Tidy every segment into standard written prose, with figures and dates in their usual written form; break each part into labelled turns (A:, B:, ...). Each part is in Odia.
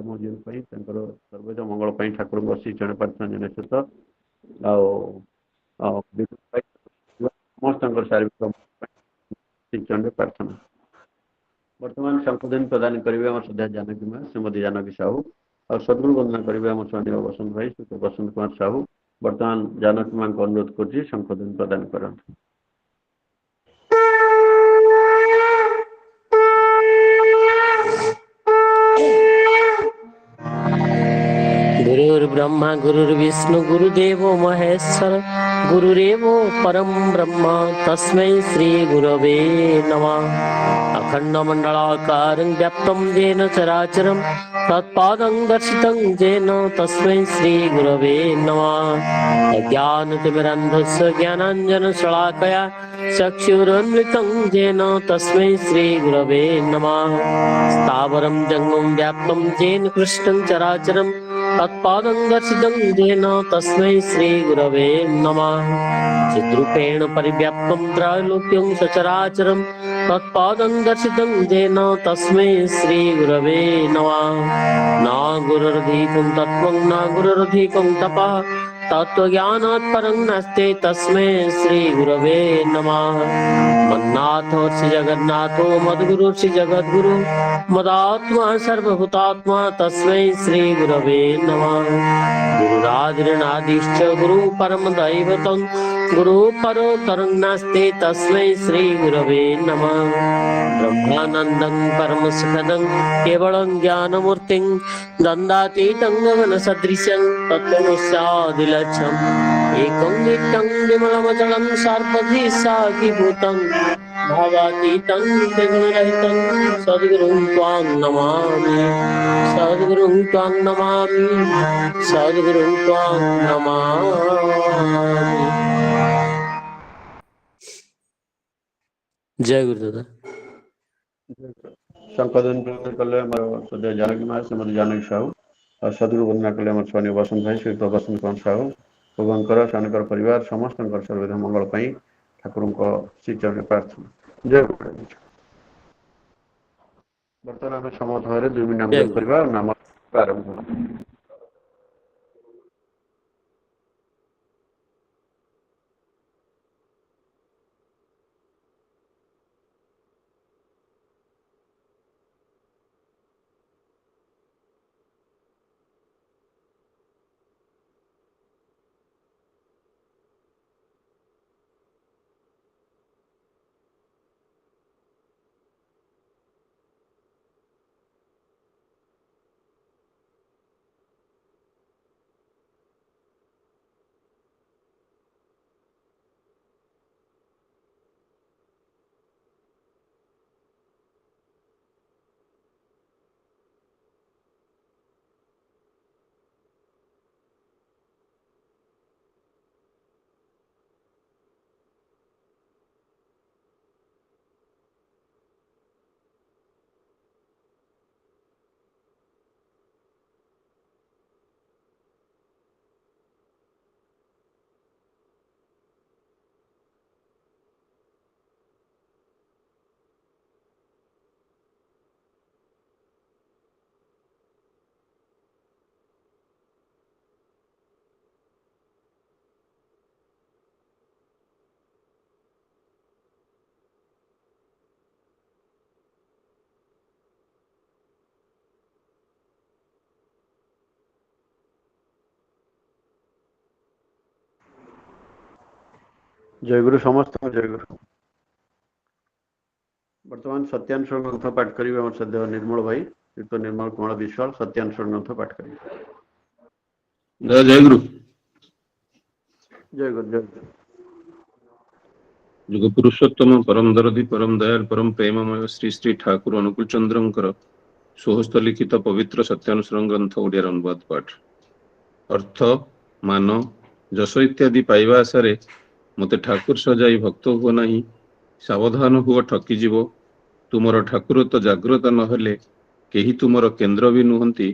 A: ମୋ ଜୀବନ ପାଇଁ ତାଙ୍କର ସର୍ବଦା ମଙ୍ଗଳ ପାଇଁ ଠାକୁରଙ୍କ ଶ୍ରୀଚରଣ ପ୍ରାର୍ଥନା ଜଣାଇ ସହିତ ସମସ୍ତଙ୍କର ଶାରୀରିକ ଶ୍ରୀଚରଣ ପ୍ରାର୍ଥନା। ବର୍ତ୍ତମାନ ସଂଶୋଧନ ପ୍ରଦାନ କରିବେ ଆମ ଶ୍ରଦ୍ଧା ଜାନକୀ ମା ଶ୍ରୀମତୀ ଜାନକୀ ସାହୁ और सदगुरु वंदना करेंगे आम स्वामी बसंत भाई बसंत कुमार साहू। बर्तमान जानकी मां को अनुरोध कर संशोधन प्रदान करते।
B: गुरुर्ब्रह्मा गुरुर्विष्णु गुरुदेव महेश्वर गुरुरेव परम ब्रह्म तस्मै श्री गुरवे नमः। अखंडमंडलाकारं व्याप्तं येन चराचरं तत्पादं दर्शितं येन तस्मै श्री गुरवे नमः। अज्ञानतिमिरन्धस्य ज्ञानाञ्जनशलाकया चक्षुरुन्मिलितं येन तस्मै श्री गुरवे नमः। स्थावरं जङ्गमं व्याप्तं येन कृष्णं चराचरं तत्पादं दर्शितं येन तस्मै श्री गुरवे नमः। चिद्रूपेण परिव्याप्तं त्रैलोक्यं सचराचरं तत्पादं दर्शितं येन तस्मै श्री गुरवे नमः। न गुरुरधिकं तत्त्वं न गुरुरधिकं तपः तत्त्वज्ञानात् परं नास्ति तस्मै श्री गुरवे नमः। मन्नाथो श्री जगन्नाथो मद्गुरु श्री जगद्गुरु मदात्मा सर्वभूतात्मा तस्मै श्री गुरवे नमः। गुरुरादिरनादिश्च गुरु परम दैवतं गुरु परोतरं नास्ति तस्मै श्री गुरवे नमः। ब्रह्मानन्दं परमसुखदं केवलं ज्ञानमूर्तिं दन्दातीतं गगनसदृशं तत्त्वमस्यादिलक्ष्यम् एकं नित्यं विमलमचलं सर्वधीशाखीभूतं भावातीतं त्रिगुणरहितं सद्गुरुं त्वां नमामि सद्गुरुं त्वां नमामि सद्गुरुं त्वां नमामि। जय गुरु दादा।
A: संशोधन कले श्रद्धा जानकी मां श्रीमती जानकी साहू और सदगुरु वंदना कले स्वामी बसंत भाई श्री बसंत कुमार साहू भगवंकर सानकर परिवार समस्त सर्वदा मंगल ठाकुर श्रीचरण प्रार्थना। जय गुरु। बर्तमान आम समूह 2 मिनट नाम जप करवा नाम आरंभ। जय गुरु समस्त जय गुरु। वर्तमान सत्यानुसरण ग्रंथ पाठ करेंगे आम श्रद्धेय निर्मल भाई तो निर्मल कुमार विश्वाल सत्यानुसरण ग्रंथ पाठ करेंगे।
C: जय गुरु।
A: जय गुरु जय गुरु।
C: जुग पुरुषोत्तम परम दरदी परम दयाल परम प्रेममय श्री श्री ठाकुर अनुकूल चंद्रंकर स्वहस्त लिखित पवित्र सत्यानुसरण ग्रंथ ओडिया अनुवाद पाठ। अर्थ मान जश इत्यादि पाइबा आशारे मते ठाकुर सजाई भक्त हुओ नहीं सावधान हुओ ठकीजीव तुमर ठाकुर तो जाग्रत नहेले केही तुमर केन्द्र भी नुहंती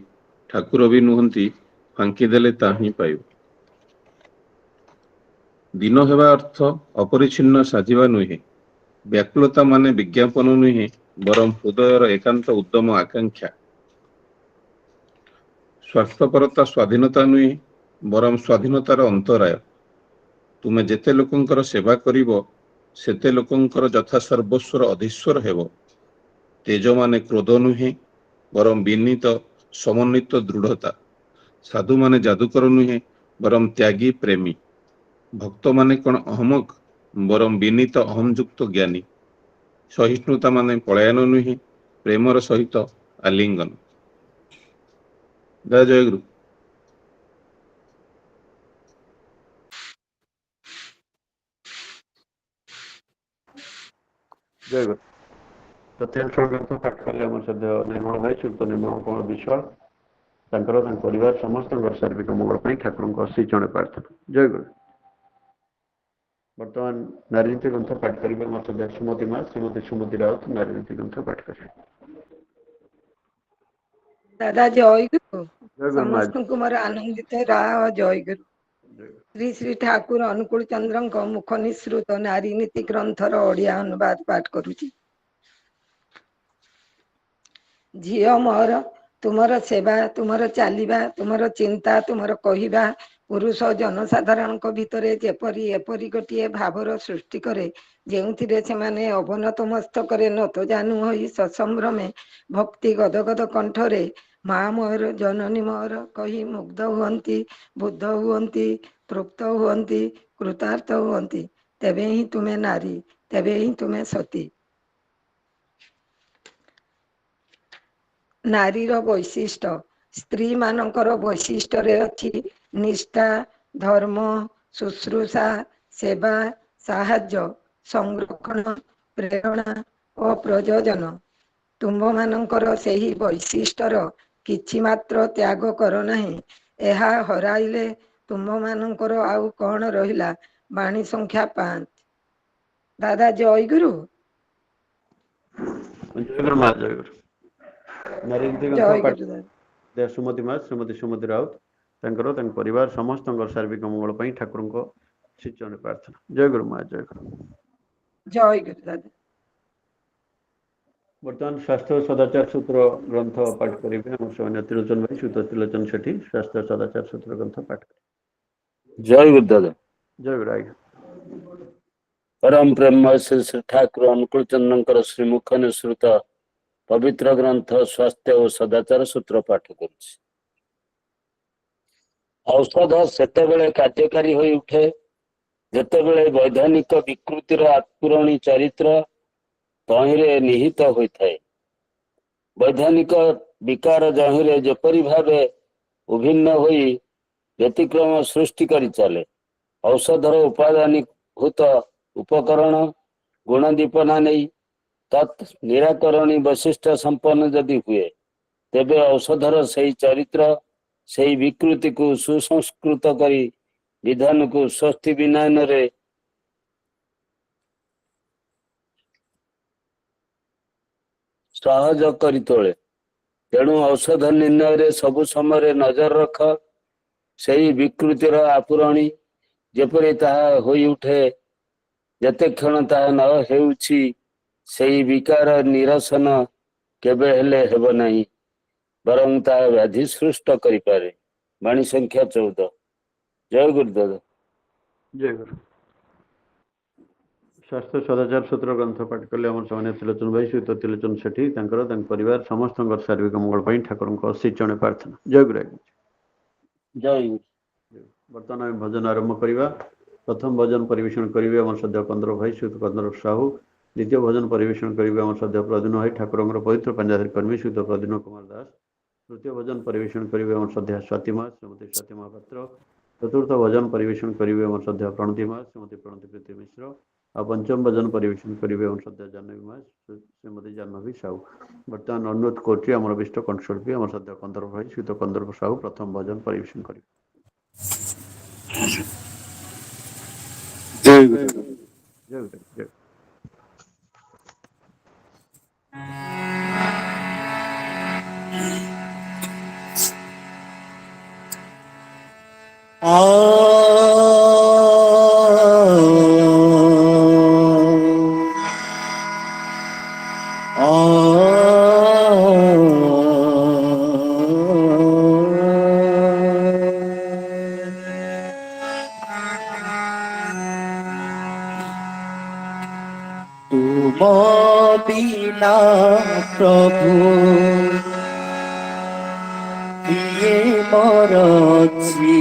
C: ठाकुर भी नुहंती फांकी देले ताही पाइब। दिन हेबा अर्थ अपरिछिन्न साजिबा नुहे व्याकुलता माने विज्ञापन नुहे बरम हृदयर एकांत उद्यम आकांक्षा। ସ୍ୱାର୍ଥପରତା ସ୍ୱାଧୀନତା ନୁହେଁ ବରଂ ସ୍ୱାଧୀନତାର ଅନ୍ତରାୟ। ତୁମେ ଯେତେ ଲୋକଙ୍କର ସେବା କରିବ ସେତେ ଲୋକଙ୍କର ଯଥା ସର୍ବସ୍ୱର ଅଧୀଶ୍ୱର ହେବ। ତେଜ ମାନେ କ୍ରୋଧ ନୁହେଁ ବରଂ ବିନୀତ ସମନ୍ୱିତ ଦୃଢ଼ତା। ସାଧୁ ମାନେ ଯାଦୁକର ନୁହେଁ ବରଂ ତ୍ୟାଗୀ ପ୍ରେମୀ। ଭକ୍ତ ମାନେ କଣ ଅହମକ ବରଂ ବିନୀତ ଅହମଯୁକ୍ତ ଜ୍ଞାନୀ। ସହିଷ୍ଣୁତା ମାନେ ପଳାୟନ ନୁହେଁ ପ୍ରେମର ସହିତ ଆଲିଙ୍ଗନ। ଜୟ ଜୟଗୁରୁ।
A: ଜୟ ଗୁରୁ। ତୃତୀୟାଂଶ ଗ୍ରନ୍ଥ ପାଠ କଲେ ଆମର ସଦ୍ୟ ନିର୍ମଳ ଭାଇ ଶ୍ରୀଯୁକ୍ତ ନିର୍ମଳ କୁମାର ବିଶ୍ୱାଳ ତାଙ୍କର ତାଙ୍କ ପରିବାର ସମସ୍ତଙ୍କର ଶାରୀରିକ ମଙ୍ଗଳ ପାଇଁ ଠାକୁରଙ୍କ ଅଶୀ ଜଣେ ପ୍ରାର୍ଥନା। ଜୟ ଗୁରୁ। ବର୍ତ୍ତମାନ ନାରୀନୀତି ଗ୍ରନ୍ଥ ପାଠ କରିବେ ଆମର ସଦ୍ୟ ସୁମତି ମା ଶ୍ରୀମତୀ ସୁମତି ରାଉତ ନାରୀନୀତି ଗ୍ରନ୍ଥ ପାଠ କରିବେ।
D: ଦାଦା ଜୟଗୁରୁ।
A: ଜୟ ଗୁରୁ ମା।
D: ସମସ୍ତଙ୍କୁ ମୋର ଆନନ୍ଦିତ ରାହ ଜୟଗୁରୁ। ଶ୍ରୀ ଶ୍ରୀ ଠାକୁର ଅନୁକୂଳ ଚନ୍ଦ୍ରଙ୍କ ମୁଖ ନିଃସୃତ ନାରୀ ନୀତି ଗ୍ରନ୍ଥର ଓଡ଼ିଆ ଅନୁବାଦ ପାଠ କରୁଛି। ଝିଅ ମୋର ତୁମର ସେବା, ତୁମର ଚାଲିବା, ତୁମର ଚିନ୍ତା, ତୁମର କହିବା ପୁରୁଷ ଜନସାଧାରଣଙ୍କ ଭିତରେ ଯେପରି ଏପରି ଗୋଟିଏ ଭାବର ସୃଷ୍ଟି କରେ ଯେଉଁଥିରେ ସେମାନେ ଅବନତ ମସ୍ତକରେ ନତଜାନୁ ହୋଇ ସସମ୍ଭ୍ରମେ ଭକ୍ତି ଗଦଗଦ କଣ୍ଠରେ ମା ମୋର ଜନନୀ ମୋର କହି ମୁଗ୍ଧ ହୁଅନ୍ତି, ବୁଦ୍ଧ ହୁଅନ୍ତି, ତୃପ୍ତ ହୁଅନ୍ତି, କୃତାର୍ଥ ହୁଅନ୍ତି। ତେବେ ହିଁ ତୁମେ ନାରୀ, ତେବେ ହିଁ ତୁମେ ସତୀ। ନାରୀର ବୈଶିଷ୍ଟ୍ୟ ସ୍ତ୍ରୀ ମାନଙ୍କର ବୈଶିଷ୍ଟ୍ୟରେ ଅଛି ନିଷ୍ଠା, ଧର୍ମ, ଶୁଶ୍ରୂଷା, ସେବା, ସାହାଯ୍ୟ, ସଂରକ୍ଷଣ, ପ୍ରେରଣା ଓ ପ୍ରଯୋଜନ। ତୁମ୍ଭମାନଙ୍କର ସେହି ବୈଶିଷ୍ଟ୍ୟର କିଛି ମାତ୍ର ତ୍ୟାଗ କର ନାହିଁ। ଏହା ହରାଇଲେ ତୁମ୍ଭମାନଙ୍କର ଆଉ କଣ ରହିଲା? ବାଣୀ ସଂଖ୍ୟା 5। ଦାଦା ଜୟଗୁରୁ।
A: ଜୟଗୁରୁ ମା ଜୟଗୁରୁ। ନାରୀନୀତି ଗ୍ରନ୍ଥ ପାଠ
D: ଜୟଗୁରୁ ଦାଦା।
A: ସୁମତି ମା ଶ୍ରୀମତୀ ସୁମତି ରାଉତ ତାଙ୍କର ତାଙ୍କ ପରିବାର ସମସ୍ତଙ୍କର ଶାରୀରିକ ମଙ୍ଗଳ ପାଇଁ ଠାକୁରଙ୍କ ଶ୍ରୀଚରଣ ପ୍ରାର୍ଥନା। ଜୟଗୁରୁ ମା ଜୟଗୁରୁ।
D: ଜୟଗୁରୁ ଦାଦା।
A: ବର୍ତ୍ତମାନ ସ୍ୱାସ୍ଥ୍ୟ ସଦାଚାର ସୂତ୍ର ଗ୍ରନ୍ଥ ପାଠ କରିବେ ଆମ ସୌମ୍ୟ ତ୍ରିଲୋଚନ ଭାଇ ଶ୍ରୀଯୁକ୍ତ ତ୍ରିଲୋଚନ ସେଠୀ ସ୍ୱାସ୍ଥ୍ୟ ସଦାଚାର ସୂତ୍ର ଗ୍ରନ୍ଥ ପାଠ କରିବେ।
B: ଜୟ ଗୁରୁ ଦାଦା।
A: ଜୟଗୁରୁ ଆଜ୍ଞା।
B: ପରମ ପ୍ରେମ ଶ୍ରୀ ଶ୍ରୀ ଠାକୁର ଅନୁକୂଳ ଚନ୍ଦ୍ରଙ୍କର ଶ୍ରୀମୁଖ ନିଃସୃତ ପବିତ୍ର ଗ୍ରନ୍ଥ ସ୍ୱାସ୍ଥ୍ୟ ଓ ସଦାଚାର ସୂତ୍ର ପାଠ କରୁଛି। ଔଷଧ ସେତେବେଳେ କାର୍ଯ୍ୟକାରୀ ହୋଇ ଉଠେ ଯେତେବେଳେ ବୈଧାନିକ ବିକୃତିର ଆତ୍ପୁରଣୀ ଚରିତ୍ର ତହିଁରେ ନିହିତ ହୋଇଥାଏ। ବୈଧାନିକ ବିକାର ଯହିଁରେ ଯେପରି ଭାବେ ଉଭିନ୍ନ ହୋଇ ବ୍ୟତିକ୍ରମ ସୃଷ୍ଟି କରି ଚାଲେ, ଔଷଧର ଉପାଦାନୀଭୂତ ଉପକରଣ ଗୁଣଦୀପନା ନେଇ ତତ୍ ନିରାକରଣୀ ବୈଶିଷ୍ଟ୍ୟ ସମ୍ପନ୍ନ ଯଦି ହୁଏ, ତେବେ ଔଷଧର ସେହି ଚରିତ୍ର ସେହି ବିକୃତିକୁ ସୁସଂସ୍କୃତ କରି ବିଧାନକୁ ସ୍ୱସ୍ତି ବିନୟନରେ ସହଜ କରି ତୋଳେ। ତେଣୁ ଔଷଧ ନିର୍ଣ୍ଣୟରେ ସବୁ ସମୟରେ ନଜର ରଖ ସେହି ବିକୃତିର ଆପୁରଣୀ ଯେପରି ତାହା ହୋଇ ଉଠେ। ଯେତେକ୍ଷଣ ତାହା ନ ହେଉଛି ସେହି ବିକାର ନିରସନ କେବେ ହେଲେ ହେବ ନାହିଁ, ବରଂ ତାହା ବ୍ୟାଧି ସୃଷ୍ଟ କରିପାରେ। ବାଣୀ ସଂଖ୍ୟା 14। ଜୟ ଗୁରୁ ଦାଦା।
A: ଜୟଗୁରୁ। ସ୍ୱାସ୍ଥ୍ୟ ସଦାଚାର ସୂତ୍ର ଗ୍ରନ୍ଥ ପାଠ କଲେ ଆମର ସୌମ୍ୟ ତ୍ରିଲୋଚନ ଭାଇ ଶ୍ରୀଯୁକ୍ତ ତ୍ରିଲୋଚନ ସେଠୀ ତାଙ୍କର ତାଙ୍କ ପରିବାର ସମସ୍ତଙ୍କର ଶାରୀରିକ ମଙ୍ଗଳ ପାଇଁ ଠାକୁରଙ୍କ ଶ୍ରୀଚରଣ ପ୍ରାର୍ଥନା। ଜୟଗୁରୁ ଆଜ୍ଞା।
B: ଜୟ ଗୁରୁ।
A: ବର୍ତ୍ତମାନ ଆମେ ଭଜନ ଆରମ୍ଭ କରିବା। ପ୍ରଥମ ଭଜନ ପରିବେଷଣ କରିବେ ଆମର ସଦ୍ୟ କନ୍ଦର ଭାଇ ଶ୍ରୀଯୁକ୍ତ କନ୍ଦର ସାହୁ। ଦ୍ୱିତୀୟ ଭଜନ ପରିବେଷଣ କରିବେ ଆମର ସଦ୍ୟ ପ୍ରଦ୍ୟୁମ୍ନ ଭାଇ ଠାକୁରଙ୍କର ପବିତ୍ର ପାଞ୍ଜାଧାରୀ କର୍ମୀ ଶ୍ରୀଯୁକ୍ତ ପ୍ରଦ୍ୟୁମ୍ନ କୁମାର ଦାସ। ତୃତୀୟ ଭଜନ ପରିବେଷଣ କରିବେ ଆମର ସଦ୍ୟ ସ୍ୱାତି ମା ଶ୍ରୀମତୀ ସ୍ୱାତି ମହାପାତ୍ର। ଚତୁର୍ଥ ଭଜନ ପରିବେଷଣ କରିବେ ଆମର ସଦ୍ୟ ପ୍ରଣତି ମା ଶ୍ରୀମତୀ ପ୍ରଣତି ପ୍ରୀତି ମିଶ୍ର। ଆଉ ପଞ୍ଚମ ଭଜନ ପରିବେଷଣ କରିବେ ଆମର ସଦ୍ୟ ଜାହ୍ନବୀ ମା ଶ୍ରୀମତୀ ଜାହ୍ନବୀ ସାହୁ। ବର୍ତ୍ତମାନ ଅନୁରୋଧ କରୁଛି ଆମର ବିଷ୍ଟ କଣ୍ଠଶିଳ୍ପୀ ଆମର ସଦ୍ୟ କନ୍ଦର ଭାଇ ଶ୍ରୀଯୁକ୍ତ କନ୍ଦର ସାହୁ ପ୍ରଥମ ଭଜନ ପରିବେଷଣ କରିବେ।
B: ଜୟ ଗୁରୁ।
A: ଜୟ ଗୁରୁ ଜୟ।
E: ତୁମ ବିନା ପ୍ରଭୁ କିଏ ମୋର ଅଛି?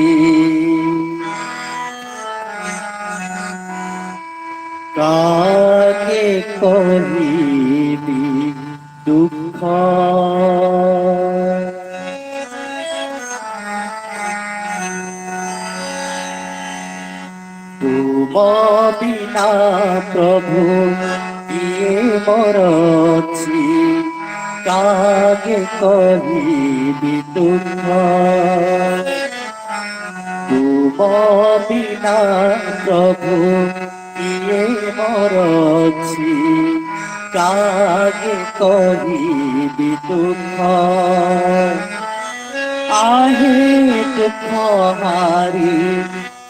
E: କାକେ କହିବି ଦୁଃଖ ତୁମ ବିନା ପ୍ରଭୁ କିଏ ମୋର ଅଛି? କାକେ କହିବି ଦୁଃଖ ତୁମ ବିନା ପ୍ରଭୁ କିଏ ମୋର ଅଛି? କାକେ କହିବି ଦୁଃଖ आहे दुख हारी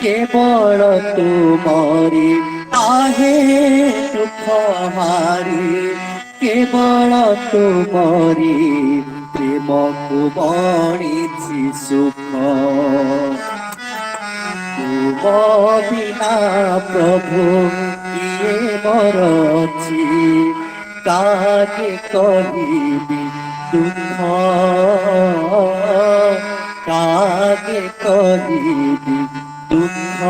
E: केवल तुमरी आहे दुख हारी केवल तुमरी प्रेम को बणिछि सुख तुम बिना प्रभु किए मोर अछि? काके कहिबी दुख काके कहिबी दुख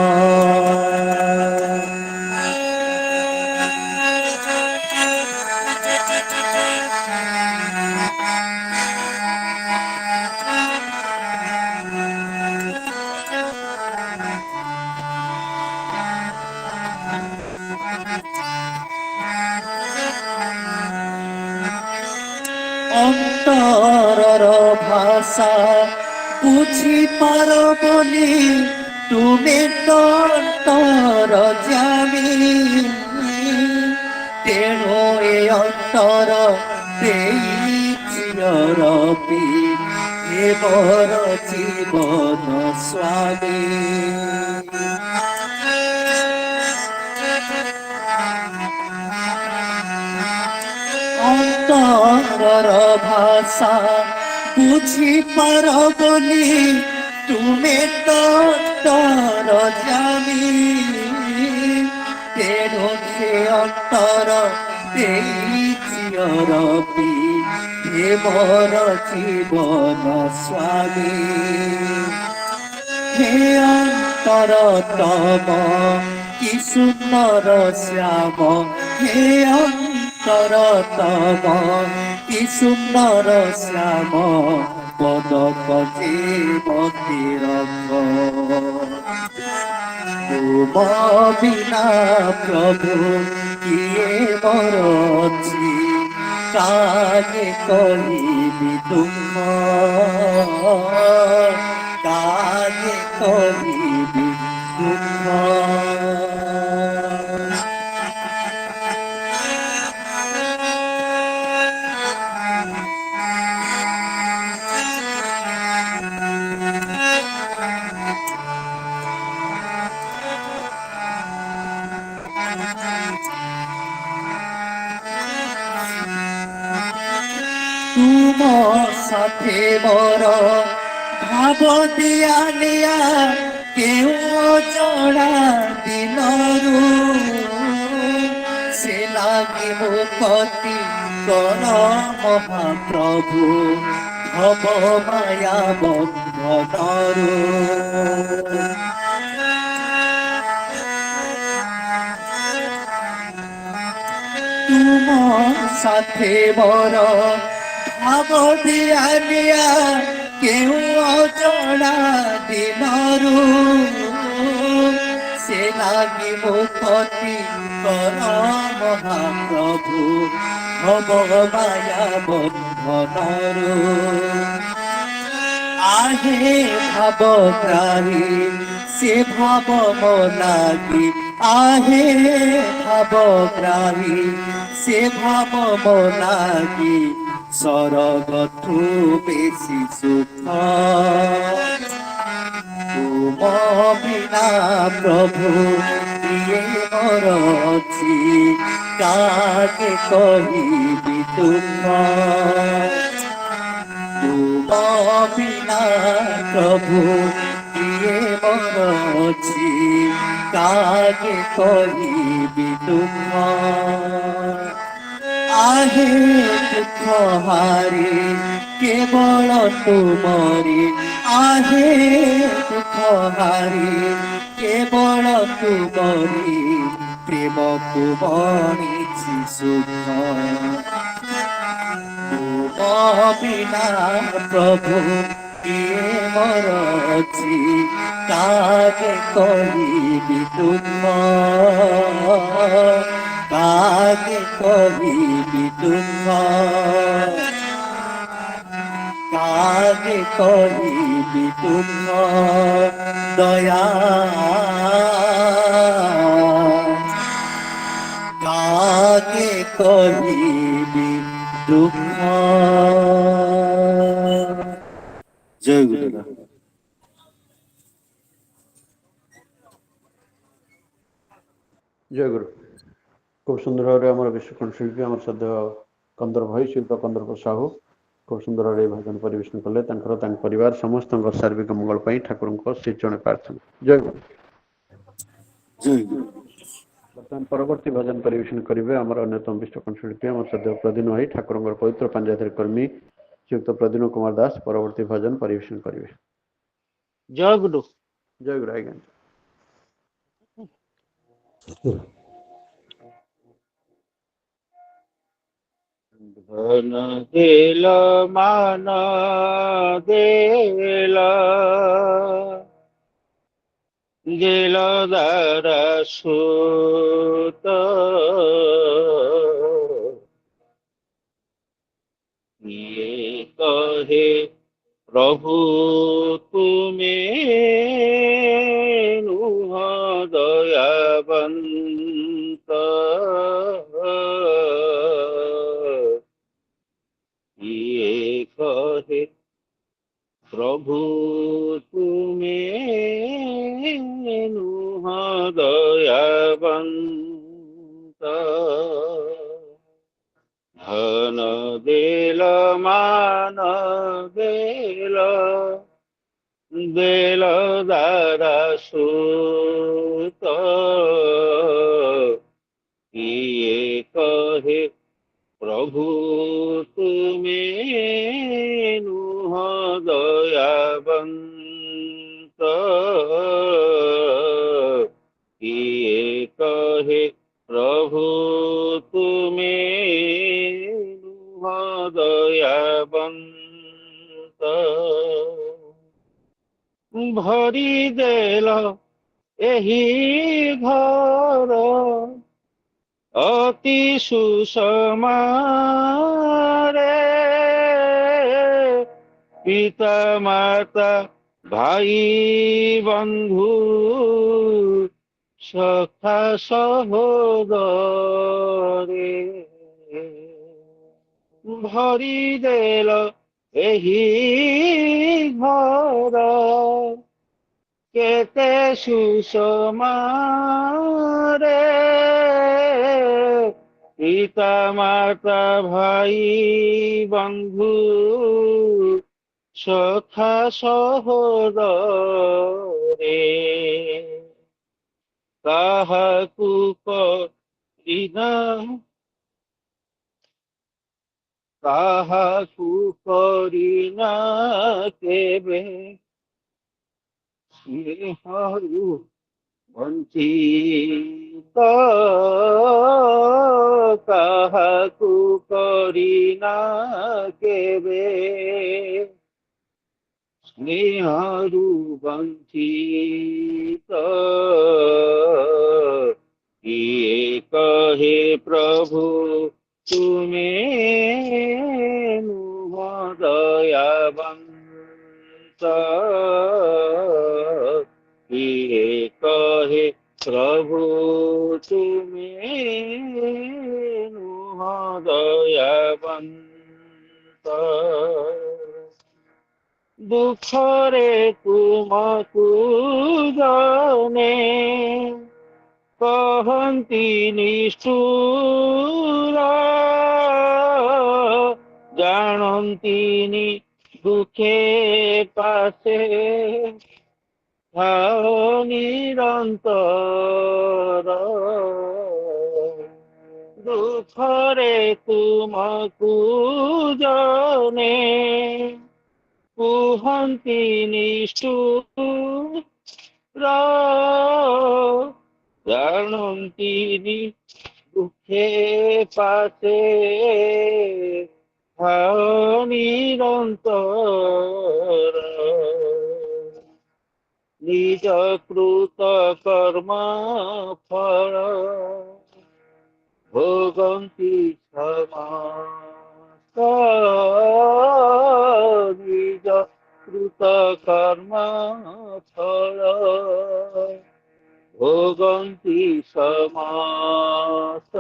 E: অন্তরর ভাষা বুঝি পার বলি তুমি তো অন্তর জানি তেণু এ অন্তর ଦେଇଛି ରବି ଏ ମୋର ଜୀବନ ସ୍ୱାମୀ অন্তরর ভাষা বুঝি পার বলি তুমি তো অন্তর জানি তেণু সে অন্তর ଦେଇଛି ରବି ଏ ମୋର ଜୀବନ ସ୍ୱାମୀ হে অন্তর তম কি সুন্দর শ্যাম হে অন্তর তম কি সুন্দর শ্যাম পদক যে মতি রঙ্গ তুম বিনা প্রভু কিଏ ମୋର ଅଛି କାକେ କହିବି ଦୁଃଖ କାକେ କହିବି ଦୁଃଖ তুম সাথে বর ভাব দিয়া নিয়া কেউ জড়া দিনরু সে লাগি মুকতি কর মহাপ্রভু ভব মায়া বন্ধনরু তুম সাথে বর ভাব দিয়া নিয়া কেউ অজଣା দিনরু সে লাগি মুকতি কর মহাপ্রভু ভব মায়া বন্ধনরু আহে ভাব গ্রাহী সে ভাব মনাগি আহে ভাব গ্রাহী সে ভাব মনাগি স্বর্গঠু বেশি সুখ তুম বিনা প্রভু কিଏ ମୋର ଅଛି কাকে କହିବି ଦୁଃଖ ତୁମ ବିନା ପ୍ରଭୁ କିଏ ମୋର ଅଛି କାକେ କହିବି ଦୁଃଖ आहे दुःख हारी केवळ तुमरी आहे दुःख हारी केवळ तुमरी प्रेम कुमणिछि सुख तुम बिना प्रभु किए मोर अछि काके कहिबि दुःख काके कहिबि दुःख काके कहिबि दुःख दया काके कहिबि दुःख जय गुरुदेव
A: ଜୟ ଗୁରୁ। খুব সুন্দর ভাবে আমার বিশ্বকোণ শিল্পী আমার শ্রদ্ধেয় କନ୍ଦର ଭାଇ ଶିଳ୍ପ କନ୍ଦର୍ପ ସାହୁ খুব ସୁନ୍ଦର ଭାବେ ଭଜନ ପରିବେଷଣ କଲେ। ତାଙ୍କର ତାଙ୍କ ପରିବାର ସମସ୍ତଙ୍କ ସାର୍ବିକ ମଙ୍ଗଳ ପାଇଁ ଠାକୁରଙ୍କ ଶ୍ରୀଚରଣରେ ପ୍ରାର୍ଥନା। ଜୟ ଗୁରୁ।
E: जय गुरु
A: ବର୍ତ୍ତମାନ ପରବର୍ତ୍ତୀ ଭଜନ ପରିବେଷଣ କରିବେ ଆମର ଅନ୍ୟତମ ବିଶ୍ୱକୋଣ ଶିଳ୍ପୀ ଆମର ଶ୍ରଦ୍ଧେୟ ପ୍ରଦୀନ ଭାଇ ଠାକୁରଙ୍କର ପବିତ୍ର ପାଞ୍ଜାତିର କର୍ମୀ ଶ୍ରୀଯୁକ୍ତ ପ୍ରଦୀନ କୁମାର ଦାସ ପରବର୍ତ୍ତୀ ଭଜନ ପରିବେଷଣ କରିବେ।
F: ଜୟ ଗୁରୁ।
A: ଜୟ ଗୁରୁ ଆଜ୍ଞା।
F: ଧନ ଦେଲ ମାନ ଦେଲ ଗେଲ ଦାରା ସୁତ ଇଏ କହେ ପ୍ରଭୁ ତୁମେ ନୁହ ଦୟାବନ୍ତ ଇଏ କହେ ପ୍ରଭୁ ତୁମେ ନୁହ ଦୟାବନ୍ତ ଧନ ଦେଲ ମାନ ଦେଲ ଦେଲ ଦାରା ସୁତ ଇଏ କହେ ପ୍ରଭୁ ତୁମେ ନୁହ ଦୟାବନ୍ତ ଇଏ କହେ ପ୍ରଭୁ ତୁମେ ନୁହ ଦୟାବନ୍ତ ଭରି ଦେଲ ଏହି ଘର ଅତି ସୁଷମାରେ ପିତା ମାତା ଭାଇ ବନ୍ଧୁ ସଖା ସହୋଦରେ ଭରି ଦେଲ ଏହି ଘର କେତେ ସୁଷମାରେ ପିତା ମାତା ଭାଇ ବନ୍ଧୁ ସଖା ସହୋଦରେ କାହାକୁ କରିନା କାହାକୁ କରିନା କେବେ ସ୍ନେହରୁ ବଞ୍ଚିତ କାହାକୁ କରିନା କେବେ ସ୍ନେହରୁ ବଞ୍ଚିତ କିଏ କହେ ପ୍ରଭୁ ତୁମେ ନୁହ ଦୟାବନ୍ତ କିଏ କହେ ପ୍ରଭୁ ତୁମେ ନୁହ ଦୟାବନ୍ତ ଦୁଃଖରେ ତୁମକୁ ଜନେ କହନ୍ତି ନିଷ୍ଠୁର ଜାଣନ୍ତିନି ଦୁଃଖେ ପାଶେ ନିରନ୍ତର ଦୁଃଖରେ ତୁମକୁ ଜଣେ କୁହନ୍ତି ନିଷ୍ଠୁର ଜାଣନ୍ତିନି ଦୁଃଖେ ପାଶେ ନିରନ୍ତର ନିଜ କୃତ କର୍ମ ଫଳ ଭୋଗନ୍ତି ସମସ୍ତ ନିଜ କୃତ କର୍ମ ଫଳ ଭୋଗନ୍ତି ସମସ୍ତ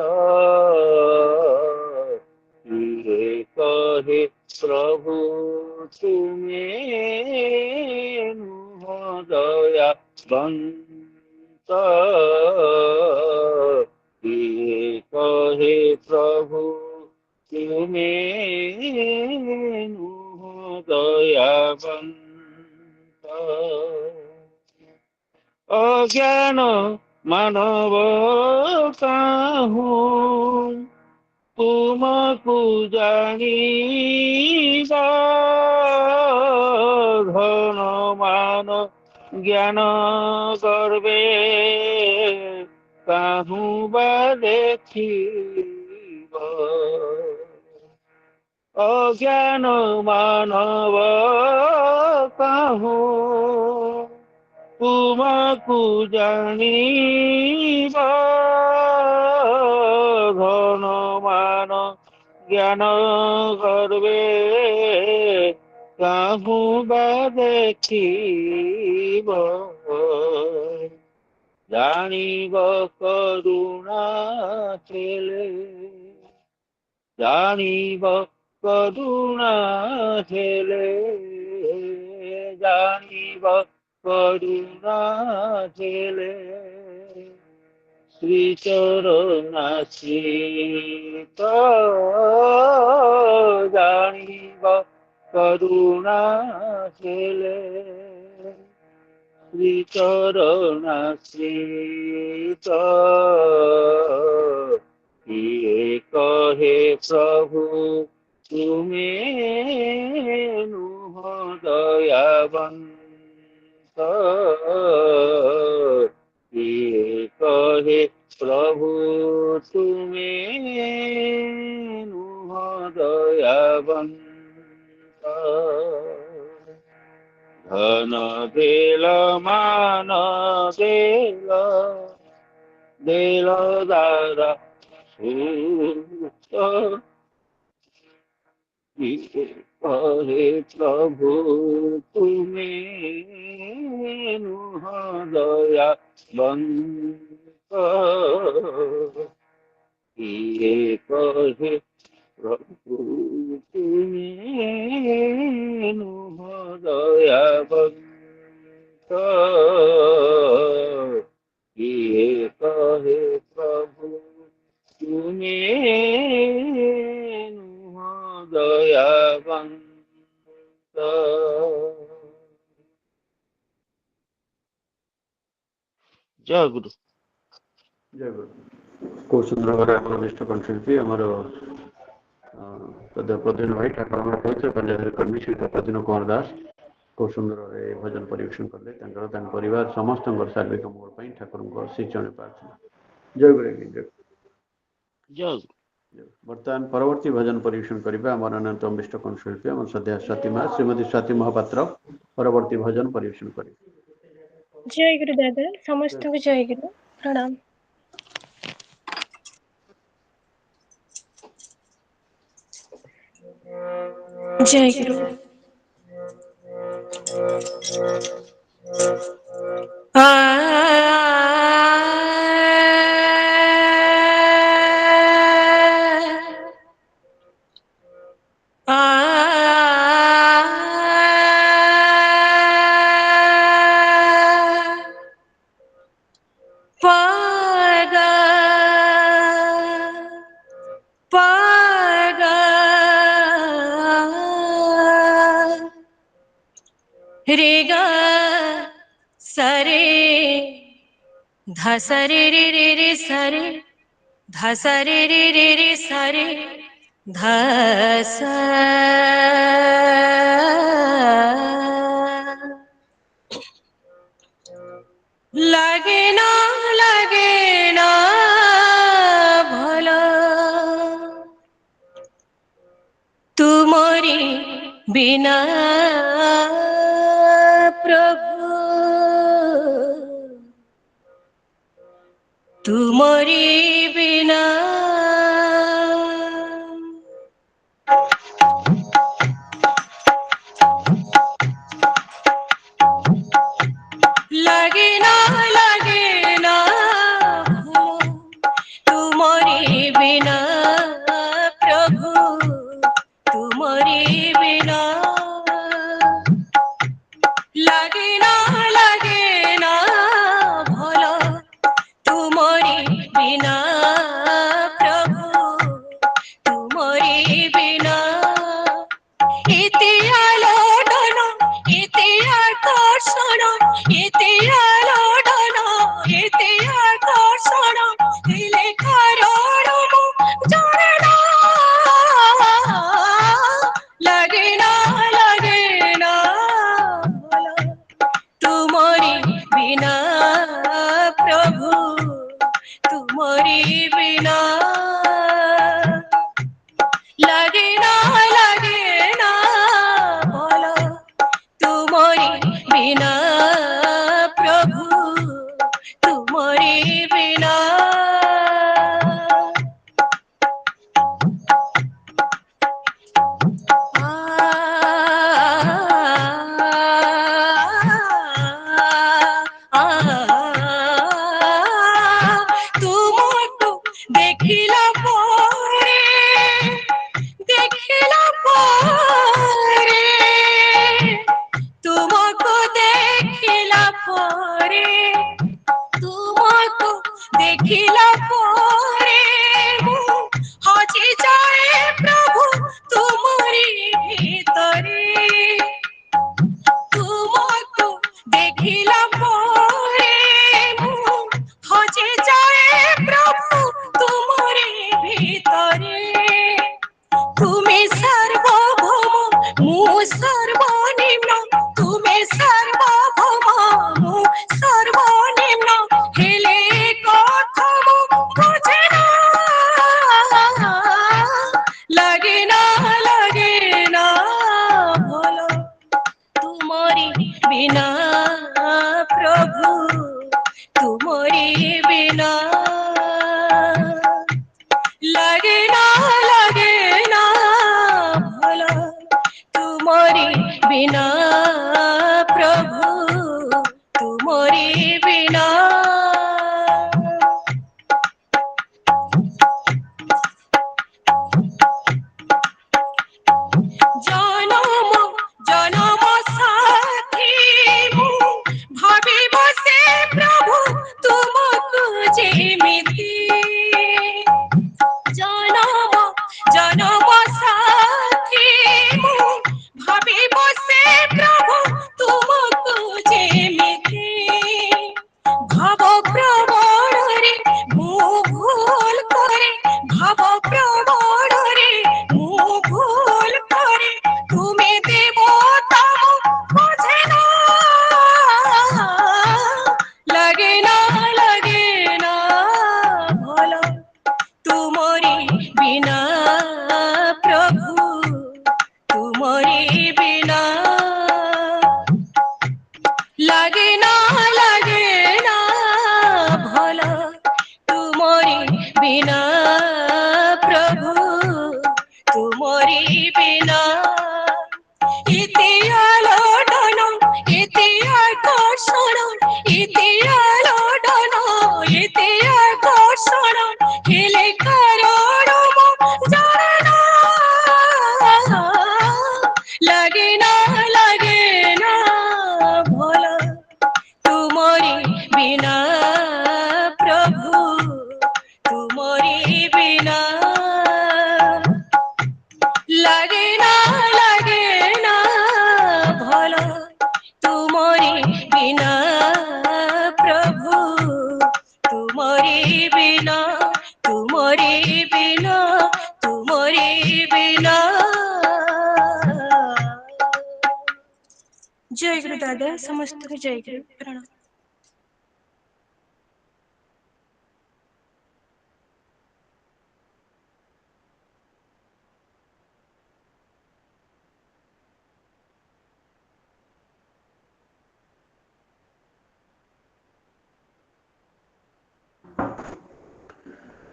F: କିଏ କହେ ପ୍ରଭୁ ତୁମେ ନୁହ ଦୟାବନ୍ତ କିଏ କହେ ପ୍ରଭୁ ତୁମେ ନୁହ ଦୟାବନ୍ତ ଅଜ୍ଞାନ ମାନବ କାହୁଁ ତୁମକୁ ଜାଣିବା ଧନ ମାନ ଜ୍ଞାନ ଗର୍ବେ କାହୁଁ ବା ଦେଖିବ ଅଜ୍ଞାନ ମାନବ କାହୁଁ ତୁମକୁ ଜାଣିବା ଧନ ମାନ ଜ୍ଞାନ ଗର୍ବେ କାହୁଁ ବା ଦେଖିବ ଜାଣିବ କରୁଣା ହେଲେ ଜାଣିବ କରୁଣା ହେଲେ ଜାଣିବ କରୁଣା ହେଲେ ଶ୍ରୀଚରଣାଶ୍ରିତ ଜାଣିବ କରୁଣା ହେଲେ ଶ୍ରୀଚରଣାଶ୍ରିତ କିଏ କହେ ପ୍ରଭୁ ତୁମେ ନୁହ ଦୟାବନ୍ତ କିଏ କହେ ପ୍ରଭୁ ତୁମେ ନୁହ ଦୟାବନ୍ତ ଧନ ଦେଲ ମାନ ଦେଲ ଦେଲ ଦାରା ସୁତ କହେ ପ୍ରଭୁ ତୁମେ ନୁହ ଦୟାବନ୍ତ କିଏ କହେ ପ୍ରଭୁ ତୁମେ ନୁହ ଦୟାବନ୍ତ କିଏ କହେ ପ୍ରଭୁ ତୁମେ ନୁହ ଦୟାବନ୍ତ ଜୟ ଗୁରୁ
A: ଜୟ ଗୁରୁ। ଖୁବ୍ ସୁନ୍ଦର ଭାବରେ ଆମର ବିଷ୍ଟ କଣ୍ଠଶିଳ୍ପୀ ଆମର ପ୍ରଦ୍ୟୁମ୍ନ ଭାଇ ଠାକୁରଙ୍କ କହୁଥିଲେ କନ୍ୟାଧାରୀ କର୍ମୀ ଶ୍ରୀ ପ୍ରଦ୍ୟୁମ୍ନ କୁମାର ଦାସ ଖୁବ୍ ସୁନ୍ଦର ଭାବରେ ଭଜନ ପରିବେଷଣ କଲେ ତାଙ୍କର ତାଙ୍କ ପରିବାର ସମସ୍ତଙ୍କର ସାର୍ବିକ ମଙ୍ଗଳ ପାଇଁ ଠାକୁରଙ୍କ ଶ୍ରୀଚରଣ ପ୍ରାର୍ଥନା। ଜୟ ଗୁରୁ ଆଜ୍ଞା ଜୟ।
F: ଜୟ
A: ବର୍ତ୍ତମାନ ପରବର୍ତ୍ତୀ ଭଜନ ପରିବେଷଣ କରିବା ଆମର ଅନ୍ୟତମ ବିଷ୍ଟ କଣ୍ଠଶିଳ୍ପୀ ଆମର ସଦ୍ୟା ସ୍ୱାତୀ ମା ଶ୍ରୀମତୀ ସ୍ୱାତୀ ମହାପାତ୍ର ପରବର୍ତ୍ତୀ ଭଜନ ପରିବେଷଣ କରିବେ।
G: ଜୟ ଗୁରୁ ଦାଦା ସମସ୍ତଙ୍କୁ ଜୟ ଗୁରୁ ପ୍ରଣାମ। ଜୟ ଗୁରୁ। रे गा सरे ध सरे रे रे रे सरे
H: धा सा रे सा रे धा सा লাগে না ভাল तुमरी बिना प्रभु तुमरी बिना लगे ना भलो तुमरी बिना प्रभु तुमरी बिना लगे ना भलो तुमरी बिना प्रभु तुमरी बिना इति आलोडन इति आकर्षण इति आलोडन इति आकर्षण दिले कारण जाने ना लगे ना भला तुमरी बिना प्रभु तुमरी बिना लगे ना भला तुमरी बिना प्रभु तुमरी बिना तुमको देखिला परे तुमको देखिला परे तुमको देखिला परे हजी जाए प्रभु तुमरी भीतरे तुमको देखिला परे हजी जाए प्रभु तुमरी भीतरे तुमे सर्वभौम मु सर्वनिम्न तुमे सर्वभौम मु सर्वनिम्न हेले कथा मु बुझे ना लगे ना भलो तुमरी बिना प्रभु तुमरी बिना लगे ना भला तुमरी बिना प्रभु तुमरी बिना जन्म साथी मु भावी बसे प्रभु तुमको जेमिति जन्म साथी मु भावी बसे प्रभु तुमको जेमिति भाव प्रबल रे मु भूल करे भाव प्रबल रे मु भूल करे तुमे देवता बुझे ना लगे ना भला तुमरी बिना प्रभु तुमरी बिना लगे ना भला तुमरी बिना प्रभु तुमरी बिना इति आलोडन इति आकर्षण इति आलोडन इति आकर्षण हेले कारण जाने ना लगे ना भला तुमरी बिना प्रभु तुमरी बिना लगे ना भला तुमरी बिना प्रभु तुमरी बिना तुम
G: जय गुरु दादा समस्त को जय गुरु प्रणाम।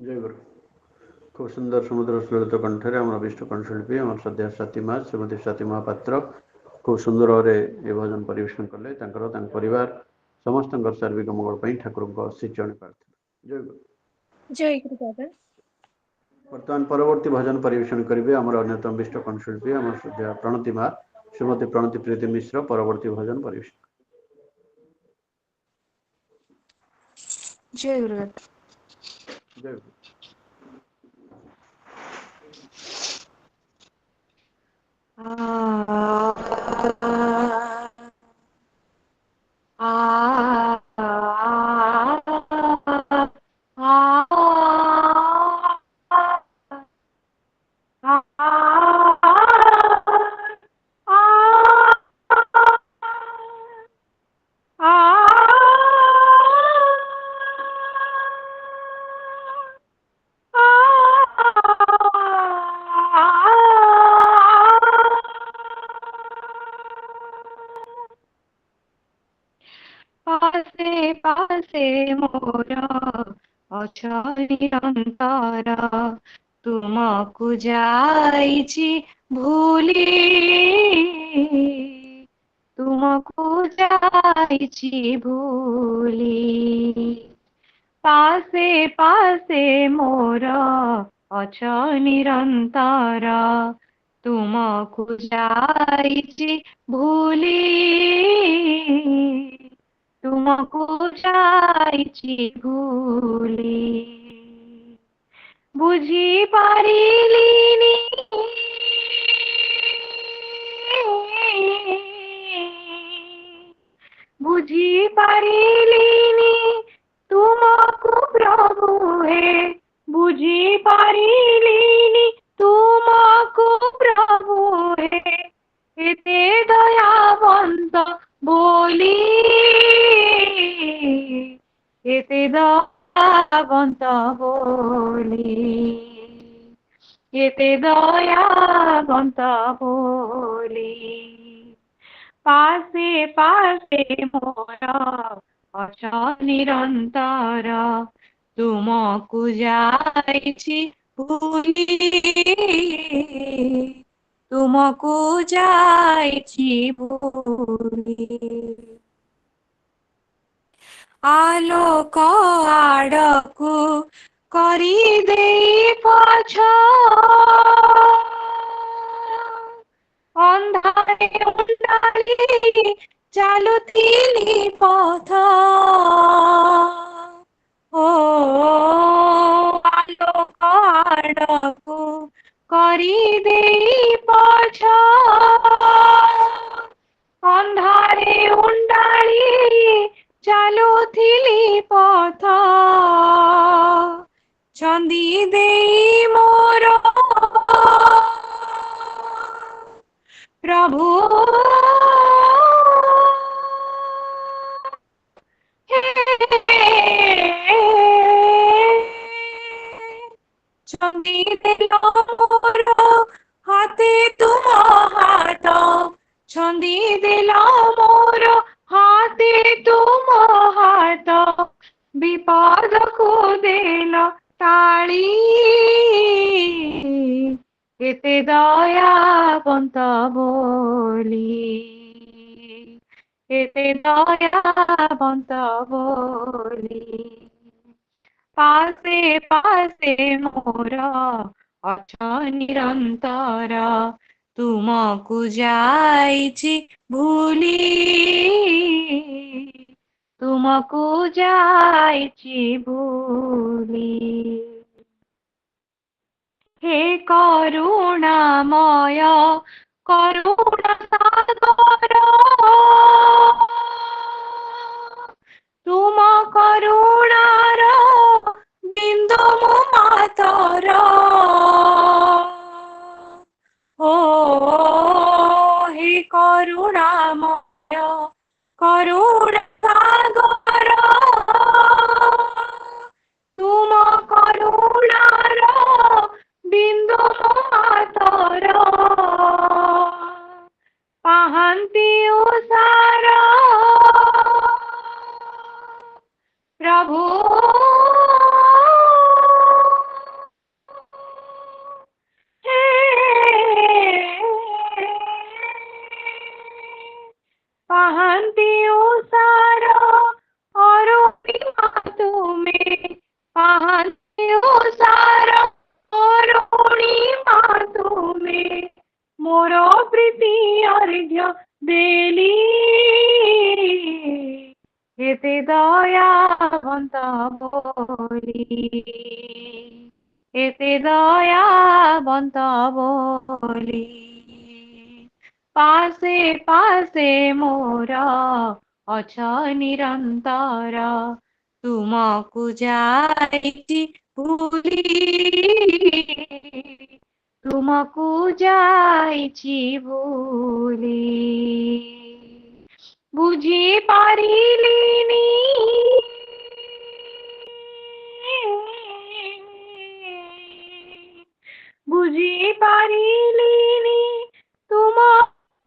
A: जय गुरु खूब सुंदर समुद्र सुललित कंठरे आम अभिष्ट कंठशिल्पी आम श्रद्धा साथी माँ श्रीमती स्वाति महापात्र खूब सुंदर भाव ये भजन परिवेशन कले परिवार समस्त सार्विक मंगल ठाकुर चरण प्रार्थना। जय गुरु
G: जय गुरु दादा।
A: बर्तमान परवर्ती भजन परिवेशन करेंगे आम अन्यतम विष्ट कंठशिल्पी आम श्रद्धा प्रणति माँ श्रीमती प्रणति प्रीति मिश्र परवर्ती भजन परिवेशन।
G: जय गुरु दादा।
A: जय गुरु
H: पासे पासे मोर अछ निरंतर तुमको जाइछि भूली तुमको जाइछि भूली पासे पासे मोर अछ निरंतर तुमको जाइछि भूली तुमको जाइछि भूली बुझी पारिलिनी बुझी पारिलिनी तुमको प्रभु हे बुझी पारिलिनी तुमको प्रभु हे एते दयावंत बोली एते दयावंत बोली एते दयावंत बोली पासे पासे मोर अछ निरंतर तुमको जाइछि भूली तुमको जाइछि भूली आलोक आड़कू करी दे पछ अंधारे उंडाली चालुथिली पथ ओ आलोक आड़कू करी दे पछ अंधारे उंडाली चालुथिली पथ छंदी दे मोर प्रभु छंदी देलो मोर हाथे तुम हाथ छंदी देलो मोर हाथे तुम हाथ विपद को देलो टाली एते दयावंत बोली एते दयावंत बोली पासे पासे मोर अछ निरंतर तुमको जाइछि भूली तुमको जाइछि भूली हे करुणामय करुणा सागर तुम करुणार बिंदु मो मातर ओ हे करुणामय କରୁଣା ସାଗର ତୁମ କରୁଣାର ବିନ୍ଦୁ ମାତର ପାହାନ୍ତି ଉଷାର ପ୍ରଭୁ পাহান্তি উষার অরুণিমা তুমি পাহান্তি উষার অরুণিমা তুমি মোর প্রীতি অর্ঘ্য দেলি এতে দয়াবন্ত বলি এতে দয়াবন্ত বলি পাশে পাশে মোর অছ নিরন্তর তুমকু যাইছি ভুলি তুমকু যাইছি ভুলি বুঝি পারিলিনি বুঝি পারিলিনি তুম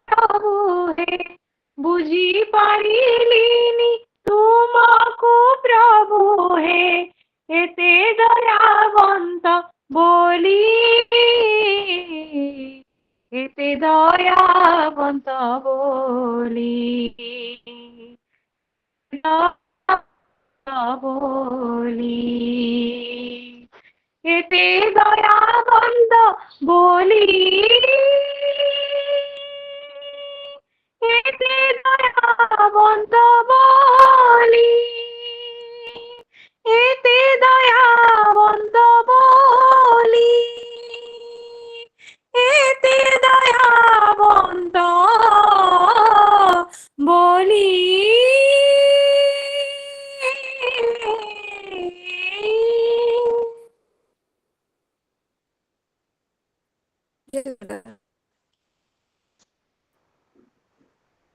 H: প্রভু হে বুঝি পারিলিনি তুমকু প্রভু হে এতে দয়াবন্ত বলি এতে দয়াবন্ত বলি বলি এতে দয়াবন্ত বলি এতে দয়াবন্ত বলি এতে দয়াবন্ত বলি এতে দয়াবন্ত বলি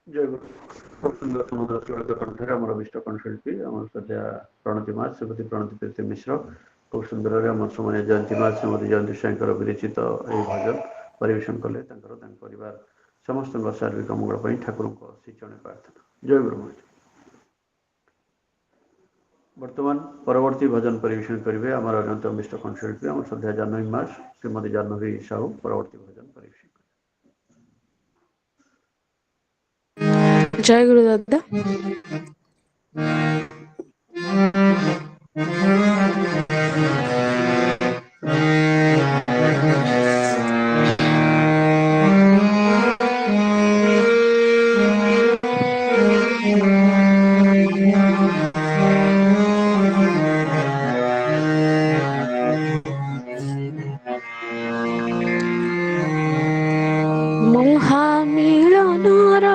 A: जय गुरु खूब सुंदर समुद्र श्लोक कंठरे आम विष्ट कंठशिल्पी आम सद्या प्रणति माँ श्रीमती प्रणति प्रीति मिश्र खूब सुंदर समय जयंती माँ श्रीमती जयंती साईकर विरचित यह भजन परिवेशन कले परिवार समस्त शारीरिक मंगल ठाकुर श्रीचरण प्रार्थना जय गुरु महाराज। वर्तमान परवर्ती भजन परिवेशन करेंगे आम अन्यतम विष्ट कंठशिल्पी आम सद्या जाह्नवी माँ श्रीमती जाह्नवी साहू परवर्ती भजन परिवेशन
I: जय गुरु दादा।
J: महामिलनर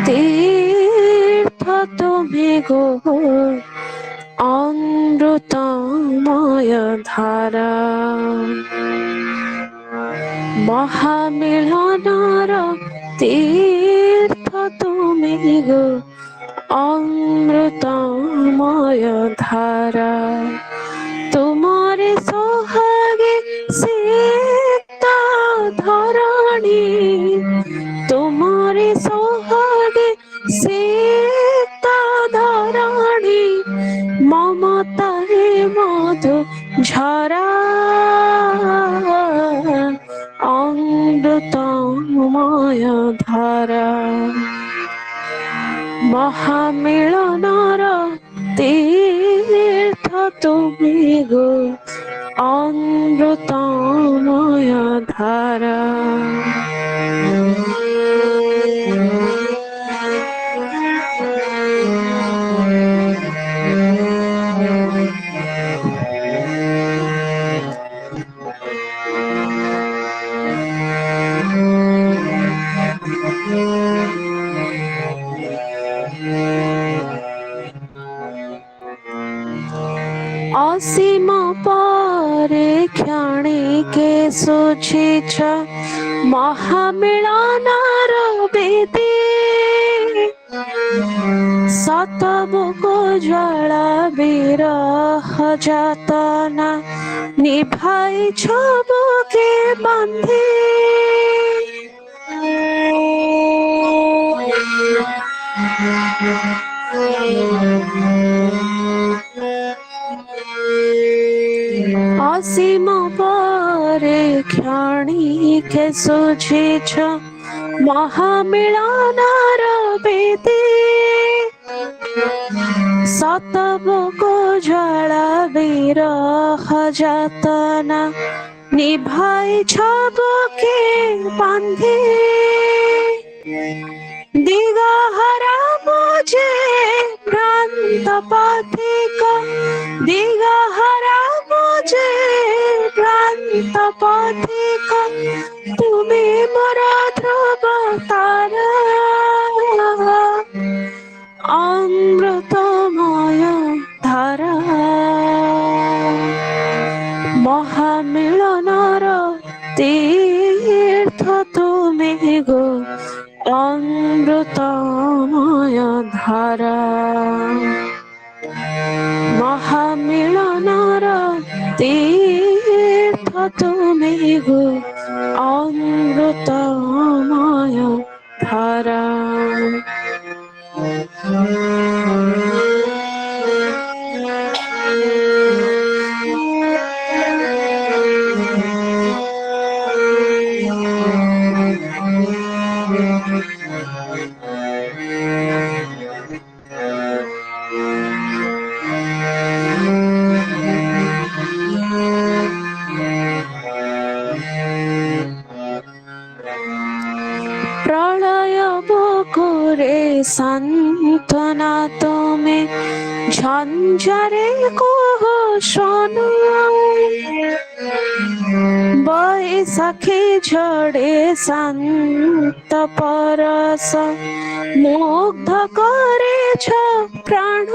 J: तीर्थ तुम्हें गो अमृतमय धारा महामिलनर तीर्थ तुम्हें गो अमृतमय धारा तुम्हारे सोहागे सीता धरणी तुम्हारे सोहागे सीता धरणी ममता हे मधु झरा अमृतमय धारा महामिलनर तीर्थ तुम्हें गो अमृतमय धारा असीम परे क्षणिके सुझिछ महामिलनर बेदी सतबुको ज्वाला विरह जातना निभाई छबुके बांधे असीम परे क्षणिके सुझिछ महामिलनार बेदी सतबुको ज्वाला विरह जातना निभाई छबुके बांधे दिगहरा मुझे भ्रांत पथिक दिगहरा मुझे भ्रांत पथिक तुम्हें मोरा ध्रुव तारा अमृतमय धारा महामिलनर तीर्थ तुम्हें गो अमृतमय धारा महामिलनर तीर्थ तुम्हें गो अमृतमय धारा प्रलय बकुरे सांत्वना तुम्हें झंझरे को शोनो बैसाखी झड़े शांत परस मुग्ध करे छ प्राण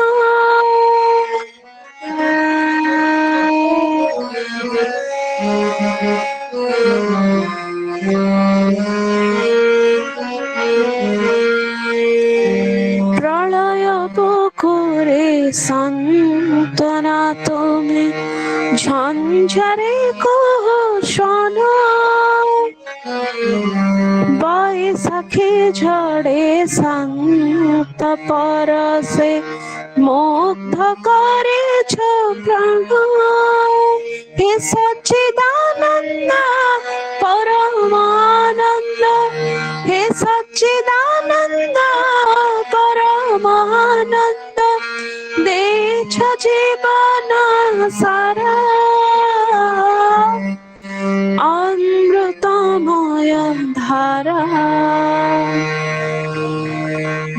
J: प्रलय बकुरे सांत्वना तुम्हें झंझरे को शोनो बैसाखी झड़े शांत परसे मुग्ध करे छ प्राण हे सच्चिदानंद परमानंद हे सच्चिदानंद परमानंद दे छ जीवन सारा अमृतमय धारा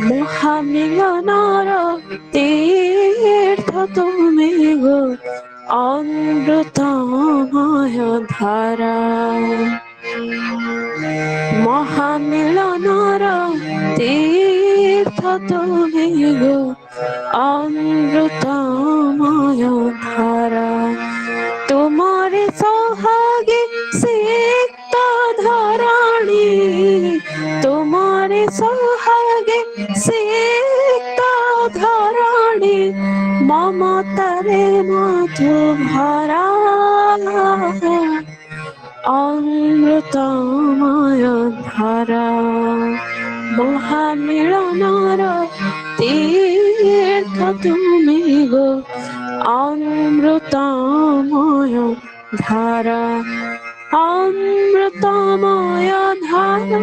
J: महामिलनर तीर्थ तुम्हें गो अमृतमय धारा महामिलनर तीर्थ तुम्हें गो अमृतमय धारा तुम्हारे सोहागे सिक्त धराणी तुम्हारे सोहागे सिक्त धराणी ममतारे मधु भरा अमृतमय धारा महामिलनर तीर्थ तुम्हें गो अमृतमय धारा अमृतमय धारा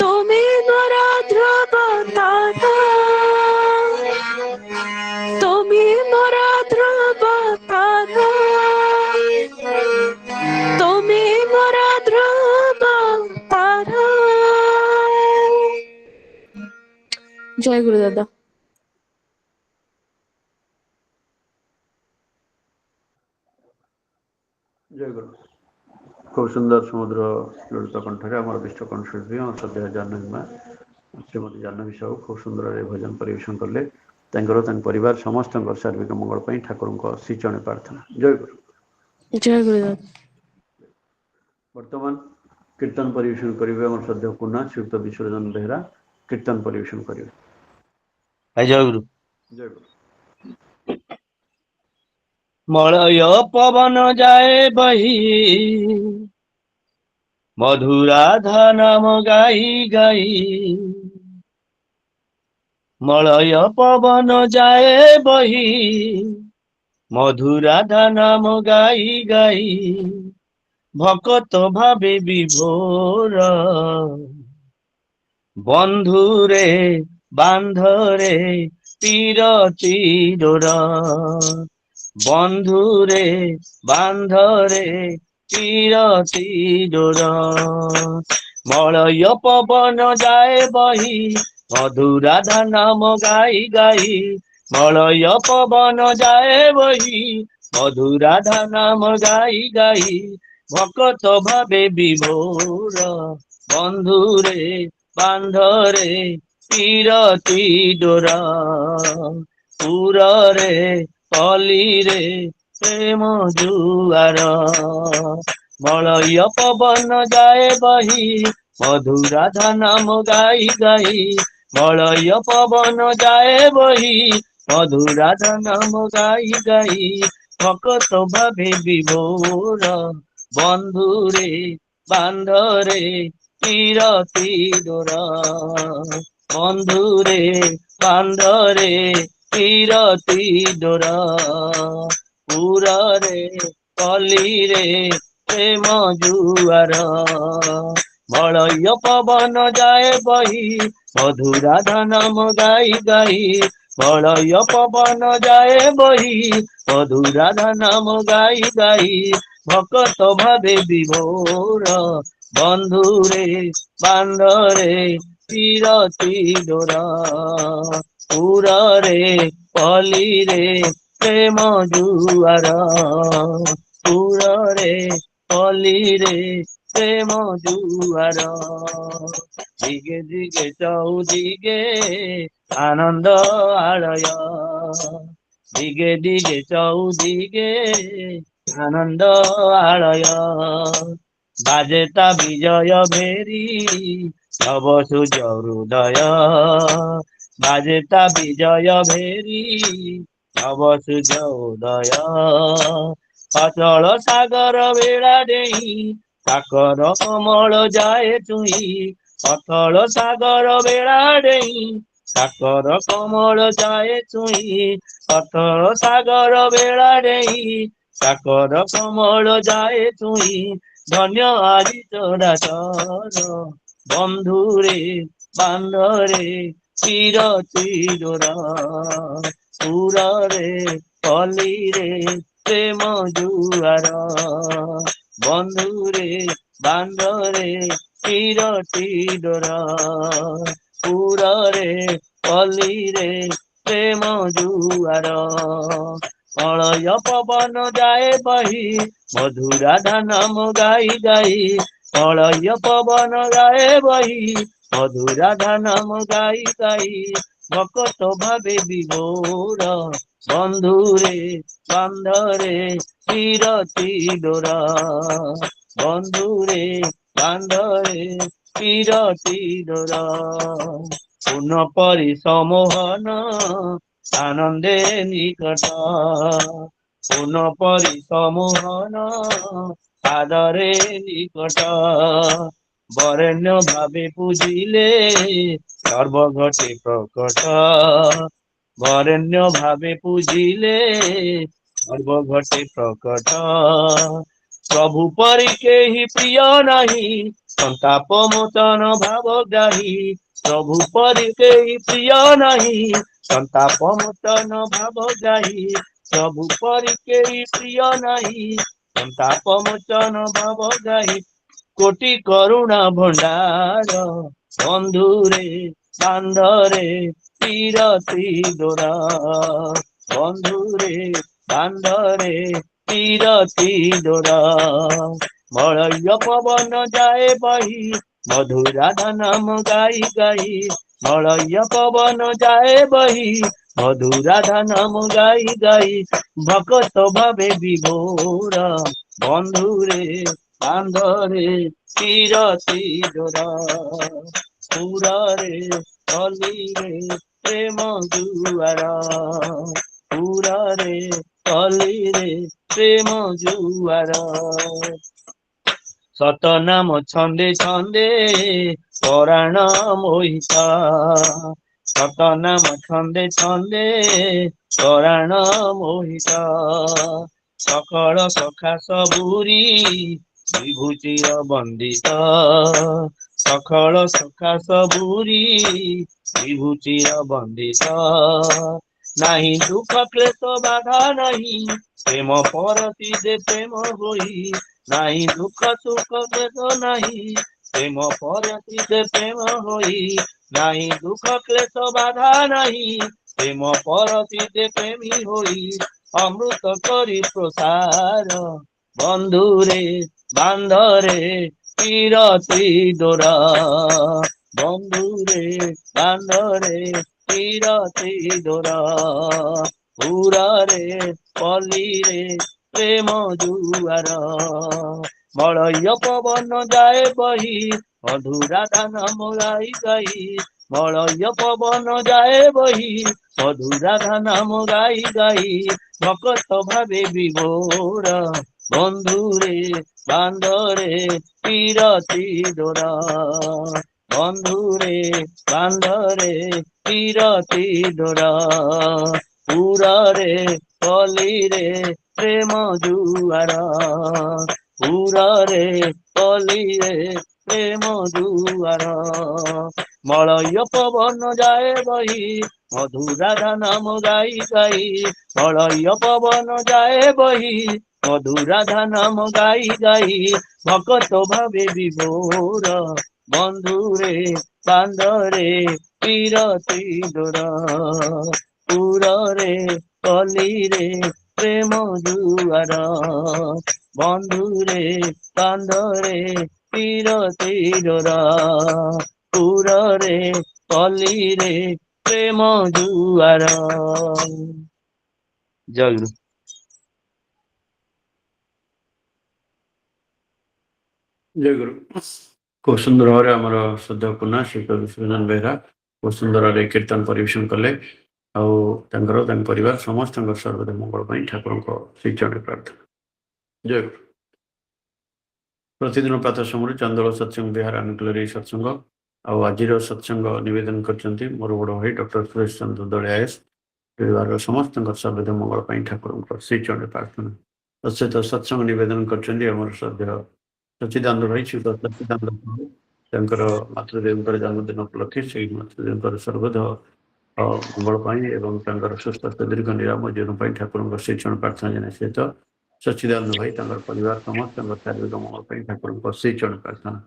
J: तुम्हें मोरा ध्रुव तारा तुम्हें मोरा ध्रुव तारा तुम्हें मोरा ध्रुव तारा। जय गुरु दादा।
A: जय गुरु। खूब सुंदर समुद्र ललित कंठरे आम विश्वकंठ शिल्पी आम श्रद्धेय जानवी माँ श्रीमती जानवी साहू खूब सुंदर भजन परिवेशन कले परिवार समस्त सार्विक मंगल ठाकुर श्रीचरण प्रार्थना। जय गुरु।
J: जय गुरु।
A: वर्तमान কীর্তন পরিবেশন করিবে আমার শ্রদ্ধেয় পুনা শ্রীযুক্ত বিশ্বরঞ্জন বেহেরা কীর্তন পরিবেশন করিবে।
F: জয় গুরু।
A: জয় গুরু।
F: মলয় পবন যায় বহি মধুরাধা নাম গাই গাই, মলয় পবন যায় বহি মধুরাধা নাম গাই গাই, ভকত ভাবে বিভোর বন্ধুরে বান্ধরে পিরতি ডোরা, বন্ধুরে বান্ধরে পিরতি ডোরা। মলয় পবন যায় বহি মধুরাধা নাম গাই গাই, মলয় পবন যায় বহি মধুরাধা নাম গাই গাই, ভকত ভাবে বিভোর বন্ধুরে বান্ধরে পিরতি ডোরা, পুରରେ কলিরে প্রেম জুয়ার। মলয় পবন যায় বহি মধুরাধা নাম গাই গাই, মলয় পবন যায় বহি মধুরাধা নাম গাই গাই, ভকত ভাবে বিভোর বন্ধুরে বান্ধরে পিরতি ডোরা, বন্ধুরে বান্ধরে পিরতি ডোরা, পুରରେ কলিরে প্রেম জুয়ার। মলয় পবন যায় বহি মধুরাধা নাম গাই গাই, মলয় পবন যায় বহি মধুরাধা নাম গাই গাই, ভকত ভাবে বিভোর বন্ধুরে বান্ধরে পিরতি ডোরা, পুରରେ কলিরে প্রেম জুয়ার, পুରରେ কলিরে প্রেম জুয়ার। দিগে দিগে চৌদিগে আনন্দ আলয়, দিগে দিগে চৌদিগে আনন্দ আলয়, বাজে তা বিজয় ভেরি নব সূর্য হৃদয়, বাজে তা বিজয় ভেরি নব সূর্য উদয়, অচଳ সাগর বেড়া দেই সাগর কমଳ যায় চুই, অচଳ সাগর বেড়া দেই সাগর কমଳ যায় চুই, অচଳ সাগর বেড়া দেই সাগর কমଳ যায় চুই, ধন্য আজি চরাচর বন্ধুরে বান্ধরে চিরতি ডোরা, পুରରେ কলিরে প্রেম জুয়ার, বন্ধুরে বান্ধরে চিরতি ডোরা, পুରରେ কলিরে প্রেম জুয়ার। মলয় পবন যায় বহি মধুরাধা নাম গাই গাই, মলয় পবন যায় বহি মধুরাধা নাম গাই গাই, ভকত ভাবে বিভোর বন্ধুরে বান্ধরে পিরতি ডোরা, বন্ধুরে বান্ধরে পিরতি ডোরা। পুন পরি সমোহন আনন্দে নিকট, পুন পরি সমোহন আদরে নিকট, বরেণ্য ভাবে পূজিলে সর্ব ঘটে প্রকট, বরেণ্য ভাবে পূজিলে সর্ব ঘটে প্রকট। প্রভু পরি কেহি প্রিয় নাহি সন্তাপ মোচন ভাব গ্রাহী, প্রভু পরি কেহি প্রিয় নাহি সন্তাপ মোচন ভাব গ্রাহী, প্রভু পরি কেহি প্রিয় নাহি সন্তাপ মোচন ভাব গ্রাহী, কোটি করুণা ভণ্ডার বন্ধুরে বান্ধরে পিরতি ডোরা, বন্ধুরে বান্ধরে পিরতি ডোরা। মলয় পবন যায় বহি মধুরাধা নাম গাই গাই, মলয় পবন যায় বহি মধুরাধা নাম গাই গাই, ভকত ভাবে বিভোর বন্ধুরে বান্ধরে ବିରତି ଡୋର ପୁରରେ କଲିରେ ପ୍ରେମ ଜୁଆର ପୁରରେ କଲିରେ ପ୍ରେମ ଜୁଆର ସତନାମ ଛନ୍ଦେ ଛନ୍ଦେ ପରାଣ ମୋହିତ ସତନାମ ଛନ୍ଦେ ଛନ୍ଦେ ପରାଣ ମୋହିତ ସକଳ ସଖା ସବୁରି ବିଭୂତିର ବନ୍ଦିତ ସକଳ ସଖା ସବୁରି ବିଭୂତିର ବନ୍ଦିତ ନାହିଁ ଦୁଃଖ କ୍ଲେଶ ବାଧା ନାହିଁ ପ୍ରେମ ପରତି ଯେ ପ୍ରେମ ହୋଇ ନାହିଁ ଦୁଃଖ ସୁଖ କ୍ଲେଶ ନାହିଁ ପ୍ରେମ ପରତି ଯେ ପ୍ରେମ ହୋଇ ନାହିଁ ଦୁଃଖ କ୍ଲେଶ ବାଧା ନାହିଁ ପ୍ରେମ ପରତି ଯେ ପ୍ରେମୀ ହୋଇ ଅମୃତ କରି ପ୍ରସାର ବନ୍ଧୁରେ ବାନ୍ଧରେ ବିରତି ଡୋର ବନ୍ଧୁରେ ବାନ୍ଧରେ ବିରତି ଡୋର ପୁରରେ ପଲ୍ଲୀରେ ପ୍ରେମ ଜୁଆର ମଳୟ ପବନ ଯାଏ ବହି ମଧୁରା ଧାନ ଗାଇ ଗାଇ ମଳୟ ପବନ ଯାଏ ବହି ମଧୁରା ଧାନ ଗାଇ ଗାଇ ଭକତ ଭାବେ ବିଭୋର ବନ୍ଧୁରେ ବାନ୍ଧରେ ବିରତି ଡୋର ବନ୍ଧୁରେ ବାନ୍ଧରେ ବିରତି ଡୋର ପୁରରେ କଲିରେ ପ୍ରେମ ଜୁଆର ପୁରରେ କଲିରେ ପ୍ରେମ ଜୁଆର ମଳୟ ପବନ ଯାଏ ବହି ମଧୁରା ଧାନ ଗାଇ ଗାଇ ମଳୟ ପବନ ଯାଏ ବହି ମଧୁରା ଧାନ ଗାଇ ଗାଇ ଭକତ ଭାବେ ବିଭୋର ବନ୍ଧୁରେ ବାନ୍ଧରେ ବିରତି ଡୋର ପୁରରେ କଲିରେ ପ୍ରେମ ଜୁଆର ବନ୍ଧୁରେ ବାନ୍ଧରେ ବିରତି ଡୋର ପୁରରେ କଲିରେ ପ୍ରେମ ଜୁଆର ଜୟ ଗୁରୁ।
A: ଜୟ ଗୁରୁ। ଖୁବ୍ ସୁନ୍ଦର ଭାବରେ ଆମର ଶ୍ରଦ୍ଧା ପୁନା ଶ୍ରୀ ବିଶ୍ୱନାଥ ବେହେରା ଖୁବ୍ ସୁନ୍ଦର ଭାବରେ କୀର୍ତ୍ତନ ପରିବେଷଣ କଲେ ଆଉ ତାଙ୍କର ତାଙ୍କ ପରିବାର ସମସ୍ତଙ୍କ ସର୍ବଦା ମଙ୍ଗଳ ପାଇଁ ଠାକୁରଙ୍କ ଶ୍ରୀଚରଣରେ ପ୍ରାର୍ଥନା। ଜୟ ଗୁରୁ। ପ୍ରତିଦିନ ପ୍ରାତଃ ସମୟରେ ଚାନ୍ଦୋଳ ସତ୍ସଙ୍ଗ ବିହାର ଅନୁକୂଳରେ ଏହି ସତ୍ସଙ୍ଗ ଆଉ ଆଜିର ସତ୍ସଙ୍ଗ ନିବେଦନ କରିଛନ୍ତି ମୋର ବଡ଼ ଭାଇ ଡକ୍ଟର ସୁରେଶ ଚନ୍ଦ୍ର ଦଳେ ଆଏସ୍ ପରିବାରର ସମସ୍ତଙ୍କ ସର୍ବଦା ମଙ୍ଗଳ ପାଇଁ ଠାକୁରଙ୍କ ଶ୍ରୀଚରଣରେ ପ୍ରାର୍ଥନା। ତତ୍ସହିତ ସତ୍ସଙ୍ଗ ନିବେଦନ କରିଛନ୍ତି ଆମର ଶ୍ରଦ୍ଧେୟ ସଚ୍ଚିଦାନନ୍ଦ ଭାଇ ଶ୍ରୀଯୁକ୍ତ ସଚ୍ଚିଦାନନ୍ଦ ପ୍ରଭୁ ତାଙ୍କର ମାତୃଦେବଙ୍କର ଜନ୍ମଦିନ ଉପଲକ୍ଷେ ସେଇ ମାତୃଦେବଙ୍କର ସର୍ବଦା ମଙ୍ଗଳ ପାଇଁ ଏବଂ ତାଙ୍କର ସୁସ୍ଥ ଦୀର୍ଘ ନିରାମ ଜୀବନ ପାଇଁ ଠାକୁରଙ୍କ ଶ୍ରୀଚରଣ ପ୍ରାର୍ଥନା ଜଣାଇ ସହିତ ସଚ୍ଚିଦାନନ୍ଦ ଭାଇ ତାଙ୍କର ପରିବାର ସମସ୍ତଙ୍କ ଶାରୀରିକ ମଙ୍ଗଳ ପାଇଁ ଠାକୁରଙ୍କ ଶ୍ରୀଚରଣ ପ୍ରାର୍ଥନା।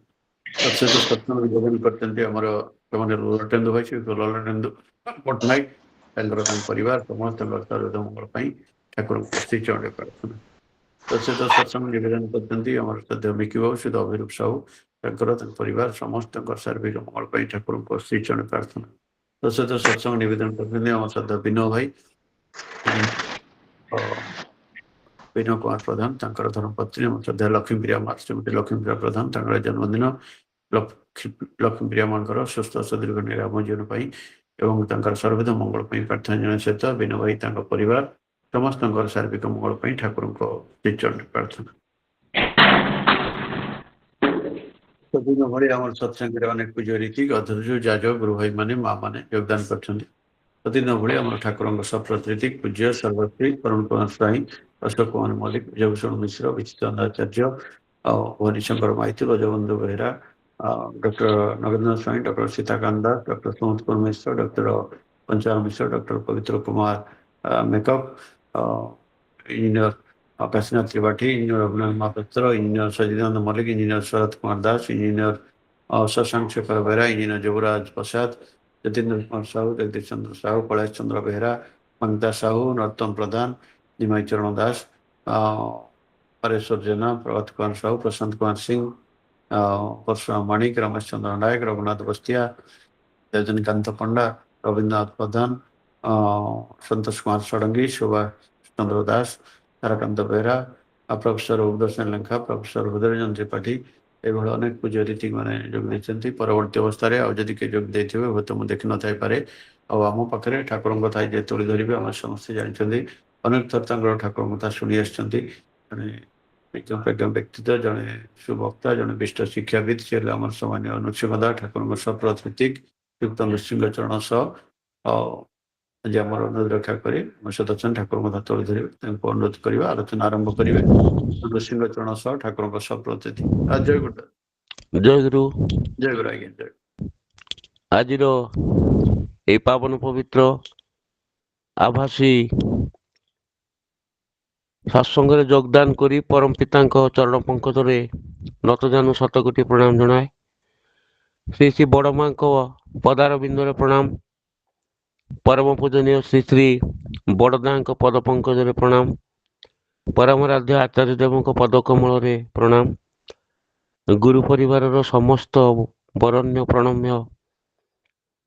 A: ତତ୍ସହିତ ସତ୍ସଙ୍ଗ ନିବେଦନ କରିଛନ୍ତି ଆମର ସେମାନେ ଲଲଟେନ୍ଦୁ ଭାଇ ଶ୍ରୀ ଲଲଟେନ୍ଦୁ ପଟ୍ଟନାୟକ ତାଙ୍କର ତାଙ୍କ ପରିବାର ସମସ୍ତଙ୍କ ସର୍ବଦା ମଙ୍ଗଳ ପାଇଁ ଠାକୁରଙ୍କ ଶ୍ରୀଚରଣରେ ପ୍ରାର୍ଥନା। ତତ୍ସହିତ ସତ୍ସଙ୍ଗ ନିବେଦନ କରିଛନ୍ତି ଆମର ଶ୍ରଦ୍ଧେୟ ମିକି ବାବୁ ଶ୍ରୀ ଅଭିରୂପ ସାହୁ ତାଙ୍କର ତାଙ୍କ ପରିବାର ସମସ୍ତଙ୍କ ଶାରୀରିକ ମଙ୍ଗଳ ପାଇଁ ଠାକୁରଙ୍କ ଶ୍ରୀଚରଣରେ ପ୍ରାର୍ଥନା। ତତ୍ସହିତ ସତ୍ସଙ୍ଗ ନିବେଦନ କରିଛନ୍ତି ଆମର ଶ୍ରଦ୍ଧେୟ ବିନୋଦ ଭାଇ ବିନୋଦ କୁମାର ପ୍ରଧାନ ତାଙ୍କର ଧର୍ମପତ୍ନୀ ଆମ ଶ୍ରଦ୍ଧେୟ ଲକ୍ଷ୍ମୀପ୍ରିୟା ମା ଶ୍ରୀମତୀ ଲକ୍ଷ୍ମୀପ୍ରିୟା ପ୍ରଧାନ ତାଙ୍କର ଜନ୍ମଦିନ ଲକ୍ଷ୍ମୀପ୍ରିୟା ମାଙ୍କର ସୁସ୍ଥ ସୁଦୀର୍ଘ ନିରାମ ଜୀବନ ପାଇଁ ଏବଂ ତାଙ୍କର ସର୍ବଦା ମଙ୍ଗଳ ପାଇଁ ପ୍ରାର୍ଥନା ଜଣାଇବା ସହିତ ବିନୋଦ ଭାଇ ତାଙ୍କ ପରିବାର ସମସ୍ତଙ୍କର ଶାରୀରିକ ମଙ୍ଗଳ ପାଇଁ ଠାକୁରଙ୍କ ଶ୍ରୀଚରଣରେ ପ୍ରାର୍ଥନା। ସବୁଦିନ ଭଳି ଆମର ସତ୍ସଙ୍ଗରେ ଅନେକ ପୂଜ୍ୟ ରୀତି ଅଧର୍ଯ୍ୟ ଯାଜକ ଗୁରୁ ଭାଇ ମାନେ ମା ମାନେ ଯୋଗଦାନ କରିଛନ୍ତି। ପ୍ରତିଦିନ ଭଳି ଆମର ଠାକୁରଙ୍କ ସପ୍ରତୀତି ପୂଜ୍ୟ ସର୍ବଶ୍ରୀ ପରମ କୁମାର ସ୍ୱାଇଁ ଅଶୋକ କୁମାର ମଲ୍ଲିକ ବିଜୟଭୂଷଣ ମିଶ୍ର ବିଚିତାନନ୍ଦ ଆଚାର୍ଯ୍ୟ ଆଉ Bhubaneswar Maiti Rajabandhu Behera doctor Nagendra Swain doctor Sitakanta Das doctor Sumanta Kumar Mishra doctor Panchal Mishra doctor Pabitra Kumar Mekap engineer Kashinath Tripathy engineer Abhinay Mohapatra engineer Sachidananda Mallick engineer Sarat Kumar Das engineer Sashank Sekhar Behera engineer Yubaraj Prasad Jatindra Kumar Sahu Jagadish Chandra Sahu Kailash Chandra Behera Mangata Sahu Narottam Pradhan Nimai Charan Das Pareswar Jena Prabhat Kumar Sahu Prashant Kumar Singh Parashuram ମାଣିକ ରମେଶ ଚନ୍ଦ୍ର ନାୟକ ରଘୁନାଥ ବସ୍ତିଆ ରଜନୀକାନ୍ତ ପଣ୍ଡା ରବୀନ୍ଦ୍ରନାଥ ପ୍ରଧାନ ସନ୍ତୋଷ କୁମାର ଷଡ଼ଙ୍ଗୀ ସୁଭାଷ ଚନ୍ଦ୍ର ଦାସ ତାରାକାନ୍ତ ବେହେରା ପ୍ରଫେସର ଉଦୟ ସେନ ଲେଙ୍କା ପ୍ରଫେସର ହୃଦୟରଞ୍ଜନ ତ୍ରିପାଠୀ ଏଭଳି ଅନେକ ପୂଜ୍ୟ ରୀତି ମାନେ ଯୋଗ ଦେଇଛନ୍ତି। ପରବର୍ତ୍ତୀ ଅବସ୍ଥାରେ ଆଉ ଯଦି କିଏ ଯୋଗ ଦେଇଥିବେ ହୁଏତ ମୁଁ ଦେଖି ନଥାଇପାରେ। ଆଉ ଆମ ପାଖରେ ଠାକୁରଙ୍କ କଥା ଯେ ତୋଳି ଧରିବେ ଆମେ ସମସ୍ତେ ଜାଣିଛନ୍ତି। ଅନେକ ଥର ତାଙ୍କର ଠାକୁରଙ୍କ କଥା ଶୁଣି ଆସିଛନ୍ତି। ଜଣେ ବିଜ୍ଞ ବ୍ୟକ୍ତିତ୍ୱ, ଜଣେ ସୁବକ୍ତା, ଜଣେ ବିଷ୍ଟ ଶିକ୍ଷାବିତ୍, ସେ ହେଲେ ଆମର ସମ୍ମାନୀୟ ନୃସିଂହ ଦାସ, ଠାକୁରଙ୍କ ସପ୍ରତ ରୀତିକ ଯୁକ୍ତ ନୃସିଂହ ଚରଣ ସହ। ଆଉ ଆଜି ଆମର ଅନୁରୋଧ ରକ୍ଷା କରି ସଦସ୍ୟ ଠାକୁରଙ୍କ କଥା ତୋଳି ଧରିବେ, ତାଙ୍କୁ ଅନୁରୋଧ କରିବା, ଆଲୋଚନା ଆରମ୍ଭ କରିବେ ନୃସିଂହ ଚରଣ ସହ ଠାକୁରଙ୍କ ସପ୍ରତ ରୀତି। ଜୟ ଗୁରୁଦେବ।
I: ଜୟ ଗୁରୁ।
A: ଜୟ ଗୁରୁ ଆଜ୍ଞା। ଜୟ
I: ଆଜିର এই ପାବନ ପବିତ୍ର ଆଭାସୀ ସତ୍ସଙ୍ଗରେ ଯୋଗଦାନ କରି ପରମ ପିତାଙ୍କ ଚରଣ ପଙ୍କଜରେ ନତଜାନୁ ଶତକୋଟି ପ୍ରଣାମ ଜଣାଏ। ଶ୍ରୀ ଶ୍ରୀ ବଡ଼ ମାଙ୍କ ପଦାର ବିନ୍ଦୁରେ ପ୍ରଣାମ। ପରମ ପୂଜନୀୟ ଶ୍ରୀ ଶ୍ରୀ ବଡ଼ଦାଙ୍କ ପଦ ପଙ୍କଜରେ ପ୍ରଣାମ। ପରମାରାଧ୍ୟ ଆଚାର୍ଯ୍ୟ ଦେବଙ୍କ ପଦ କମଳରେ ପ୍ରଣାମ। ଗୁରୁ ପରିବାରର ସମସ୍ତ ବରଣ୍ୟ ପ୍ରଣମ୍ୟ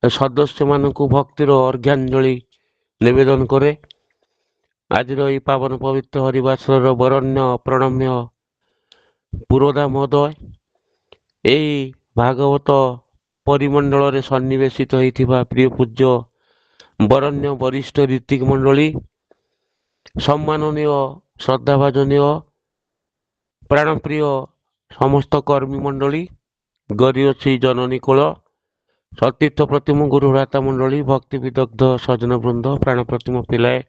I: ସଦସ୍ୟମାନଙ୍କୁ ଭକ୍ତିର ଅର୍ଘ୍ୟାଞ୍ଜଳି ନିବେଦନ କରେ। ଆଜିର ଏହି ପାବନ ପବିତ୍ର ହରିବାସର ବରଣ୍ୟ ପ୍ରଣମ୍ୟ ପୁରୋଧା ମହୋଦୟ, ଏହି ଭାଗବତ ପରିମଣ୍ଡଳରେ ସନ୍ନିବେଶିତ ହୋଇଥିବା ପ୍ରିୟ ପୂଜ୍ୟ ବରଣ୍ୟ ବରିଷ୍ଠ ରୀତିକ ମଣ୍ଡଳୀ, ସମ୍ମାନନୀୟ ଶ୍ରଦ୍ଧାଭାଜନୀୟ ପ୍ରାଣପ୍ରିୟ ସମସ୍ତ କର୍ମୀ ମଣ୍ଡଳୀ, ଗରିୟସୀ ଜନନୀ କୋଳ, ସତୀର୍ଥ ପ୍ରତିମ ଗୁରୁ ଭ୍ରାତା ମଣ୍ଡଳୀ, ଭକ୍ତି ବିଦଗ୍ଧ ସଜନ ବୃନ୍ଦ, ପ୍ରାଣ ପ୍ରତିମ ପିଲାଏ,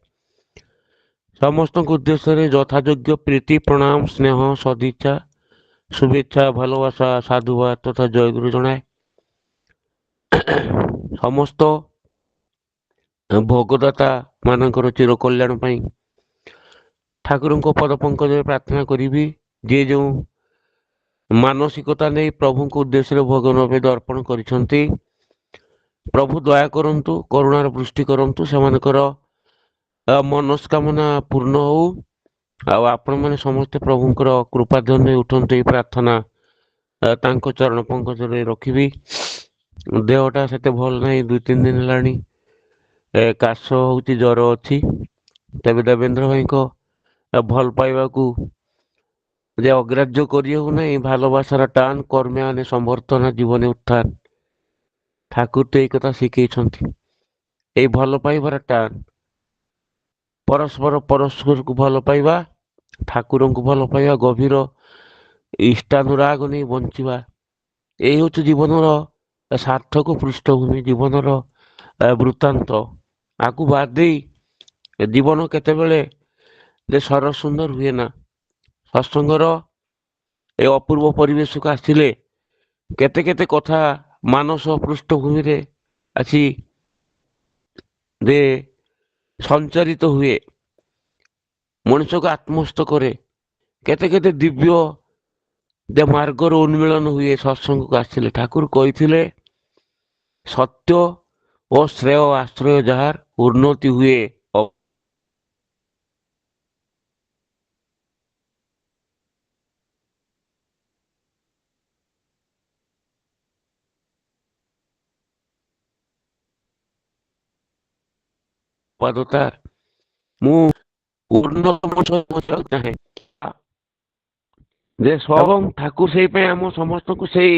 I: ସମସ୍ତଙ୍କ ଉଦ୍ଦେଶ୍ୟରେ ଯଥାଯୋଗ୍ୟ ପ୍ରୀତି ପ୍ରଣାମ ସ୍ନେହ ସଦିଚ୍ଛା শুভেচ্ছা ভালোবাসা সাধুবাদ তথা জয়গুরু জনায়। ସମସ୍ତ ଭୋଗଦାତା ମାନଙ୍କର ଚିର କଲ୍ୟାଣ ପାଇଁ ଠାକୁରଙ୍କ ପଦ ପଙ୍କଜରେ ପ୍ରାର୍ଥନା କରିବି, ଯିଏ ଯେଉଁ ମାନସିକତା ନେଇ ପ୍ରଭୁଙ୍କ ଉଦ୍ଦେଶ୍ୟରେ ଭୋଗ ନୈବେଦ୍ୟ ଅର୍ପଣ କରିଛନ୍ତି, ପ୍ରଭୁ ଦୟା କରନ୍ତୁ, କରୁଣାର ବୃଷ୍ଟି କରନ୍ତୁ, ସେମାନଙ୍କର ମନସ୍କାମନା ପୂର୍ଣ୍ଣ ହଉ। ଆଉ ଆପଣମାନେ ସମସ୍ତେ ପ୍ରଭୁଙ୍କର କୃପାଧନ୍ୟ ଉଠନ୍ତୁ, ଏଇ ପ୍ରାର୍ଥନା ତାଙ୍କ ଚରଣ ପଙ୍କଜରେ ରଖିବି। ଦେହଟା ସେତେ ଭଲ ନାହିଁ, 2-3 ଦିନ ହେଲାଣି କାଶ ହଉଛି, ଜ୍ୱର ଅଛି। ତେବେ ଦେବେନ୍ଦ୍ର ଭାଇଙ୍କ ଭଲ ପାଇବାକୁ ଯେ ଅଗ୍ରାହ୍ୟ କରିହେଉ ନାହିଁ, ଭାଲୋବାସାର ଟାନ କର୍ମେ ଆନେ ସମର୍ଥନା ଜୀବନେ ଉତ୍ଥାନ। ଠାକୁର ତ ଏଇ କଥା ଶିଖେଇଛନ୍ତି। ଏଇ ଭଲ ପାଇବାର ଟାନ, ପରସ୍ପର ପରସ୍ପରକୁ ଭଲ ପାଇବା, ଠାକୁରଙ୍କୁ ଭଲ ପାଇବା, ଗଭୀର ଇଷ୍ଟାନୁରାଗ ନେଇ ବଞ୍ଚିବା, ଏଇ ହେଉଛି ଜୀବନର ସାର୍ଥକ ପୃଷ୍ଠଭୂମି, ଜୀବନର ବୃତ୍ତାନ୍ତ। ଆକୁ ବାଦ ଦେଇ ଜୀବନ କେତେବେଳେ ଯେ ସରସ ସୁନ୍ଦର ହୁଏ ନା। ସତ୍ସଙ୍ଗର ଏ ଅପୂର୍ବ ପରିବେଶକୁ ଆସିଲେ କେତେ କେତେ କଥା ମାନସ ପୃଷ୍ଠଭୂମିରେ ଆସି ଯେ ସଞ୍ଚରିତ ହୁଏ, ମଣିଷକୁ ଆତ୍ମସ୍ଥ କରେ। କେତେ କେତେ ଦିବ୍ୟ ଯେ ମାର୍ଗର ଉନ୍ମିଳନ ହୁଏ ସତ୍ସଙ୍ଗକୁ ଆସିଲେ। ଠାକୁର କହିଥିଲେ, ସତ୍ୟ ଓ ଶ୍ରେୟ ଆଶ୍ରୟ ଯାହାର ଉନ୍ନତି ହୁଏ ପାଦତା। ମୁଁ ଚାହେଁ ଯେ ଏବଂ ଠାକୁର ସେଇ ପାଇଁ ଆମ ସମସ୍ତଙ୍କୁ ସେଇ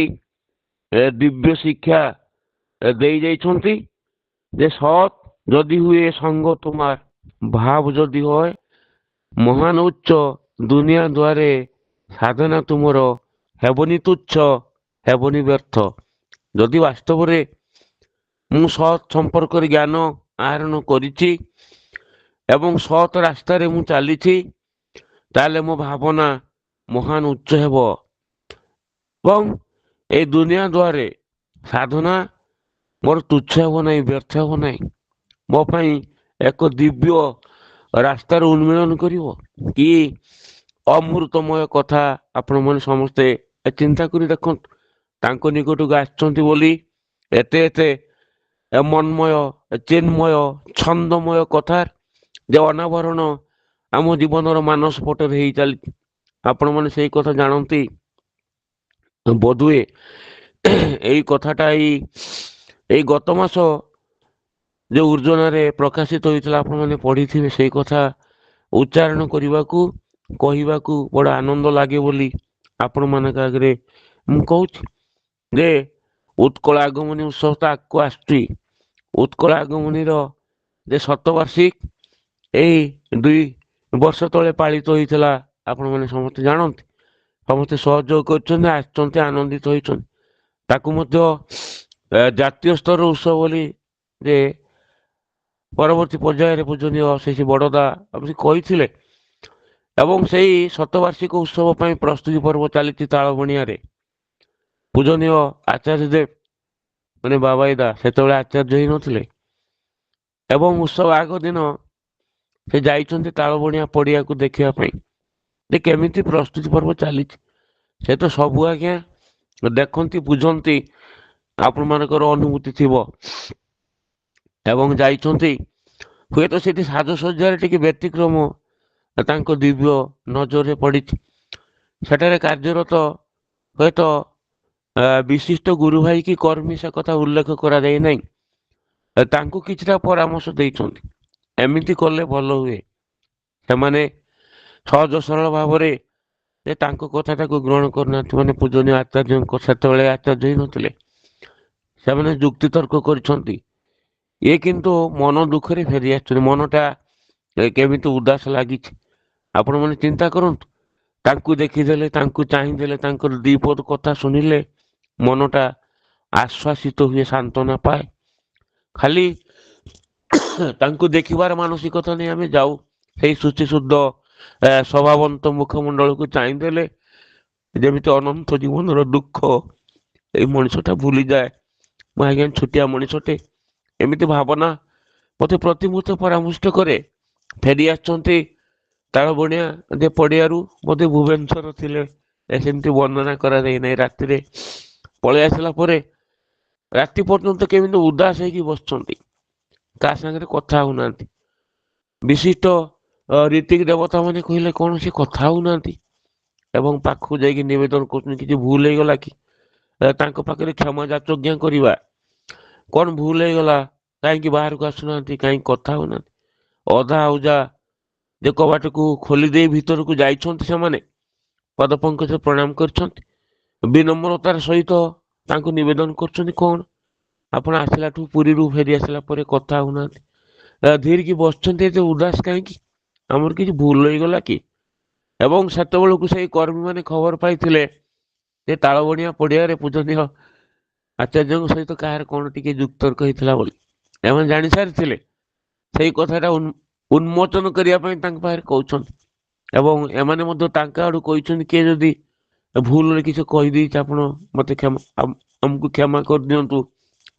I: ଦିବ୍ୟ ଶିକ୍ଷା ଦେଇ ଯାଇଛନ୍ତି ଯେ ସତ୍ ଯଦି ହୁଏ ସଙ୍ଗ ତୁମାର, ଭାବ ଯଦି হয় ମହାନ ଉଚ୍ଚ ଦୁନିଆ ଦ୍ୱାରେ, ସାଧନା ତୁମର ହେବନି ତୁଚ୍ଛ ହେବନି ବ୍ୟର୍ଥ। ଯଦି ବାସ୍ତବରେ ମୁଁ ସତ୍ ସମ୍ପର୍କରେ ଜ୍ଞାନ ଆହରଣ କରିଛି ଏବଂ ସତ୍ ରାସ୍ତାରେ ମୁଁ ଚାଲିଛି, ତାହେଲେ ମୋ ଭାବନା ମହାନ ଉଚ୍ଚ ହେବ ଏବଂ এই ଦୁନିଆ ଦ୍ୱାରେ ସାଧନା ମୋର ତୁଚ୍ଛ ହେବ ନାହିଁ, ବ୍ୟର୍ଥ ହେବ ନାହିଁ, ମୋ ପାଇଁ ଏକ ଦିବ୍ୟ ରାସ୍ତାର ଉନ୍ମିଳନ କରିବ। କି ଅମୃତମୟ କଥା ଆପଣମାନେ ସମସ୍ତେ ଚିନ୍ତା କରି ଦେଖନ୍ତୁ। ତାଙ୍କ ନିକଟକୁ ଆସିଛନ୍ତି ବୋଲି ଏତେ ଏତେ ମନ୍ମୟ ଚିନ୍ମୟ ଛନ୍ଦମୟ କଥା ଯେ ଅନାବରଣ ଆମ ଜୀବନର ମାନସ ପଟରେ ହେଇ ଚାଲିଛି। ଆପଣମାନେ ସେଇ କଥା ଜାଣନ୍ତି। ବୋଧହୁଏ ଏଇ କଥାଟା ଏଇ ଗତ ମାସ ଯେଉଁ ଉର୍ଜନାରେ ପ୍ରକାଶିତ ହୋଇଥିଲା, ଆପଣମାନେ ପଢ଼ିଥିବେ। ସେଇ କଥା ଉଚ୍ଚାରଣ କରିବାକୁ କହିବାକୁ ବଡ଼ ଆନନ୍ଦ ଲାଗେ ବୋଲି ଆପଣମାନଙ୍କ ଆଗରେ ମୁଁ କହୁଛି ଯେ ଉତ୍କଳ ଆଗମନୀ ଉତ୍ସବ ତ ଆଗକୁ ଆସୁଛି। ଉତ୍କଳ ଆଗମନୀର ଯେ ଶତବାର୍ଷିକ ଏଇ 2 ବର୍ଷ ତଳେ ପାଳିତ ହୋଇଥିଲା। ଆପଣମାନେ ସମସ୍ତେ ଜାଣନ୍ତି, ସମସ୍ତେ ସହଯୋଗ କରିଛନ୍ତି, ଆସିଛନ୍ତି, ଆନନ୍ଦିତ ହୋଇଛନ୍ତି। ତାକୁ ମଧ୍ୟ ଜାତୀୟ ସ୍ତର ଉତ୍ସବ ବୋଲି ଯେ ପରବର୍ତ୍ତୀ ପର୍ଯ୍ୟାୟରେ ପୂଜନୀୟ ଶ୍ରୀ ବଡ଼ଦା କହିଥିଲେ। ଏବଂ ସେଇ ଶତବାର୍ଷିକ ଉତ୍ସବ ପାଇଁ ପ୍ରସ୍ତୁତି ପର୍ବ ଚାଲିଛି ତାଳବଣିଆରେ। ପୂଜନୀୟ ଆଚାର୍ଯ୍ୟ ଦେବ ମାନେ ବାବାଇଦା ସେତେବେଳେ ଆଚାର୍ଯ୍ୟ ହେଇନଥିଲେ ଏବଂ ଉତ୍ସବ ଆଗ ଦିନ ସେ ଯାଇଛନ୍ତି ତାଳବଣିଆ ପଡ଼ିଆକୁ ଦେଖିବା ପାଇଁ ଯେ କେମିତି ପ୍ରସ୍ତୁତି ପର୍ବ ଚାଲିଛି। ସେ ତ ସବୁ ଆଜ୍ଞା ଦେଖନ୍ତି, ବୁଝନ୍ତି, ଆପଣମାନଙ୍କର ଅନୁଭୂତି ଥିବ ଏବଂ ଯାଇଛନ୍ତି। ହୁଏତ ସେଠି ସାଜସଜ୍ଜାରେ ଟିକେ ବ୍ୟତିକ୍ରମ ତାଙ୍କ ଦିବ୍ୟ ନଜରରେ ପଡ଼ିଛି। ସେଠାରେ କାର୍ଯ୍ୟରତ ହୁଏତ ବିଶିଷ୍ଟ ଗୁରୁ ଭାଇ କି କର୍ମୀ ସେ କଥା ଉଲ୍ଲେଖ କରାଯାଇ ନାହିଁ। ତାଙ୍କୁ କିଛିଟା ପରାମର୍ଶ ଦେଇଛନ୍ତି, ଏମିତି କଲେ ଭଲ ହୁଏ। ସେମାନେ ସହଜ ସରଳ ଭାବରେ ଯେ ତାଙ୍କ କଥାଟାକୁ ଗ୍ରହଣ କରୁନାହାନ୍ତି। ମାନେ ପୂଜନୀୟ ଆଚାର୍ଯ୍ୟଙ୍କ ସେତେବେଳେ ଆଚାର୍ଯ୍ୟ ହେଇନଥିଲେ, ସେମାନେ ଯୁକ୍ତିତର୍କ କରିଛନ୍ତି। ଇଏ କିନ୍ତୁ ମନ ଦୁଃଖରେ ଫେରି ଆସିଛନ୍ତି। ମନଟା କେମିତି ଉଦାସ ଲାଗିଛି ଆପଣମାନେ ଚିନ୍ତା କରନ୍ତୁ। ତାଙ୍କୁ ଦେଖିଦେଲେ, ତାଙ୍କୁ ଚାହିଁଦେଲେ, ତାଙ୍କର 2 ପଦ କଥା ଶୁଣିଲେ ମନଟା ଆଶ୍ୱାସିତ ହୁଏ, ସାନ୍ତ୍ୱନା ପାଏ। ଖାଲି ତାଙ୍କୁ ଦେଖିବାର ମାନସିକତା ନେଇ ଆମେ ଯାଉ। ସେଇ ଶୁଚିଶୁଦ୍ଧ ସ୍ୱଭାବନ୍ତ ମୁଖମଣ୍ଡଳକୁ ଚାହିଁଦେଲେ ଯେମିତି ଅନନ୍ତ ଜୀବନର ଦୁଃଖ ଏଇ ମଣିଷଟା ଭୁଲିଯାଏ। ମୁଁ ଆଜ୍ଞା ଛୋଟିଆ ମଣିଷଟେ, ଏମିତି ଭାବନା ମୋତେ ପ୍ରତିମୁହୂର୍ତ୍ତ ପରାମୃଷ୍ଟ କରେ। ଫେରି ଆସିଛନ୍ତି ତାଳବଣିଆ ଯେ ପଡ଼ିଆରୁ, ବୋଧେ ଭୁବନେଶ୍ୱର ଥିଲେ, ସେମିତି ବର୍ଣ୍ଣନା କରାଯାଇ ନାହିଁ। ରାତିରେ ପଳେଇ ଆସିଲା ପରେ ରାତି ପର୍ଯ୍ୟନ୍ତ କେମିତି ଉଦାସ ହେଇକି ବସିଛନ୍ତି, କାହା ସାଙ୍ଗରେ କଥା ହଉନାହାନ୍ତି। ବିଶିଷ୍ଟ ରୀତିକ ଦେବତା ମାନେ କହିଲେ କଣ ସେ କଥା ହଉନାହାନ୍ତି ଏବଂ ପାଖକୁ ଯାଇକି ନିବେଦନ କରୁଛନ୍ତି କିଛି ଭୁଲ ହେଇଗଲା କି, ତାଙ୍କ ପାଖରେ କ୍ଷମା ଯାଚଜ୍ଞା କରିବା। କଣ ଭୁଲ ହେଇଗଲା, କାହିଁକି ବାହାରକୁ ଆସୁନାହାନ୍ତି, କାହିଁକି କଥା ହଉନାହାନ୍ତି। ଅଧା ଉଜା ଯେ କବାଟକୁ ଖୋଲି ଦେଇ ଭିତରକୁ ଯାଇଛନ୍ତି, ସେମାନେ ପଦପଙ୍କଜ ପ୍ରଣାମ କରିଛନ୍ତି, ବିନମ୍ରତାର ସହିତ ତାଙ୍କୁ ନିବେଦନ କରୁଛନ୍ତି କଣ ଆପଣ ଆସିଲାଠୁ ପୁରୀରୁ ଫେରି ଆସିଲା ପରେ କଥା ହଉନାହାନ୍ତି, ଧୀରିକି ବସିଛନ୍ତି ଏତେ ଉଦାସ କାହିଁକି, ଆମର କିଛି ଭୁଲ ହେଇଗଲା କି? ଏବଂ ସେତେବେଳକୁ ସେଇ କର୍ମୀମାନେ ଖବର ପାଇଥିଲେ ଯେ ତାଳବଣିଆ ପଡ଼ିଆରେ ପୂଜନୀୟ ଆଚାର୍ଯ୍ୟଙ୍କ ସହିତ କାହାର କଣ ଟିକେ ଯୁକ୍ତର୍କ ହେଇଥିଲା ବୋଲି ଏମାନେ ଜାଣି ସାରିଥିଲେ। ସେଇ କଥାଟା ଉନ୍ମୋଚନ କରିବା ପାଇଁ ତାଙ୍କ ପାଖରେ କହୁଛନ୍ତି ଏବଂ ଏମାନେ ମଧ୍ୟ ତାଙ୍କ ଆଡୁ କହିଛନ୍ତି କିଏ ଯଦି ଭୁଲରେ କିଛି କହିଦେଇଛି ଆପଣ ମତେ ଆମକୁ କ୍ଷମା କରିଦିଅନ୍ତୁ।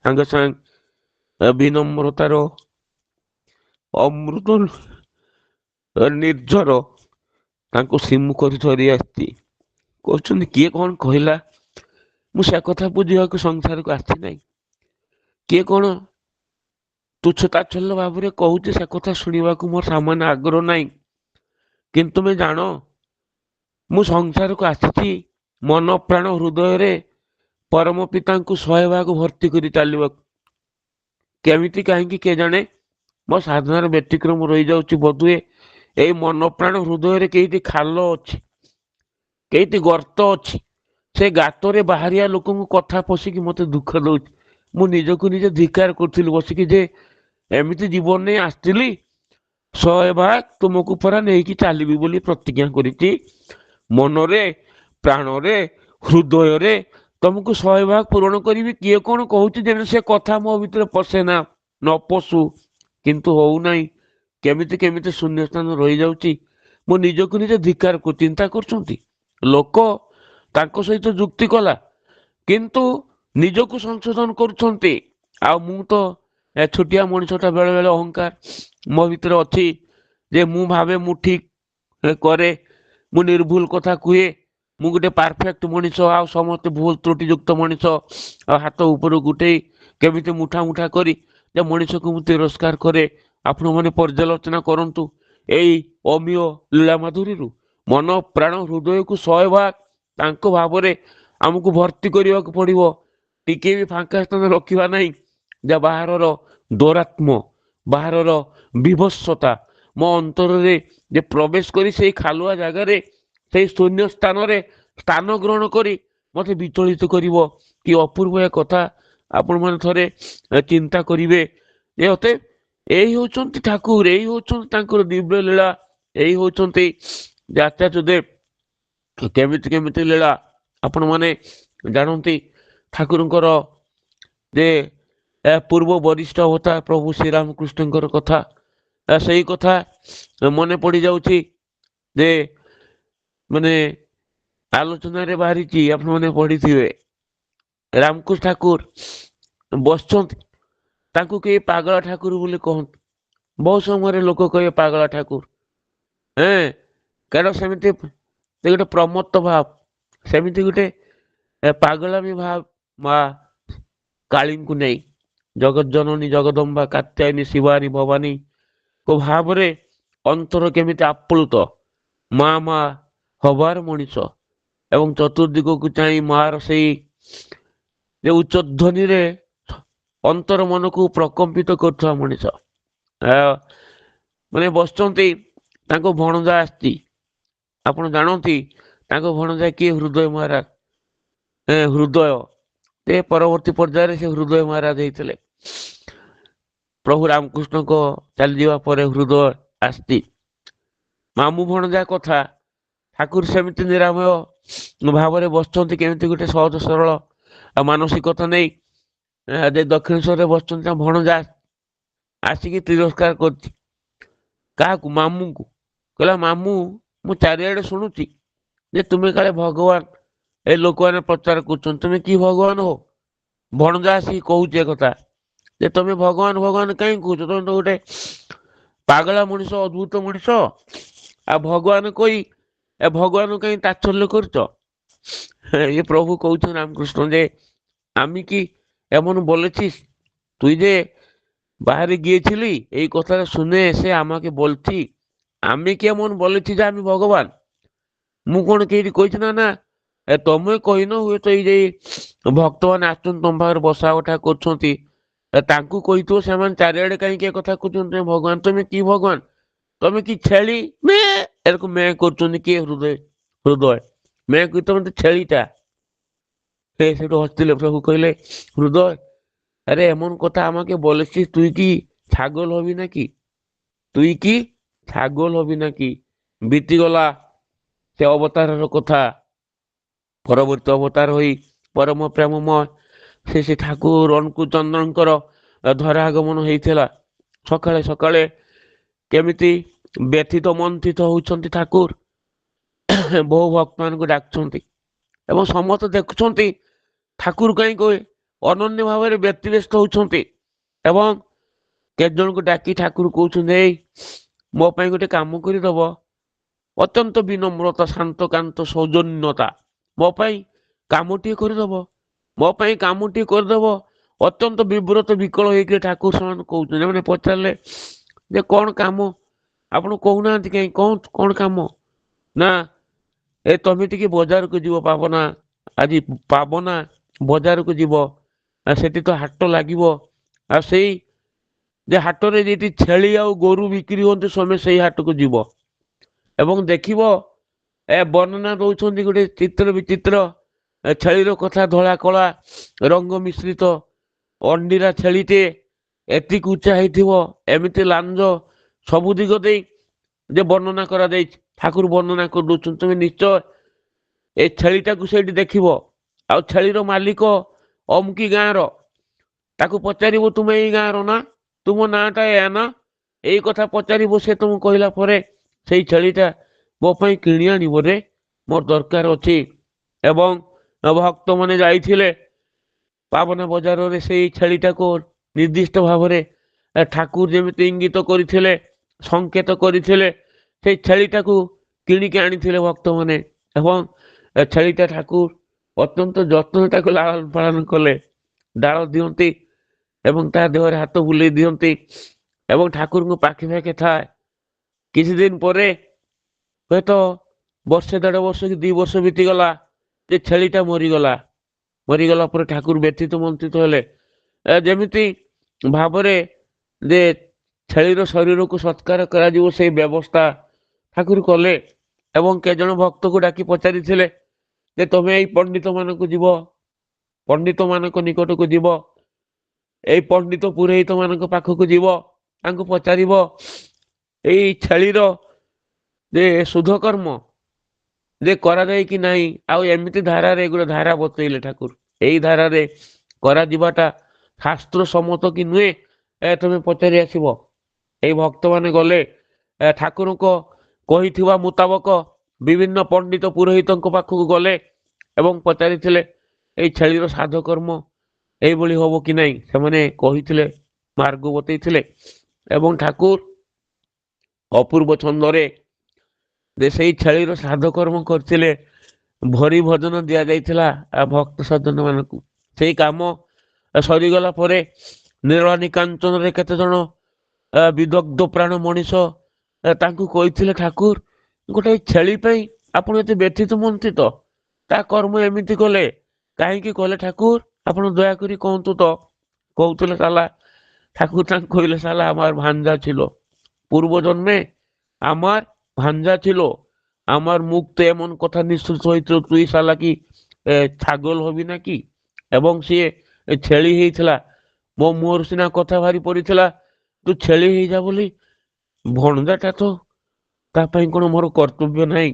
I: ସାଙ୍ଗେ ସାଙ୍ଗେ ବିନମ୍ରତାର ଅମୃତ ନିର୍ଝର ତାଙ୍କୁ ସମ୍ମୁଖରେ ଧରି ଆସିଛି। କହୁଛନ୍ତି କିଏ କଣ କହିଲା ମୁଁ ସେ କଥା ବୁଝିବାକୁ ସଂସାରକୁ ଆସି ନାହିଁ। କିଏ କଣ ତୁଚ୍ଛତାଚ୍ଛଲ୍ୟ ଭାବରେ କହୁଛି ସେ କଥା ଶୁଣିବାକୁ ମୋର ସାମାନ୍ୟ ଆଗ୍ରହ ନାହିଁ। କିନ୍ତୁ ତୁମେ ଜାଣ ମୁଁ ସଂସାରକୁ ଆସିଛି ମନ ପ୍ରାଣ ହୃଦୟରେ ପରମ ପିତାଙ୍କୁ 100 ଭାଗ ଭର୍ତ୍ତି କରି ଚାଲିବାକୁ। କେମିତି କାହିଁକି କେଜାଣେ ମୋ ସାଧନାର ବ୍ୟତିକ୍ରମ ରହିଯାଉଛି ବୋଧହୁଏ। ଏଇ ମନ ପ୍ରାଣ ହୃଦୟରେ କେଇଟି ଖାଲ ଅଛି, କେଇଟି ଗର୍ତ୍ତ ଅଛି। ସେ ଗାତରେ ବାହାରିଆ ଲୋକଙ୍କୁ କଥା ପଶିକି ମତେ ଦୁଃଖ ଦଉଛି। ମୁଁ ନିଜକୁ ନିଜେ ଧିକାର କରୁଥିଲି ବସିକି ଯେ ଏମିତି ଜୀବନ ନେଇ ଆସିଥିଲି 100 ଭାଗ ତୁମକୁ ପରା ନେଇକି ଚାଲିବି ବୋଲି ପ୍ରତିଜ୍ଞା କରିଛି। ମନରେ ପ୍ରାଣରେ ହୃଦୟରେ ତମକୁ 100 ଭାଗ ପୂରଣ କରିବି। କିଏ କଣ କହୁଛି ଯେମିତି ସେ କଥା ମୋ ଭିତରେ ପଶେ ନା, ନ ପଶୁ, କିନ୍ତୁ ହଉନାହିଁ। କେମିତି କେମିତି ଶୂନ୍ୟ ସ୍ଥାନ ରହିଯାଉଛି। ମୁଁ ନିଜକୁ ନିଜେ ଧିକାର କରୁ। ଚିନ୍ତା କରୁଛନ୍ତି ଲୋକ ତାଙ୍କ ସହିତ ଯୁକ୍ତି କଲା କିନ୍ତୁ ନିଜକୁ ସଂଶୋଧନ କରୁଛନ୍ତି। ଆଉ ମୁଁ ତ ଛୋଟିଆ ମଣିଷଟା, ବେଳେ ବେଳେ ଅହଙ୍କାର ମୋ ଭିତରେ ଅଛି ଯେ ମୁଁ ଭାବେ ମୁଁ ଠିକ କରେ, ମୁଁ ନିର୍ଭୁଲ କଥା କୁହେ, ମୁଁ ଗୋଟେ ପରଫେକ୍ଟ ମଣିଷ, ଆଉ ସମସ୍ତେ ଭୁଲ ତ୍ରୁଟିଯୁକ୍ତ ମଣିଷ। ଆଉ ହାତ ଉପରକୁ ଉଠେଇ କେମିତି ମୁଠା ମୁଠା କରି ଯେ ମଣିଷକୁ ମୁଁ ତିରସ୍କାର କରେ। ଆପଣମାନେ ପର୍ଯ୍ୟାଲୋଚନା କରନ୍ତୁ ଏଇ ଅମୀୟ ଲୀଳା ମାଧୁରୀରୁ ମନ ପ୍ରାଣ ହୃଦୟକୁ 100 ଭାଗ ତାଙ୍କ ଭାବରେ ଆମକୁ ଭର୍ତ୍ତି କରିବାକୁ ପଡିବ। ଟିକେ ବି ଫାଙ୍କା ସ୍ଥାନ ରଖିବା ନାହିଁ। ଯା ବାହାରର ଦୌରାତ୍ମ, ବାହାରର ବିଭତ୍ସତା ମୋ ଅନ୍ତରରେ ଯେ ପ୍ରବେଶ କରି ସେଇ ଖାଲୁଆ ଜାଗାରେ, ସେଇ ଶୂନ୍ୟ ସ୍ଥାନରେ ସ୍ଥାନ ଗ୍ରହଣ କରି ମତେ ବିଚଳିତ କରିବ। କି ଅପୂର୍ବ ଏ କଥା ଆପଣମାନେ ଥରେ ଚିନ୍ତା କରିବେ ଯେ ଅତେ ଏଇ ହଉଛନ୍ତି ଠାକୁର, ଏଇ ହଉଛନ୍ତି ତାଙ୍କର ଦିବ୍ୟ ଲୀଳା, ଏଇ ହଉଛନ୍ତି ଯେ ଆଚାର୍ଯ୍ୟ ଦେବ କେମିତି କେମିତି ଲୀଳା ଆପଣମାନେ ଜାଣନ୍ତି। ଠାକୁରଙ୍କର ଯେ ପୂର୍ବ ବରିଷ୍ଠ ଅବତାର ପ୍ରଭୁ ଶ୍ରୀରାମକୃଷ୍ଣଙ୍କର କଥା, ସେଇ କଥା ମନେ ପଡ଼ିଯାଉଛି ଯେ ମାନେ ଆଲୋଚନାରେ ବାହାରିଛି, ଆପଣମାନେ ପଢିଥିବେ। ରାମକୃଷ୍ଣ ଠାକୁର ବସିଛନ୍ତି, ତାଙ୍କୁ କେହି ପାଗଳା ଠାକୁର ବୋଲି କହନ୍ତି। ବହୁତ ସମୟରେ ଲୋକ କହିବେ ପାଗଳା ଠାକୁର, କାରଣ ସେମିତି ଗୋଟେ ପ୍ରମତ୍ତ ଭାବ, ସେମିତି ଗୋଟେ ପାଗଳାମୀ ଭାବ ମା କାଳୀଙ୍କୁ ନେଇ, ଜଗତ ଜନନୀ ଜଗଦମ୍ବା କାତ୍ୟାୟନୀ ଶିବାନୀ ଭବାନୀ କ ଭାବରେ ଅନ୍ତର କେମିତି ଆପ୍ଲୁତ, ମା ମା ହବାର ମଣିଷ ଏବଂ ଚତୁର୍ଦିଗକୁ ଚାହିଁ ମାର ସେଇ ଯେ ଉଚ୍ଚ ଧ୍ୱନିରେ ଅନ୍ତର ମନକୁ ପ୍ରକମ୍ପିତ କରୁଥିବା ମଣିଷ ମାନେ ବସିଛନ୍ତି। ତାଙ୍କ ଭଣଜା ଆସିଛି, ଆପଣ ଜାଣନ୍ତି ତାଙ୍କ ଭଣଜା କିଏ? ହୃଦୟ ମହାରାଜ। ହୃଦୟ ସେ ପରବର୍ତ୍ତୀ ପର୍ଯ୍ୟାୟରେ ସେ ହୃଦୟ ମହାରାଜ ହେଇଥିଲେ। ପ୍ରଭୁ ରାମକୃଷ୍ଣଙ୍କ ଚାଲିଯିବା ପରେ ହୃଦୟ ଆସିଛି। ମାମୁଁ ଭଣଜା କଥା ଠାକୁର ସେମିତି ନିରାମୟ ଭାବରେ ବସିଛନ୍ତି, କେମିତି ଗୋଟେ ସହଜ ସରଳ ମାନସିକତା ନେଇ ଦକ୍ଷିଣେଶ୍ୱରରେ ବସିଛନ୍ତି। ତା ଭଣଜା ଆସିକି ତିରସ୍କାର କରିଛି କାହାକୁ? ମାମୁଁଙ୍କୁ। କହିଲା ମାମୁଁ, ମୁଁ ଚାରିଆଡେ ଶୁଣୁଛି ଯେ ତୁମେ କାଳେ ଭଗବାନ, ଏ ଲୋକମାନେ ପ୍ରଚାର କରୁଛନ୍ତି, ତୁମେ କି ଭଗବାନ ହୋ? ଭଣଜା ଆସିକି କହୁଛି ଏ କଥା ଯେ ତମେ ଭଗବାନ ଭଗବାନ କାହିଁ କହୁଛ? ତମେ ତ ଗୋଟେ ପାଗଳା ମଣିଷ, ଅଦ୍ଭୁତ ମଣିଷ, ଆଉ ଭଗବାନ କହି ଏ ଭଗବାନ କାହିଁ ତାଚ୍ଛଲ୍ୟ କରୁଛ? এ প্রভু কৌছেন রামকৃষ্ণ যে আমি কি এমন বলেছিস? তুই যে বাইরে গিয়েছিলি এই কথাটা শুনে এসে আমাকে বলছি আমি কি এমন বলেছি যে আমি ভগবান? ମୁଁ କଣ କେହି କହିଛି ନା? ନା ତମେ କହିନ, ହୁଏତ ଏଇ ଯେ ଭକ୍ତମାନେ ଆସୁଛନ୍ତି ତମ ପାଖରେ ବସା ଉଠା କରୁଛନ୍ତି ତାଙ୍କୁ କହିଥିବ। ସେମାନେ ଚାରିଆଡେ କାହିଁକି ଏ କଥା କହୁଛନ୍ତି ତମେ ଭଗବାନ? ତମେ କି ଭଗବାନ? ତମେ କି ଛେଳି? ଏରকম ମେ କରୁଛନ୍ତି କିଏ? ହୃଦୟ ହୃଦୟ ମେ କହି ତମେ ତ ଛେଳିଟା। সেটু হসছিলে। প্রভু কইলে হৃদয়, আরে এমন কথা আমাকে বলেছিস, তুই কি ছাগল হবি নাকি? তুই কি ছাগল হবি নাকি? বিতিগলা সে অবতারের কথা। পরবর্তী অবতার হই পরম প্রেমময় সে ঠাকুর অঙ্কু চନ୍ଦ୍রଙ୍କର ଧରାଗମନ ହେଇଥିଲା। ସକାଳେ ସକାଳେ କେମିତି ବ୍ୟଥିତ ମନ୍ଥିତ ହଉଛନ୍ତି ଠାକୁର, ବହୁ ଭକ୍ତମାନଙ୍କୁ ଡାକୁଛନ୍ତି ଏବଂ ସମସ୍ତେ ଦେଖୁଛନ୍ତି ଠାକୁର କାହିଁକି ଅନନ୍ୟ ଭାବରେ ବ୍ୟତିବ୍ୟସ୍ତ ହଉଛନ୍ତି। ଏବଂ କେତେ ଜଣଙ୍କୁ ଡାକି ଠାକୁର କହୁଛନ୍ତି, ଏଇ ମୋ ପାଇଁ ଗୋଟେ କାମ କରିଦବ। ଅତ୍ୟନ୍ତ ବିନମ୍ରତା, ଶାନ୍ତ କାନ୍ତ ସୌଜନ୍ୟତା, ମୋ ପାଇଁ କାମଟିଏ କରିଦବ, ମୋ ପାଇଁ କାମଟିଏ କରିଦବ। ଅତ୍ୟନ୍ତ ବିବ୍ରତ ବିକଳ ହେଇକି ଠାକୁର ସେମାନେ କହୁଛନ୍ତି। ସେମାନେ ପଚାରିଲେ ଯେ କଣ କାମ? ଆପଣ କହୁନାହାନ୍ତି କାହିଁ, କଣ କାମ? ନା ଏ ତମେ ଟିକେ ବଜାରକୁ ଯିବ ପାବନା, ଆଜି ପାବନା ବଜାରକୁ ଯିବ, ସେଠି ତ ହାଟ ଲାଗିବ, ଆଉ ସେଇ ଯେ ହାଟରେ ଯେଠି ଛେଳି ଆଉ ଗୋରୁ ବିକ୍ରି ହୁଅନ୍ତି ତମେ ସେଇ ହାଟକୁ ଯିବ ଏବଂ ଦେଖିବ ବର୍ଣ୍ଣନା ଦଉଛନ୍ତି ଗୋଟେ ଚିତ୍ର ବିଚିତ୍ର ଛେଳିର କଥା। ଧଳା କଳା ରଙ୍ଗ ମିଶ୍ରିତ ଅଣ୍ଡିରା ଛେଳିଟେ, ଏତିକି ଉଚ୍ଚା ହେଇଥିବ, ଏମିତି ଲାଞ୍ଜ, ସବୁ ଦିଗ ଦେଇ ଯେ ବର୍ଣ୍ଣନା କରାଯାଇଛି। ଠାକୁର ବର୍ଣ୍ଣନା କରିଦଉଛନ୍ତି, ତମେ ନିଶ୍ଚୟ ଏ ଛେଳିଟାକୁ ସେଇଠି ଦେଖିବ। ଆଉ ଛେଳିର ମାଲିକ ଅମୁକି ଗାଁର, ତାକୁ ପଚାରିବ ତୁମେ ଏଇ ଗାଁର ନା, ତୁମ ନାଁଟା ଏୟା ନା, ଏଇ କଥା ପଚାରିବ। ସେ ତୁମକୁ କହିଲା ପରେ ସେଇ ଛେଳିଟା ମୋ ପାଇଁ କିଣି ଆଣିବ ରେ, ମୋର ଦରକାର ଅଛି। ଏବଂ ଭକ୍ତମାନେ ଯାଇଥିଲେ ପାବନା ବଜାରରେ ସେଇ ଛେଳିଟାକୁ ନିର୍ଦ୍ଦିଷ୍ଟ ଭାବରେ ଠାକୁର ଯେମିତି ଇଙ୍ଗିତ କରିଥିଲେ, ସଂକେତ କରିଥିଲେ, ସେଇ ଛେଳିଟାକୁ କିଣିକି ଆଣିଥିଲେ ଭକ୍ତମାନେ। ଏବଂ ଛେଳିଟା ଠାକୁର ଅତ୍ୟନ୍ତ ଯତ୍ନରେ ତାକୁ ଲାଳନ ପାଳନ କଲେ, ଡାଳ ଦିଅନ୍ତି ଏବଂ ତା ଦେହରେ ହାତ ବୁଲେଇ ଦିଅନ୍ତି ଏବଂ ଠାକୁରଙ୍କ ପାଖେ ପାଖେ ଥାଏ। କିଛି ଦିନ ପରେ ହୁଏତ ବର୍ଷେ 1.5 ବର୍ଷ କି 2 ବର୍ଷ ବିତିଗଲା, ଯେ ଛେଳିଟା ମରିଗଲା। ମରିଗଲା ପରେ ଠାକୁର ବ୍ୟଥିତ ମନ୍ଥିତ ହେଲେ। ଯେମିତି ଭାବରେ ଯେ ଛେଳିର ଶରୀରକୁ ସତ୍କାର କରାଯିବ ସେଇ ବ୍ୟବସ୍ଥା ଠାକୁର କଲେ ଏବଂ କେଜଣ ଭକ୍ତକୁ ଡାକି ପଚାରିଥିଲେ ଯେ ତମେ ଏଇ ପଣ୍ଡିତ ମାନଙ୍କୁ ଯିବ, ପଣ୍ଡିତ ମାନଙ୍କ ନିକଟକୁ ଯିବ, ଏଇ ପଣ୍ଡିତ ପୁରୋହିତ ମାନଙ୍କ ପାଖକୁ ଯିବ, ତାଙ୍କୁ ପଚାରିବ ଏଇ ଛେଳିର ଯେ ଶୁଦ୍ଧ କର୍ମ ଯେ କରାଯାଏ କି ନାହିଁ। ଆଉ ଏମିତି ଧାରାରେ ଗୋଟେ ଧାରା ବତେଇଲେ ଠାକୁର, ଏଇ ଧାରାରେ କରାଯିବାଟା ଶାସ୍ତ୍ର ସମ୍ମତ କି ନୁହେଁ ତମେ ପଚାରି ଆସିବ। ଏଇ ଭକ୍ତମାନେ ଗଲେ ଠାକୁରଙ୍କ କହିଥିବା ମୁତାବକ ବିଭିନ୍ନ ପଣ୍ଡିତ ପୁରୋହିତଙ୍କ ପାଖକୁ ଗଲେ ଏବଂ ପଚାରିଥିଲେ ଏଇ ଛେଳିର ସାଧ କର୍ମ ଏଇଭଳି ହବ କି ନାହିଁ। ସେମାନେ କହିଥିଲେ, ମାର୍ଗ ବତେଇଥିଲେ ଏବଂ ଠାକୁର ଅପୂର୍ବ ଛନ୍ଦରେ ଯେ ସେଇ ଛେଳିର ସାଧ କର୍ମ କରିଥିଲେ। ଭରି ଭୋଜନ ଦିଆଯାଇଥିଲା ଭକ୍ତ ସଜ୍ଜନ ମାନଙ୍କୁ। ସେଇ କାମ ସରିଗଲା ପରେ ନୀଳନୀ କାଞ୍ଚନରେ କେତେ ଜଣ ବିଦଗ୍ଧ ପ୍ରାଣ ମଣିଷ ତାଙ୍କୁ କହିଥିଲେ ଠାକୁର ଗୋଟେ ଛେଳି ପାଇଁ ଆପଣ ଏତେ ବ୍ୟଥିତ ହୁଅନ୍ତି ତ, ତା କର୍ମ ଏମିତି କଲେ କାହିଁକି କଲେ ଠାକୁର, ଆପଣ ଦୟାକରି କୁହନ୍ତୁ ତ। କହୁଥିଲେ ସାଲା, ঠাকুর তাকে কইলে সালা আমার ভাঞ্জা ছিল, পূর্ব জন্মে আমার ভাঞ্জা ছিল, আমার মুখ তো এমন কথা নিশ্চিত হয়েছিল তুই সালা কি ছাগল হবি নাকি, এবং সে ଛେଳି ହେଇଥିଲା, ମୋ ମୁହଁରୁ ସିନା କଥା ବାହାରି ପଡିଥିଲା ତୁ ଛେଳି ହେଇଯା ବୋଲି। ଭଣଜାଟା ତ, ତା ପାଇଁ କଣ ମୋର କର୍ତ୍ତବ୍ୟ ନାହିଁ।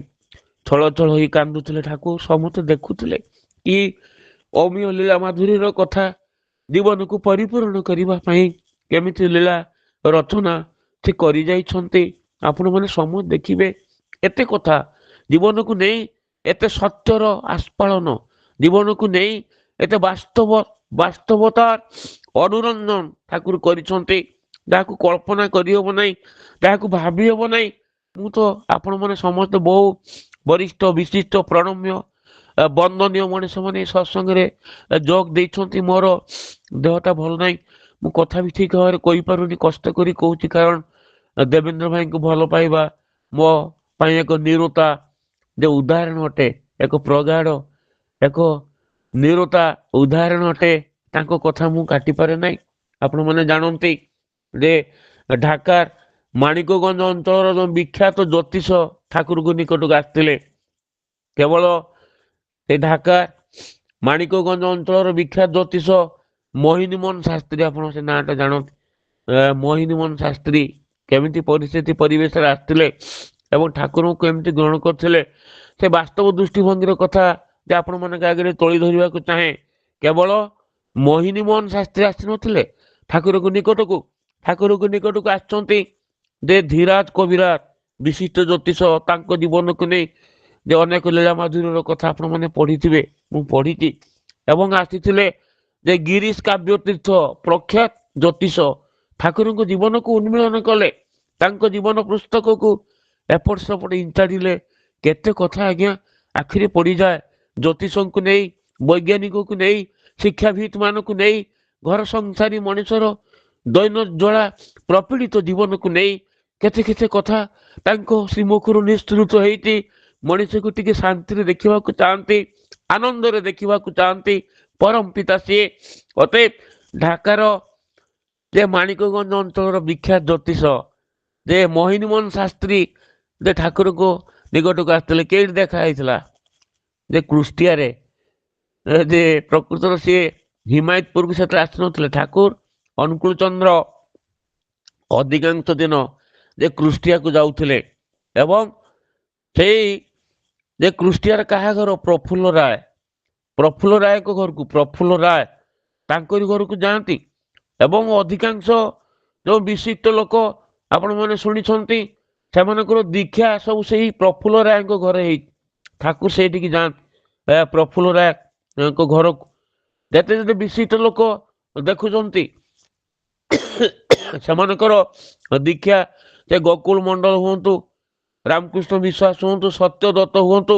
I: ଛଳ ଛଳ ହେଇ କାନ୍ଦୁଥିଲେ ଠାକୁର, ସମସ୍ତେ ଦେଖୁଥିଲେ କି ଅମୀୟ ଲୀଳା ମାଧୁରୀର କଥା ଜୀବନକୁ ପରିପୂରଣ କରିବା ପାଇଁ କେମିତି ଲୀଳା ରଚନା ସେ କରି ଯାଇଛନ୍ତି। ଆପଣମାନେ ସମସ୍ତେ ଦେଖିବେ ଏତେ କଥା ଜୀବନକୁ ନେଇ, ଏତେ ସତ୍ୟର ଆସ୍ଫାଳନ ଜୀବନକୁ ନେଇ, ଏତେ ବାସ୍ତବତାର ଅନୁରଞ୍ଜନ ଠାକୁର କରିଛନ୍ତି, ଯାହାକୁ କଳ୍ପନା କରିହବ ନାହିଁ, ଯାହାକୁ ଭାବି ହବ ନାହିଁ। ମୁଁ ତ ଆପଣମାନେ ସମସ୍ତେ ବହୁ ବରିଷ୍ଠ ବିଶିଷ୍ଟ ପ୍ରଣମ୍ୟ ବନ୍ଦନୀୟ ମଣିଷ ମାନେ ସତ୍ସଙ୍ଗରେ ଯୋଗ ଦେଇଛନ୍ତି। ମୋର ଦେହଟା ଭଲ ନାହିଁ, ମୁଁ କଥା ବି ଠିକ ଭାବରେ କହିପାରୁନି, କଷ୍ଟ କରି କହୁଛି, କାରଣ ଦେବେନ୍ଦ୍ର ଭାଇଙ୍କୁ ଭଲ ପାଇବା ମୋ ପାଇଁ ଏକ ନିରତା ଯେ ଉଦାହରଣ ଅଟେ, ଏକ ପ୍ରଗାଢ଼ ଏକ ନିରତା ଉଦାହରଣ ଅଟେ। ତାଙ୍କ କଥା ମୁଁ କାଟିପାରେ ନାହିଁ। ଆପଣମାନେ ଜାଣନ୍ତି ଯେ ଢାକାର ମାଣିକଗଞ୍ଜ ଅଞ୍ଚଳର ଯେଉଁ ବିଖ୍ୟାତ ଜ୍ୟୋତିଷ ଠାକୁରଙ୍କ ନିକଟକୁ ଆସିଥିଲେ। କେବଳ ସେ ଢାକା ମାଣିକଗଞ୍ଜ ଅଞ୍ଚଳର ବିଖ୍ୟାତ ଜ୍ୟୋତିଷ ମୋହିନୀ ମୋହନ ଶାସ୍ତ୍ରୀ, ଆପଣ ସେ ନାଁଟା ଜାଣନ୍ତି। ମୋହିନୀ ମୋହନ ଶାସ୍ତ୍ରୀ କେମିତି ପରିସ୍ଥିତି ପରିବେଶରେ ଆସିଥିଲେ ଏବଂ ଠାକୁରଙ୍କୁ କେମିତି ଗ୍ରହଣ କରିଥିଲେ, ସେ ବାସ୍ତବ ଦୃଷ୍ଟିଭଙ୍ଗୀର କଥା ଯେ ଆପଣମାନଙ୍କ ଆଗରେ ତୋଳି ଧରିବାକୁ ଚାହେଁ। କେବଳ ମୋହିନୀ ମୋହନ ଶାସ୍ତ୍ରୀ ଆସିନଥିଲେ ଠାକୁରଙ୍କ ନିକଟକୁ, ଠାକୁରଙ୍କ ନିକଟକୁ ଆସିଛନ୍ତି ଯେ ଧୀରାଜ କବିରାଜ ବିଶିଷ୍ଟ ଜ୍ୟୋତିଷ, ତାଙ୍କ ଜୀବନକୁ ନେଇ ଯେ ଅନେକ ଲୀଳା ମାଧୁରୀର କଥା ଆପଣମାନେ ପଢିଥିବେ, ମୁଁ ପଢିଛି। ଏବଂ ଆସିଥିଲେ ଯେ ଗିରିଶ କାବ୍ୟ ତୀର୍ଥ ପ୍ରଖ୍ୟାତ ଜ୍ୟୋତିଷ, ଠାକୁରଙ୍କ ଜୀବନକୁ ଉନ୍ମିଳନ କଲେ, ତାଙ୍କ ଜୀବନ ପୁସ୍ତକକୁ ଏପଟ ସେପଟ ଇଞ୍ଚାଡ଼ିଲେ। କେତେ କଥା ଆଜ୍ଞା ଆଖିରେ ପଡିଯାଏ। ଜ୍ୟୋତିଷଙ୍କୁ ନେଇ, ବୈଜ୍ଞାନିକକୁ ନେଇ, ଶିକ୍ଷାବିତ ମାନଙ୍କୁ ନେଇ, ଘର ସଂସାରୀ ମଣିଷର ଦୈନ ଜ୍ୱାଳା ପ୍ରପୀଡ଼ିତ ଜୀବନକୁ ନେଇ କେତେ କେତେ କଥା ତାଙ୍କ ଶ୍ରୀମୁଖରୁ ନିଃସୃତ ହେଇଛି। ମଣିଷକୁ ଟିକେ ଶାନ୍ତିରେ ଦେଖିବାକୁ ଚାହାନ୍ତି, ଆନନ୍ଦରେ ଦେଖିବାକୁ ଚାହାନ୍ତି। ପରମ ପିତା ସିଏ। ଅତଏବ ଢାକାର ଯେ ମାଣିକଗଞ୍ଜ ଅଞ୍ଚଳର ବିଖ୍ୟାତ ଜ୍ୟୋତିଷ ଯେ ମୋହିନୀ ମୋହନ ଶାସ୍ତ୍ରୀ ଯେ ଠାକୁରଙ୍କୁ ନିକଟକୁ ଆସିଥିଲେ, କେଉଁଠି ଦେଖା ହେଇଥିଲା ଯେ କୁଷ୍ଟିଆରେ। ଯେ ପ୍ରକୃତରେ ସିଏ ହିମାୟତପୁରକୁ ସେତେବେଳେ ଆସିନଥିଲେ। ଠାକୁର ଅନୁକୂଳ ଚନ୍ଦ୍ର ଅଧିକାଂଶ ଦିନ ଯେ କୁଷ୍ଟିଆକୁ ଯାଉଥିଲେ ଏବଂ ସେଇ ଯେ କୁଷ୍ଟିଆର କାହା ଘର, ପ୍ରଫୁଲ୍ଲ ରାୟ, ପ୍ରଫୁଲ୍ଲ ରାୟଙ୍କ ଘରକୁ, ପ୍ରଫୁଲ୍ଲ ରାୟ ତାଙ୍କରି ଘରକୁ ଯାଆନ୍ତି। ଏବଂ ଅଧିକାଂଶ ଯେଉଁ ବିଶିଷ୍ଟ ଲୋକ ଆପଣମାନେ ଶୁଣିଛନ୍ତି, ସେମାନଙ୍କର ଦୀକ୍ଷା ସବୁ ସେଇ ପ୍ରଫୁଲ୍ଲ ରାୟଙ୍କ ଘରେ ହେଇଛି। ଠାକୁର ସେଇଠିକି ଯାଆନ୍ତି ପ୍ରଫୁଲ୍ଲ ରାୟଙ୍କ ଘରକୁ। ଯେତେ ଯେତେ ବିଶିଷ୍ଟ ଲୋକ ଦେଖୁଛନ୍ତି ସେମାନଙ୍କର ଦୀକ୍ଷା, ସେ ଗୋକୁଳ ମଣ୍ଡଳ ହୁଅନ୍ତୁ, ରାମକୃଷ୍ଣ ବିଶ୍ୱାସ ହୁଅନ୍ତୁ, ସତ୍ୟ ଦତ୍ତ ହୁଅନ୍ତୁ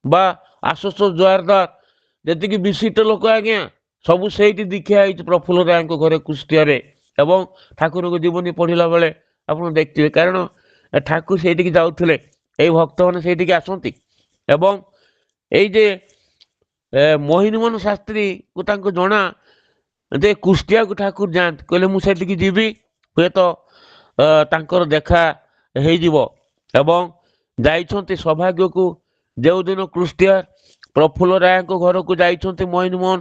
I: ବା ଆଶୁତୋଷ ଜୋୟାରଦାର, ଯେତିକି ବିଶିଷ୍ଟ ଲୋକ ଆଜ୍ଞା ସବୁ ସେଇଠି ଦୀକ୍ଷା ହେଇଛି ପ୍ରଫୁଲ୍ଲ ରାୟଙ୍କ ଘରେ କୁଷ୍ଟିଆରେ। ଏବଂ ଠାକୁରଙ୍କ ଜୀବନୀ ପଢିଲା ବେଳେ ଆପଣ ଦେଖିଥିବେ, କାରଣ ଠାକୁର ସେଇଠିକି ଯାଉଥିଲେ, ଏଇ ଭକ୍ତମାନେ ସେଇଠିକି ଆସନ୍ତି। ଏବଂ ଏଇ ଯେ ମୋହିନୀ ମୋହନ ଶାସ୍ତ୍ରୀକୁ ତାଙ୍କୁ ଜଣା ଯେ କୁଷ୍ଟିଆକୁ ଠାକୁର ଯାଆନ୍ତି, କହିଲେ ମୁଁ ସେଠିକି ଯିବି, ହୁଏତ ତାଙ୍କର ଦେଖା ହେଇଯିବ। ଏବଂ ଯାଇଛନ୍ତି। ସୌଭାଗ୍ୟକୁ ଯେଉଁଦିନ କୁଷ୍ଟିଆ ପ୍ରଫୁଲ୍ଲ ରାୟଙ୍କ ଘରକୁ ଯାଇଛନ୍ତି ମହିନମୋହନ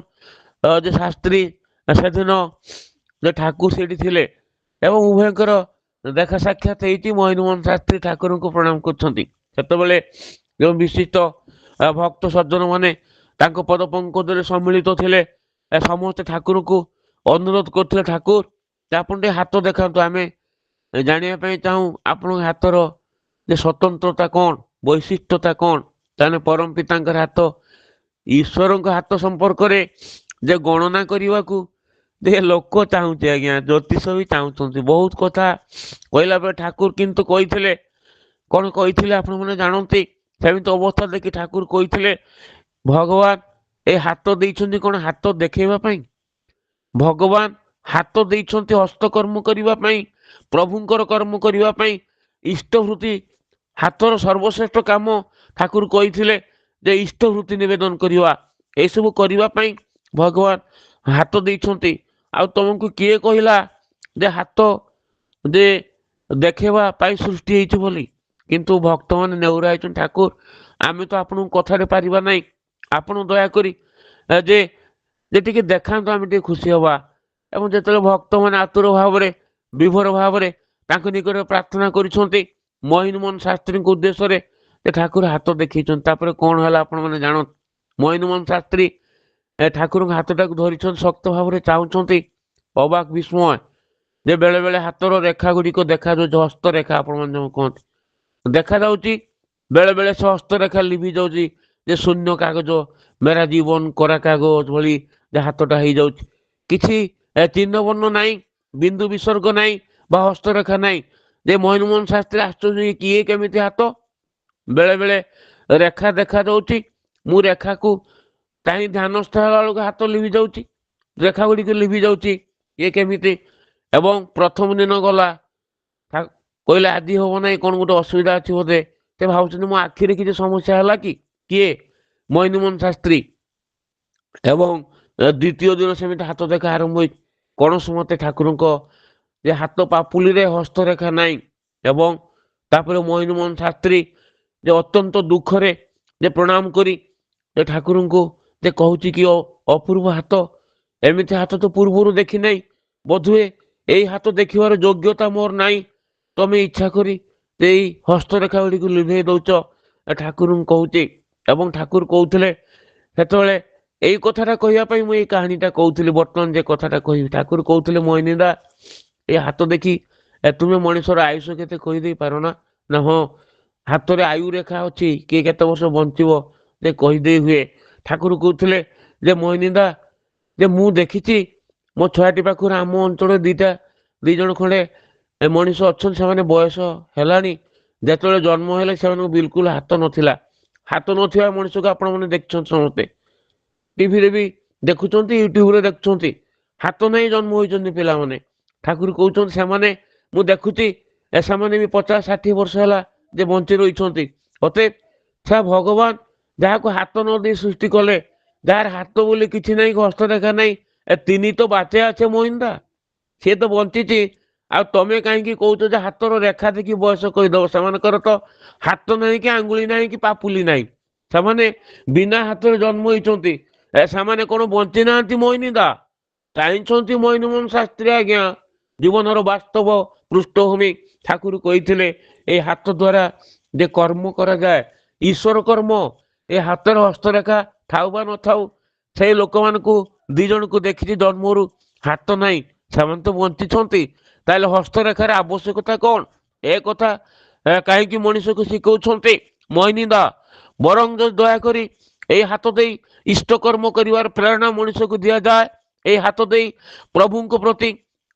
I: ଯେ ଶାସ୍ତ୍ରୀ ସେଦିନ ଯେ ଠାକୁର ସେଇଠି ଥିଲେ ଏବଂ ଉଭୟଙ୍କର ଦେଖା ସାକ୍ଷାତ ହେଇଛି। ମହିନମୋହନ ଶାସ୍ତ୍ରୀ ଠାକୁରଙ୍କୁ ପ୍ରଣାମ କରୁଛନ୍ତି। ସେତେବେଳେ ଯେଉଁ ବିଶିଷ୍ଟ ଭକ୍ତ ସଜ୍ଜନ ମାନେ ତାଙ୍କ ପଦ ପଙ୍କଜରେ ସମ୍ମିଳିତ ଥିଲେ ସମସ୍ତେ ଠାକୁରଙ୍କୁ ଅନୁରୋଧ କରୁଥିଲେ, ଠାକୁର ଆପଣ ଟିକେ ହାତ ଦେଖାନ୍ତୁ, ଆମେ ଜାଣିବା ପାଇଁ ଚାହୁଁ ଆପଣଙ୍କ ହାତର ଯେ ସ୍ୱତନ୍ତ୍ରତା କ'ଣ, ବୈଶିଷ୍ଟ୍ୟତା କ'ଣ। ତାହେଲେ ପରମ ପିତାଙ୍କର ହାତ, ଈଶ୍ୱରଙ୍କ ହାତ ସମ୍ପର୍କରେ ଯେ ଗଣନା କରିବାକୁ ଯେ ଲୋକ ଚାହୁଁଛି ଆଜ୍ଞା, ଜ୍ୟୋତିଷ ବି ଚାହୁଁଛନ୍ତି। ବହୁତ କଥା କହିଲା ବେଳେ ଠାକୁର କିନ୍ତୁ କହିଥିଲେ, କ'ଣ କହିଥିଲେ ଆପଣମାନେ ଜାଣନ୍ତି। ସେମିତି ଅବସ୍ଥା ଦେଖି ଠାକୁର କହିଥିଲେ, ଭଗବାନ ଏ ହାତ ଦେଇଛନ୍ତି କ'ଣ ହାତ ଦେଖେଇବା ପାଇଁ? ଭଗବାନ ହାତ ଦେଇଛନ୍ତି ହସ୍ତକର୍ମ କରିବା ପାଇଁ, ପ୍ରଭୁଙ୍କର କର୍ମ କରିବା ପାଇଁ। ଇଷ୍ଟଭୃତି ହାତର ସର୍ବଶ୍ରେଷ୍ଠ କାମ ଠାକୁର କହିଥିଲେ ଯେ ଇଷ୍ଟଭୃତି ନିବେଦନ କରିବା, ଏସବୁ କରିବା ପାଇଁ ଭଗବାନ ହାତ ଦେଇଛନ୍ତି। ଆଉ ତମକୁ କିଏ କହିଲା ଯେ ହାତ ଯେ ଦେଖେଇବା ପାଇଁ ସୃଷ୍ଟି ହେଇଛି ବୋଲି? କିନ୍ତୁ ଭକ୍ତମାନେ ନେଉରା ହେଇଛନ୍ତି, ଠାକୁର ଆମେ ତ ଆପଣଙ୍କୁ କଥାରେ ପାରିବା ନାହିଁ, ଆପଣ ଦୟାକରି ଯେ ଟିକେ ଦେଖାନ୍ତୁ, ଆମେ ଟିକେ ଖୁସି ହେବା। ଏବଂ ଯେତେବେଳେ ଭକ୍ତମାନେ ଆତୁର ଭାବରେ ବିଭୋର ଭାବରେ ତାଙ୍କ ନିକଟରେ ପ୍ରାର୍ଥନା କରିଛନ୍ତି ମହିନମୋହନ ଶାସ୍ତ୍ରୀଙ୍କ ଉଦ୍ଦେଶ୍ୟରେ, ଯେ ଠାକୁର ହାତ ଦେଖେଇଛନ୍ତି। ତାପରେ କ'ଣ ହେଲା ଆପଣମାନେ ଜାଣନ୍ତି। ମହିନମୋହନ ଶାସ୍ତ୍ରୀ ଠାକୁରଙ୍କ ହାତଟାକୁ ଧରିଛନ୍ତି, ଶକ୍ତ ଭାବରେ ଚାହୁଁଛନ୍ତି। ଅବାକ ବିସ୍ମୟ ଯେ ବେଳେ ବେଳେ ହାତର ରେଖା ଗୁଡ଼ିକ ଦେଖାଯାଉଛି, ହସ୍ତରେଖା ଆପଣମାନେ ଯେଉଁ କୁହନ୍ତି ଦେଖାଯାଉଛି, ବେଳେ ବେଳେ ସେ ହସ୍ତରେଖା ଲିଭି ଯାଉଛି, ଯେ ଶୂନ୍ୟ କାଗଜ ମେରା ଜୀବନ କରା କାଗଜ ଭଳି ଯେ ହାତଟା ହେଇଯାଉଛି। କିଛି ଚିହ୍ନ ବର୍ଣ୍ଣ ନାହିଁ, ବିନ୍ଦୁ ବିସର୍ଗ ନାହିଁ ବା ହସ୍ତରେଖା ନାହିଁ। ଯେ ମହିନମୋହନ ଶାସ୍ତ୍ରୀ ଆଶ୍ଚର୍ଯ୍ୟ, କିଏ କେମିତି ହାତ? ବେଳେ ବେଳେ ରେଖା ଦେଖାଯାଉଛି, ମୁଁ ରେଖାକୁ କାହିଁ ଧ୍ୟାନସ୍ଥ ହେଲା ବେଳକୁ ହାତ ଲିଭି ଯାଉଛି, ରେଖା ଗୁଡ଼ିକ ଲିଭି ଯାଉଛି, ଇଏ କେମିତି? ଏବଂ ପ୍ରଥମ ଦିନ ଗଲା, କହିଲେ ଆଜି ହବ ନାହିଁ, କ'ଣ ଗୋଟେ ଅସୁବିଧା ଅଛି ବୋଧେ। ସେ ଭାବୁଛନ୍ତି ମୋ ଆଖିରେ କିଛି ସମସ୍ୟା ହେଲା କି? କିଏ? ମହିନମୋହନ ଶାସ୍ତ୍ରୀ। ଏବଂ ଦ୍ୱିତୀୟ ଦିନ ସେମିତି ହାତ ଦେଖା ଆରମ୍ଭ ହୋଇଛି। କୌଣସି ମତେ ଠାକୁରଙ୍କ ଯେ ହାତ ପାପୁଲିରେ ହସ୍ତରେଖା ନାହିଁ। ଏବଂ ତାପରେ ମହିନମୋହନ ଶାସ୍ତ୍ରୀ ଯେ ଅତ୍ୟନ୍ତ ଦୁଃଖରେ ଯେ ପ୍ରଣାମ କରି ଯେ ଠାକୁରଙ୍କୁ ଯେ କହୁଛି କି ଅପୂର୍ବ ହାତ, ଏମିତି ହାତ ତ ପୂର୍ବରୁ ଦେଖି ନାହିଁ, ବୋଧହୁଏ ଏଇ ହାତ ଦେଖିବାର ଯୋଗ୍ୟତା ମୋର ନାହିଁ। ତମେ ଇଚ୍ଛା କରି ଏଇ ହସ୍ତରେଖା ଗୁଡ଼ିକୁ ଲିଭେଇ ଦଉଛ, ଠାକୁରଙ୍କୁ କହୁଛି। ଏବଂ ଠାକୁର କହୁଥିଲେ ସେତେବେଳେ ଏଇ କଥାଟା କହିବା ପାଇଁ ମୁଁ ଏଇ କାହାଣୀଟା କହୁଥିଲି। ବର୍ତ୍ତମାନ ଯେ କଥାଟା କହିବି, ଠାକୁର କହୁଥିଲେ ମହିନିନ୍ଦା ଏ ହାତ ଦେଖି ତୁମେ ମଣିଷର ଆୟୁଷ କେତେ କହିଦେଇ ପାର ନା? ନା ହଁ, ହାତରେ ଆୟୁ ରେଖା ଅଛି, କିଏ କେତେ ବର୍ଷ ବଞ୍ଚିବ ଯେ କହିଦେଇ ହୁଏ। ଠାକୁର କହୁଥିଲେ ଯେ ମହିନିନ୍ଦା ଯେ ମୁଁ ଦେଖିଛି ମୋ ଛୁଆଟି ପାଖରୁ ଆମ ଅଞ୍ଚଳରେ ଦି ଜଣ ଖଣ୍ଡେ ମଣିଷ ଅଛନ୍ତି, ସେମାନେ ବୟସ ହେଲାଣି, ଯେତେବେଳେ ଜନ୍ମ ହେଲେ ସେମାନଙ୍କୁ ବିଲକୁଲ ହାତ ନଥିଲା। ହାତ ନଥିବା ମଣିଷକୁ ଆପଣମାନେ ଦେଖିଛନ୍ତି, ସମସ୍ତେ ଟିଭିରେ ବି ଦେଖୁଛନ୍ତି, ୟୁଟ୍ୟୁବରେ ଦେଖୁଛନ୍ତି, ହାତ ନାହିଁ ଜନ୍ମ ହୋଇଛନ୍ତି ପିଲାମାନେ। ଠାକୁର କହୁଛନ୍ତି ସେମାନେ ମୁଁ ଦେଖୁଛି ସେମାନେ ବି 50-60 ବର୍ଷ ହେଲା ଯେ ବଞ୍ଚି ରହିଛନ୍ତି। ଅତଏବ ସେ ଭଗବାନ ଯାହାକୁ ହାତ ନ ଦେଇ ସୃଷ୍ଟି କଲେ, ଯାହାର ହାତ ବୋଲି କିଛି ନାହିଁ, ହସ୍ତରେଖା ନାହିଁ, ତିନି ତ ବାଚେ ଅଛି ମହିନ୍ଦା, ସିଏ ତ ବଞ୍ଚିଛି। ଆଉ ତମେ କାହିଁକି କହୁଛ ଯେ ହାତର ରେଖା ଦେଖି ବୟସ କହିଦବ? ସେମାନଙ୍କର ତ ହାତ ନାହିଁ କି ଆଙ୍ଗୁଳି ନାହିଁ କି ପାପୁଲି ନାହିଁ, ସେମାନେ ବିନା ହାତରେ ଜନ୍ମ ହେଇଛନ୍ତି। ସେମାନେ କ'ଣ ବଞ୍ଚି ନାହାନ୍ତି ମହିନିନ୍ଦା? ଚାହିଁଛନ୍ତି ମହିନମୋହନ ଶାସ୍ତ୍ରୀ ଆଜ୍ଞା ଜୀବନର ବାସ୍ତବ ପୃଷ୍ଠଭୂମି। ଠାକୁର କହିଥିଲେ ଏଇ ହାତ ଦ୍ୱାରା ଯେ କର୍ମ କରାଯାଏ, ଈଶ୍ୱର କର୍ମ, ଏ ହାତର ହସ୍ତରେଖା ଥାଉ ବା ନଥାଉ, ସେଇ ଲୋକମାନଙ୍କୁ 2 ଜଣଙ୍କୁ ଦେଖିଛି ଜନ୍ମରୁ ହାତ ନାହିଁ, ସେମାନେ ତ ବଞ୍ଚିଛନ୍ତି। ତାହେଲେ ହସ୍ତରେଖାର ଆବଶ୍ୟକତା କ'ଣ? ଏ କଥା କାହିଁକି ମଣିଷକୁ ଶିଖଉଛନ୍ତି ମହିନିନ୍ଦା? ବରଂ ଯଦି ଦୟାକରି ଏଇ ହାତ ଦେଇ ଇଷ୍ଟକର୍ମ କରିବାର ପ୍ରେରଣା ମଣିଷକୁ ଦିଆଯାଏ, ଏଇ ହାତ ଦେଇ ପ୍ରଭୁଙ୍କ ପ୍ରତି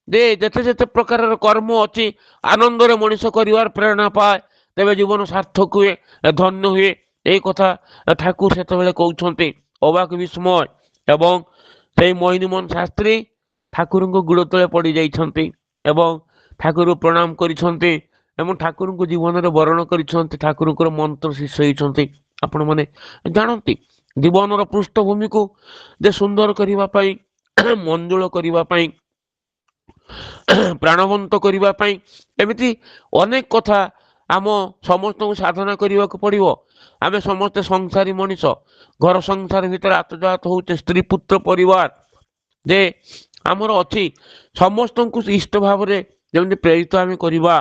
I: ଯେ ଯେତେ ପ୍ରକାରର କର୍ମ ଅଛି ଆନନ୍ଦରେ ମଣିଷ କରିବାର ପ୍ରେରଣା ପାଏ, ତେବେ ଜୀବନ ସାର୍ଥକ ହୁଏ, ଧନ୍ୟ ହୁଏ। ଏଇ କଥା ଠାକୁର ସେତେବେଳେ କହୁଛନ୍ତି। ଅବାକ ବିସ୍ମୟ। ଏବଂ ସେଇ ମହିନମୋହନ ଶାସ୍ତ୍ରୀ ଠାକୁରଙ୍କ ଗୋଡ଼ ତଳେ ପଡ଼ି ଯାଇଛନ୍ତି ଏବଂ ଠାକୁର ପ୍ରଣାମ କରିଛନ୍ତି ଏବଂ ଠାକୁରଙ୍କୁ ଜୀବନରେ ବରଣ କରିଛନ୍ତି, ଠାକୁରଙ୍କର ମନ୍ତ୍ର ଶିଷ୍ୟ ହେଇଛନ୍ତି। ଆପଣମାନେ ଜାଣନ୍ତି ଜୀବନର ପୃଷ୍ଠଭୂମିକୁ ଯେ ସୁନ୍ଦର କରିବା ପାଇଁ, ମଞ୍ଜୁଳ କରିବା ପାଇଁ, ପ୍ରାଣବନ୍ତ କରିବା ପାଇଁ, ଏମିତି ଅନେକ କଥା ଆମ ସମସ୍ତଙ୍କୁ ସାଧନା କରିବାକୁ ପଡ଼ିବ। ଆମେ ସମସ୍ତେ ସଂସାରୀ ମଣିଷ, ଘର ସଂସାର ଭିତରେ ଆତଯାତ ହଉଛେ, ସ୍ତ୍ରୀ ପୁତ୍ର ପରିବାର ଯେ ଆମର ଅଛି, ସମସ୍ତଙ୍କୁ ଇଷ୍ଟ ଭାବରେ ଯେମିତି ପ୍ରେରିତ ଆମେ କରିବା।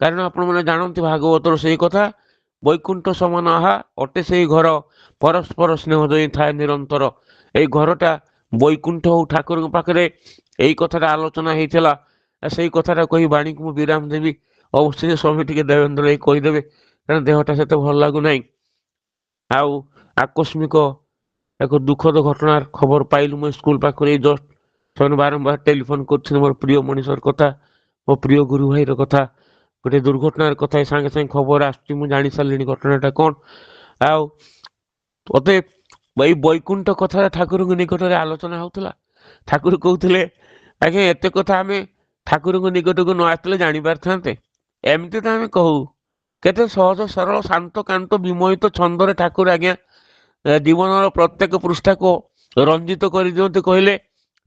I: କାରଣ ଆପଣମାନେ ଜାଣନ୍ତି ଭାଗବତର ସେଇ କଥା, ବୈକୁଣ୍ଠ ସମାନ ଆହା ଅଟେ ସେଇ ଘର, ପରସ୍ପର ସ୍ନେହ ଦେଇ ଥାଏ ନିରନ୍ତର। ଏଇ ଘରଟା ବୈକୁଣ୍ଠ ହଉ ଠାକୁରଙ୍କ ପାଖରେ ଏଇ କଥାଟା ଆଲୋଚନା ହେଇଥିଲା। ସେଇ କଥାଟା କହି ବାଣୀକୁ ମୁଁ ବିରାମ ଦେବି। ଅବশ্যଇ ସ୍ୱାମୀ ଟିକେ ଦେବେନ୍ଦ୍ର ଏଇ କହିଦେବେ, କାରଣ ଦେହଟା ସେତେ ଭଲ ଲାଗୁନାହିଁ। ଆଉ ଆକସ୍ମିକ ଏକ ଦୁଃଖଦ ଘଟଣାର ଖବର ପାଇଲୁ ମୁଁ ସ୍କୁଲ ପାଖରେ ଏଇ ଜଷ୍ଟ। ସେମାନେ ବାରମ୍ବାର ଟେଲିଫୋନ କରୁଛନ୍ତି ମୋର ପ୍ରିୟ ମଣିଷର କଥା, ମୋ ପ୍ରିୟ ଗୁରୁ ଭାଇର କଥା, ଗୋଟେ ଦୁର୍ଘଟଣାର କଥା ସାଙ୍ଗେ ସାଙ୍ଗେ ଖବର ଆସୁଛି। ମୁଁ ଜାଣି ସାରିଲିଣି ଘଟଣାଟା କ'ଣ। ଆଉ ମତେ ଏଇ ବୈକୁଣ୍ଠ କଥା ଠାକୁରଙ୍କ ନିକଟରେ ଆଲୋଚନା ହଉଥିଲା। ଠାକୁର କହୁଥିଲେ ଆଜ୍ଞା ଏତେ କଥା ଆମେ ଠାକୁରଙ୍କ ନିକଟକୁ ନ ଆସିଥିଲେ ଜାଣିପାରିଥାନ୍ତେ। ଏମିତି ତ ଆମେ କହୁ, କେତେ ସହଜ ସରଳ ଶାନ୍ତ କାନ୍ତ ବିମୋହିତ ଛନ୍ଦରେ ଠାକୁର ଆଜ୍ଞା ଜୀବନର ପ୍ରତ୍ୟେକ ପୃଷ୍ଠାକୁ ରଞ୍ଜିତ କରିଦିଅନ୍ତି। କହିଲେ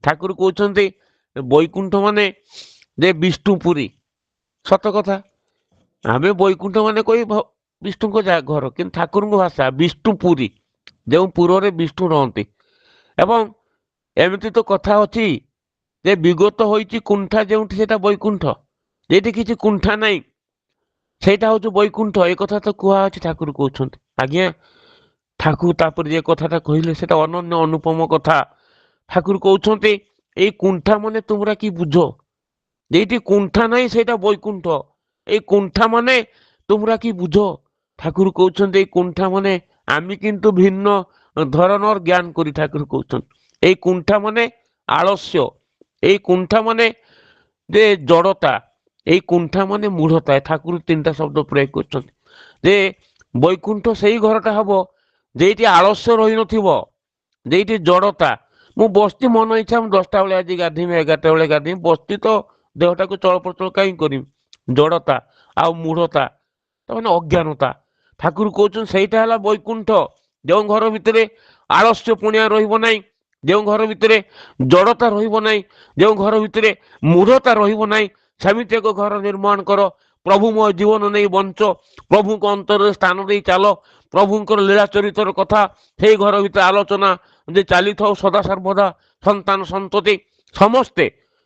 I: ଠାକୁର କହୁଛନ୍ତି ବୈକୁଣ୍ଠ ମାନେ ଯେ ବିଷ୍ଣୁପୁରୀ। ସତ କଥା, ଆମେ ବୈକୁଣ୍ଠ ମାନେ କହି ବିଷ୍ଣୁଙ୍କ ଘର, କିନ୍ତୁ ଠାକୁରଙ୍କ ଭାଷା ବିଷ୍ଣୁପୁରୀ, ଯେଉଁ ପୁରରେ ବିଷ୍ଣୁ ରହନ୍ତି। ଏବଂ ଏମିତି ତ କଥା ଅଛି ଯେ ବିଗତ ହୋଇଛି କୁଣ୍ଠା ଯେଉଁଠି ସେଟା ବୈକୁଣ୍ଠ, ଯେଠି କିଛି କୁଣ୍ଠା ନାହିଁ ସେଇଟା ହଉଛି ବୈକୁଣ୍ଠ। ଏ କଥା ତ କୁହାଅଛି, ଠାକୁର କହୁଛନ୍ତି। ଆଜ୍ଞା ଠାକୁର ତାପରେ ଯେ କଥାଟା କହିଲେ ସେଟା ଅନନ୍ୟ ଅନୁପମ କଥା। ଠାକୁର କହୁଛନ୍ତି ଏଇ କୁଣ୍ଠା ମାନେ ତୁମରା କି ବୁଝ, ଯେଇଠି କୁଣ୍ଠା ନାହିଁ ସେଇଟା ବୈକୁଣ୍ଠ। ଏଇ କୁଣ୍ଠା ମାନେ ତୁମରା କି ବୁଝ। ଠାକୁର କହୁଛନ୍ତି ଏଇ କୁଣ୍ଠା ମାନେ ଆମେ କିନ୍ତୁ ଭିନ୍ନ ଧରଣର ଜ୍ଞାନ କରି ଠାକୁର କହୁଛନ୍ତି ଏଇ କୁଣ୍ଠା ମାନେ ଆଳସ୍ୟ, ଏଇ କୁଣ୍ଠା ମାନେ ଯେ ଜଡ଼ତା, ଏଇ କୁଣ୍ଠା ମାନେ ମୂଢ଼ତା। ଠାକୁର ତିନିଟା ଶବ୍ଦ ପ୍ରୟୋଗ କରୁଛନ୍ତି ଯେ ବୈକୁଣ୍ଠ ସେଇ ଘରଟା ହବ ଯେଇଠି ଆଳସ୍ୟ ରହିନଥିବ, ଯେଇଠି ଜଡ଼ତା। ମୁଁ ବସିଛି ମନ ଇଚ୍ଛା, ମୁଁ 10ଟା ବେଳେ ଆଜି ଗାଧେଇମି, 11ଟା ବେଳେ ଗାଧେଇମି, ବସିଛି ତ ଦେହଟାକୁ ଚଳପ୍ରଚଳ କାହିଁ କରିମି। ଜଡ଼ତା ଆଉ ମୂଢ଼ତା, ତାମାନେ ଅଜ୍ଞାନତା। ଠାକୁର କହୁଛନ୍ତି ସେଇଟା ହେଲା ବୈକୁଣ୍ଠ, ଯେଉଁ ଘର ଭିତରେ ଆଳସ୍ୟ ପୁଣିଆ ରହିବ ନାହିଁ, ଯେଉଁ ଘର ଭିତରେ ଜଡ଼ତା ରହିବ ନାହିଁ, ଯେଉଁ ଘର ଭିତରେ ମୂଢ଼ତା ରହିବ ନାହିଁ। ସେମିତି ଏକ ଘର ନିର୍ମାଣ କର, ପ୍ରଭୁମୟ ଜୀବନ ନେଇ ବଞ୍ଚ, ପ୍ରଭୁଙ୍କ ଅନ୍ତରରେ ସ୍ଥାନ ଦେଇ ଚାଲ, ପ୍ରଭୁଙ୍କର ଲୀଳା ଚରିତର କଥା ସେଇ ଘର ଭିତରେ ଆଲୋଚନା ଯେ ଚାଲିଥାଉ ସଦା ସର୍ବଦା। ସନ୍ତାନ ସନ୍ତତି ସମସ୍ତେ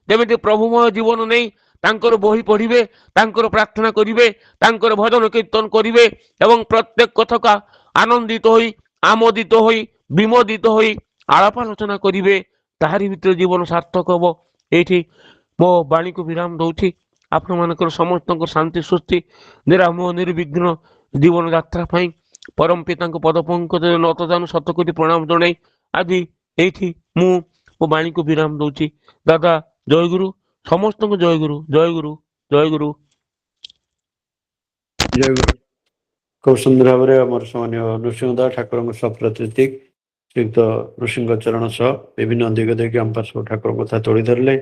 I: ଯେମିତି ପ୍ରଭୁମୟ ଜୀବନ ନେଇ ତାଙ୍କର ବହି ପଢ଼ିବେ, ତାଙ୍କର ପ୍ରାର୍ଥନା କରିବେ, ତାଙ୍କର ଭଜନ କୀର୍ତ୍ତନ କରିବେ ଏବଂ ପ୍ରତ୍ୟେକ କଥାକୁ ଆନନ୍ଦିତ ହୋଇ, ଆମୋଦିତ ହୋଇ, ବିମୋଦିତ ହୋଇ ଆଳାପ ଆଲୋଚନା କରିବେ, ତାହାରି ଭିତରେ ଜୀବନ ସାର୍ଥକ ହବ। ଏଇଠି ମୋ ବାଣୀକୁ ବିରାମ ଦଉଛି। ଆପଣମାନଙ୍କର ସମସ୍ତଙ୍କର ଶାନ୍ତି ସୃଷ୍ଟି ନିରାମ ନିର୍ବିଘ୍ନ ଜୀବନ ଯାତ୍ରା ପାଇଁ ପରମ ପିତାଙ୍କ ପଦ ପଙ୍କଜରେ ନତଦାନ ଶତକୋଟି ପ୍ରଣାମ ଜଣାଇ ଆଜି ଏଇଠି ମୁଁ ମୋ ବାଣୀକୁ ବିରାମ ଦଉଛି। ଦାଦା ଜୟଗୁରୁ, ସମସ୍ତଙ୍କୁ ଜୟଗୁରୁ, ଜୟଗୁରୁ, ଜୟଗୁରୁ,
A: ଜୟଗୁରୁ। ଖୁବ୍ ସୁନ୍ଦର ଭାବରେ ଆମର ସମ୍ମାନୀୟ ନୃସିଂହଦାସ ଠାକୁରଙ୍କ ସପ୍ରତିକ ଶ୍ରୀଯୁକ୍ତ ନୃସିଂହ ଚରଣ ସହ ବିଭିନ୍ନ ଦିଗ ଦେଇକି ଆମ ପାର୍ଶ୍ୱ ଠାକୁରଙ୍କ କଥା ତୋଳି ଧରିଲେ।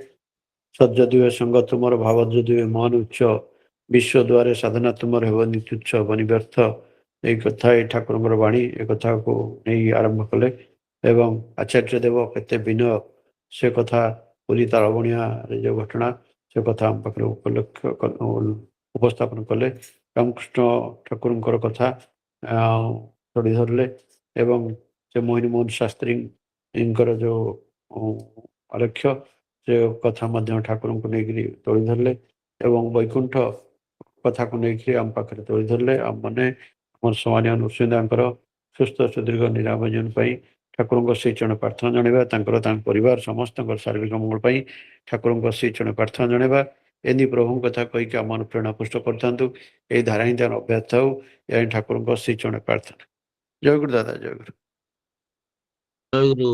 A: ସଜ୍ଜଦିବେ ସଙ୍ଗ ତୁମର ଭାବ ଯଦିବେ ମହାନ ଉଚ୍ଚ, ବିଶ୍ୱ ଦ୍ୱାରେ ସାଧନା ତୁମର ହେବନି ତୁଚ୍ଛ ବନି ବ୍ୟର୍ଥ। ଏଇ କଥା, ଏଇ ଠାକୁରଙ୍କର ବାଣୀ ଏ କଥାକୁ ନେଇ ଆରମ୍ଭ କଲେ ଏବଂ ଆଚାର୍ଯ୍ୟ ଦେବ କେତେ ବିନୟ ସେ କଥା ପୁରୀ ତାଳବଣିଆରେ ଯେଉଁ ଘଟଣା ସେ କଥା ଆମ ପାଖରେ ଉପସ୍ଥାପନ କଲେ। ରାମକୃଷ୍ଣ ଠାକୁରଙ୍କର କଥା ତୋଳି ଧରିଲେ ଏବଂ ସେ ମୋହିନୀ ମୋହନ ଶାସ୍ତ୍ରୀଙ୍କର ଯେଉଁ ଆଲେଖ୍ୟ ସେ କଥା ମଧ୍ୟ ଠାକୁରଙ୍କୁ ନେଇକରି ତୋଳି ଧରିଲେ ଏବଂ ବୈକୁଣ୍ଠ କଥାକୁ ନେଇକି ଆମ ପାଖରେ ତୋଳି ଧରିଲେ। ଆମମାନେ ଆମର ସମ୍ମାନୀୟ ନୃସିଂହଦାସଙ୍କର ସୁସ୍ଥ ସୁଦୀର୍ଘ ନିରାମ ଜୀବନ ପାଇଁ ଠାକୁରଙ୍କ ଶ୍ରୀଚରଣ ପ୍ରାର୍ଥନା ଜଣାଇବା, ତାଙ୍କର ତାଙ୍କ ପରିବାର ସମସ୍ତଙ୍କର ଶାରୀରିକ ମଙ୍ଗଳ ପାଇଁ ଠାକୁରଙ୍କ ଶ୍ରୀଚରଣ ପ୍ରାର୍ଥନା ଜଣାଇବା। ଏମିତି ପ୍ରଭୁଙ୍କ କଥା କହିକି ଆମମାନଙ୍କୁ ପ୍ରେରଣା ପୁଷ୍ଟ କରିଥାନ୍ତୁ। এই ଧାରା ହିଁ ତାର ଅଭ୍ୟାସ ଥାଉ। ଏହା ହିଁ ଠାକୁରଙ୍କ ଶ୍ରୀଚରଣ ପ୍ରାର୍ଥନା। ଜୟଗୁରୁ ଦାଦା, ଜୟଗୁରୁ,
I: ଜୟଗୁରୁ,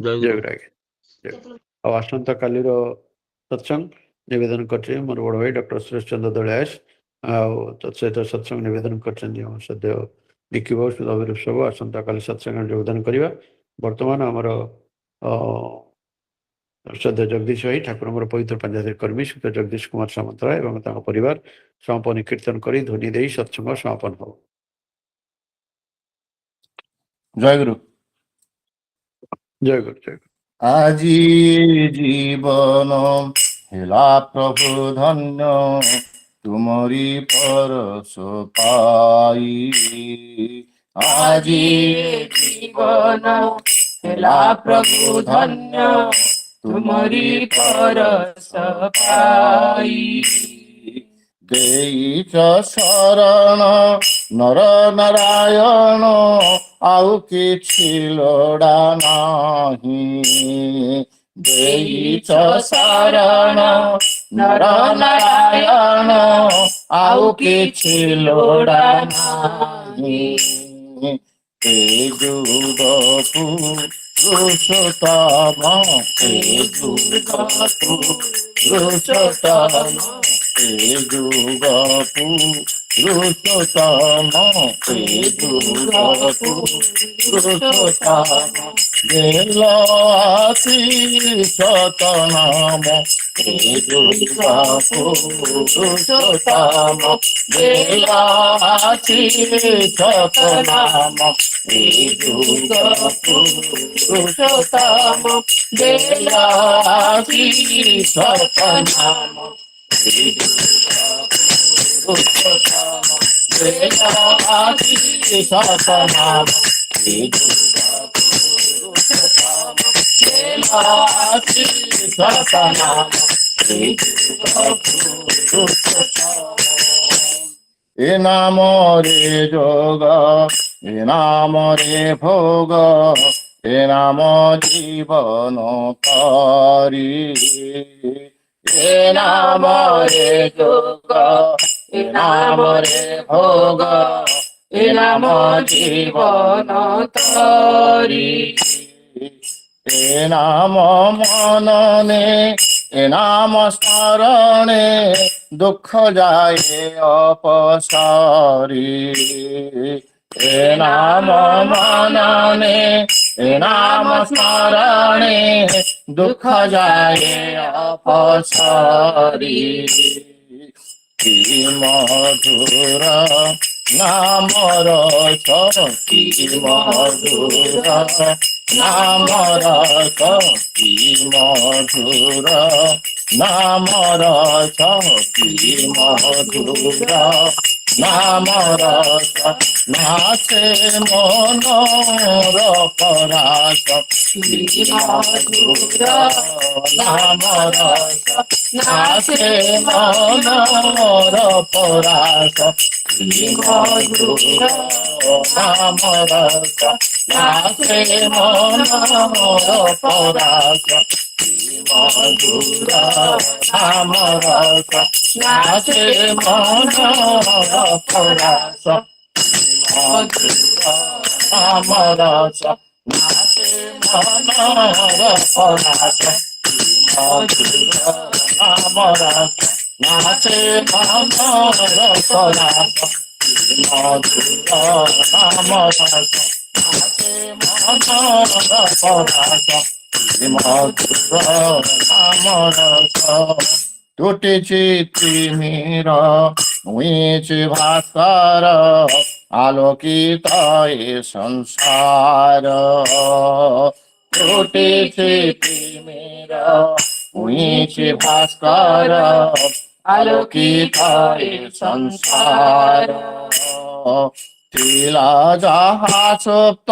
I: ଜୟଗୁରୁ।
A: ଜୟଗୁରୁ ଆଜ୍ଞା। ଆଉ ଆସନ୍ତା କାଲିର ସତ୍ସଙ୍ଗ ନିବେଦନ କରିଛନ୍ତି ମୋର ବଡ଼ ଭାଇ ଡକ୍ଟର ସୁରେଶ ଚନ୍ଦ୍ର ଦଳିଆସ। ଆଉ ତତ୍ସହିତ ସତ୍ସଙ୍ଗ ନିବେଦନ କରିଛନ୍ତି ଆମର ସଦ୍ୟ ବିକି ବାବୁ ଅଭିରୂପ ସବୁ। ଆସନ୍ତା କାଲି ସତ୍ସଙ୍ଗରେ ଯୋଗଦାନ କରିବା। ବର୍ତ୍ତମାନ ଆମର ଶ୍ରଦ୍ଧା ଜଗଦୀଶ ଭାଇ ଠାକୁରଙ୍କର ପବିତ୍ର ପାଞ୍ଜାଧୀର କର୍ମୀ ଶ୍ରୀ ଜଗଦୀଶ କୁମାର ସାମନ୍ତରାୟ ଏବଂ ତାଙ୍କ ପରିବାର ସମାପନ କୀର୍ତ୍ତନ କରି ଧ୍ୱନି ଦେଇ ସତ୍ସଙ୍ଗ ସମାପନ ହବ।
E: ଜୟଗୁରୁ।
A: ଜୟଗୁରୁ, ଜୟଗୁରୁ।
E: ଆଜି ଜୀବନ ହେଲା ପ୍ରଭୁ ଧନ୍ୟ, तुमरी परस पाई आजी जीवन हेला प्रभु धन्य तुमरी परस पाई देईच शरण नर नारायण आउ किछि लोड़ा नाही देईच शरण नर नारायण आउ किछि लोड़ा नाही ते जुग पुरुषोत्तम ते जुग पुरुषोत्तम ते जुग पुरुषोत्तम ते जुग पुरुषोत्तम बेलासी सतनाम ते जुग पुरुषोत्तम बेलासी सतनाम ते जुग पुरुषोत्तम बेलासी सतनाम सतनाम ए नाम रे जोग ए नाम रे भोग ए नाम जीवन तारी ए नाम रे जोग ए नाम रे भोग ए नाम जीवन तारी ए नाम मनने ए नाम स्मरणे दुख जाए अपसारी ए नाम मनने ए नाम स्मरणे दुख जाए अपसारी की मधुर नाम रस की मधुर नाम रस की मधुर नाम रस की मधुर नाम रस नाचे मनोर परास की मधुर नाम रस नाचे मनोर परास की मधुर नाम रस नाचे मनोर परास मधुर नाम रस नाचे मनोर परास मधुर नाम रस नाचे मनोर परास मधुर नाम रस नाचे मनोर परास मधुर नाम रस नाचे मनोर परास मधुर नाम रस टूटिछि तिमिर उइछि भास्कर आलोकित ए संसार टूटिछि तिमिर उइछि भास्कर आलोकित ए संसार तिला जहा सुप्त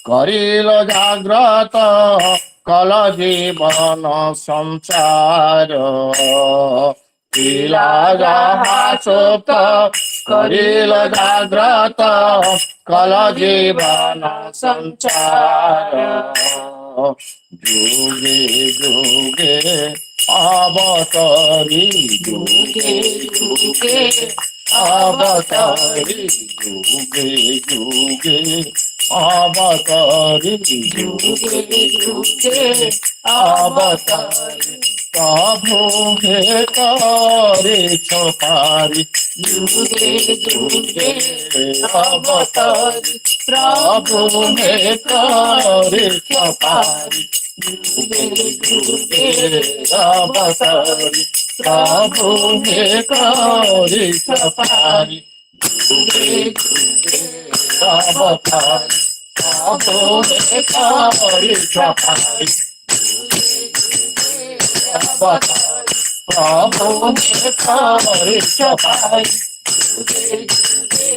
E: करिल जाग्रत कल जीवन संसार तिला जहा सुप्त करिल जाग्रत कल जीवन संसार जुगे जुगे अवतरी जुगे जुगे अवतरी जुगे जुगे अवतरी जुगे जुगे अवतरी प्रभु हे करे छपारी जुगे जुगे अवतरी प्रभु हे करे छपारी जुगे जुगे अवतरी प्रभु हे करे छपारी जुगे जुगे अवतरी प्रभु हे करे छपारी प्रभु ने कर सफाई जुगे जुगे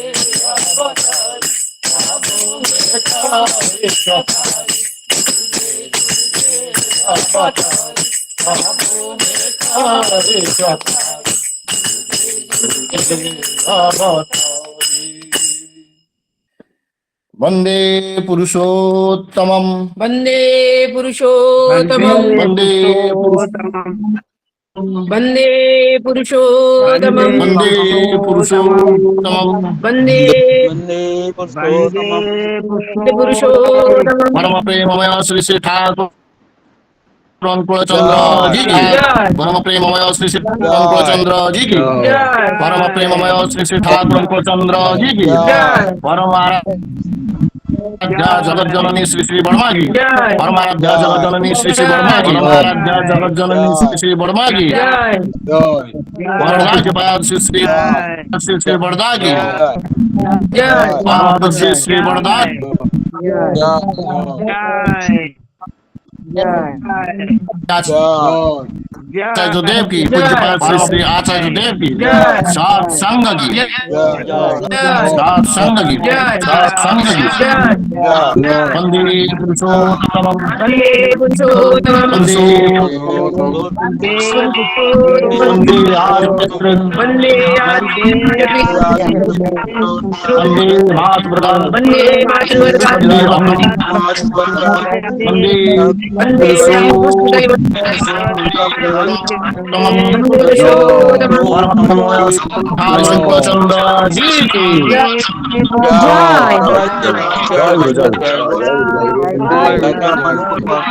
E: अवतारी प्रभु ने कर सफाई जुगे जुगे अवतारी प्रभु ने कर सफाई जुगे जुगे अवतारी
K: वंदे पुरुषोत्तमं
L: वंदे पुरुषोत्तमं
K: वंदे
L: वंदे पुरुषोत्तमं
K: वंदे पुरुषोत्तमं
L: वंदे पुरुषोत्तमं
K: परम प्रेममय श्री श्री ठाकुर चंद्र जी की परम प्रेममय श्री श्री ठाकुर चंद्र जी की परम प्रेममय श्री श्री ठाकुर चंद्र जी की परम जगत जननी श्री श्री वर्मा की परमाराध्या जगत जननी श्री श्री वर्मा की परमाराध्या जगत जननी श्री श्री वर्मा की वरदा के बाद श्री श्री वरदा की परम श्री श्री वरदा आचार्य देव की पूज्यपाद श्री श्री आचार्य देव की सात संघ की सात संघ की सात संघ की वंदे पुरुषोत्तमं वंदे आर्य वंदे मातृ वंदे चंद्र जी की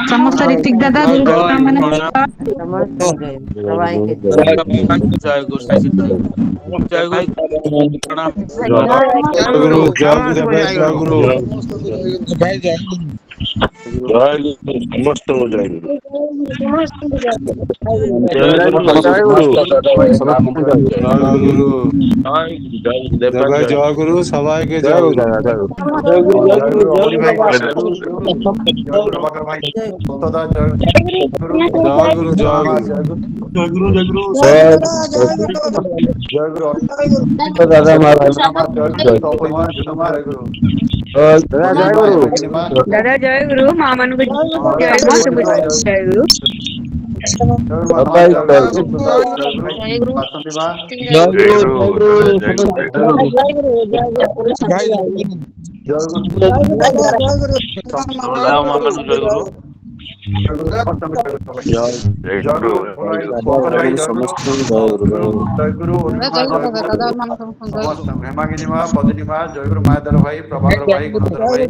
M: समस्त ऋतिक दादा
N: जय गुरु सबाई के जय
M: दादा जय गुरु माँ मन जय गुरु जय गुरु
A: हेमागिनी माँ पदिनी माँ जय गुरु मायाधर भाई प्रभाकर भाई गुरुधर भाई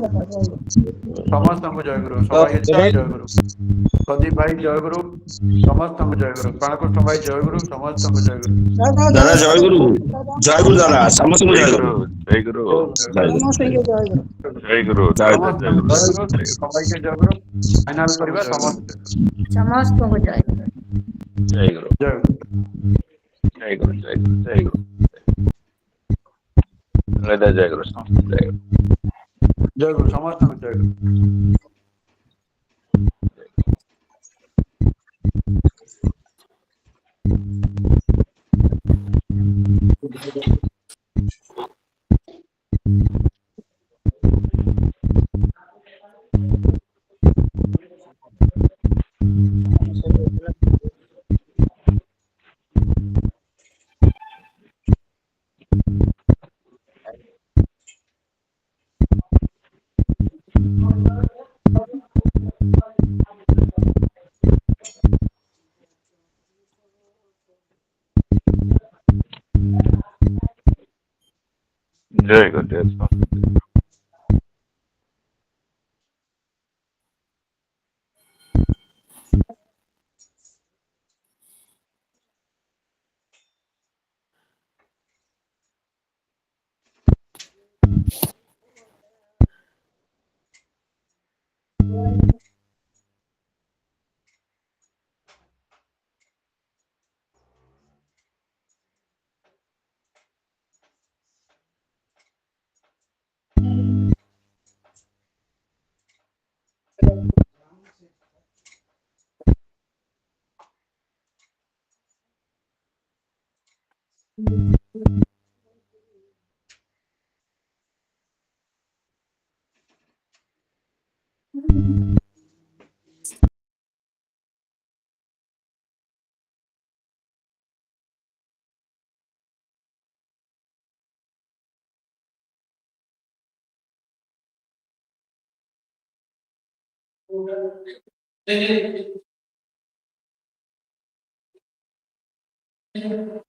A: समस्त जय गुरु सबाई जय गुरु प्रदीप भाई जय गुरु समस्त जय गुरु प्राणकृष्ण भाई जय गुरु समस्त जय गुरु
B: दादा जय गुरु दादा समस्त जय गुरु
A: जय गुरु
B: जय गुरु
A: सबाई के जय गुरु फाइनल परिवार समस्त
M: समस्त जय
B: जय गुरु
A: जय
B: जय गुरु जय गुरु जय गुरु जय गुरु
A: जय गुरु समस्त जय गुरु
B: जय गुरु
E: Thank you.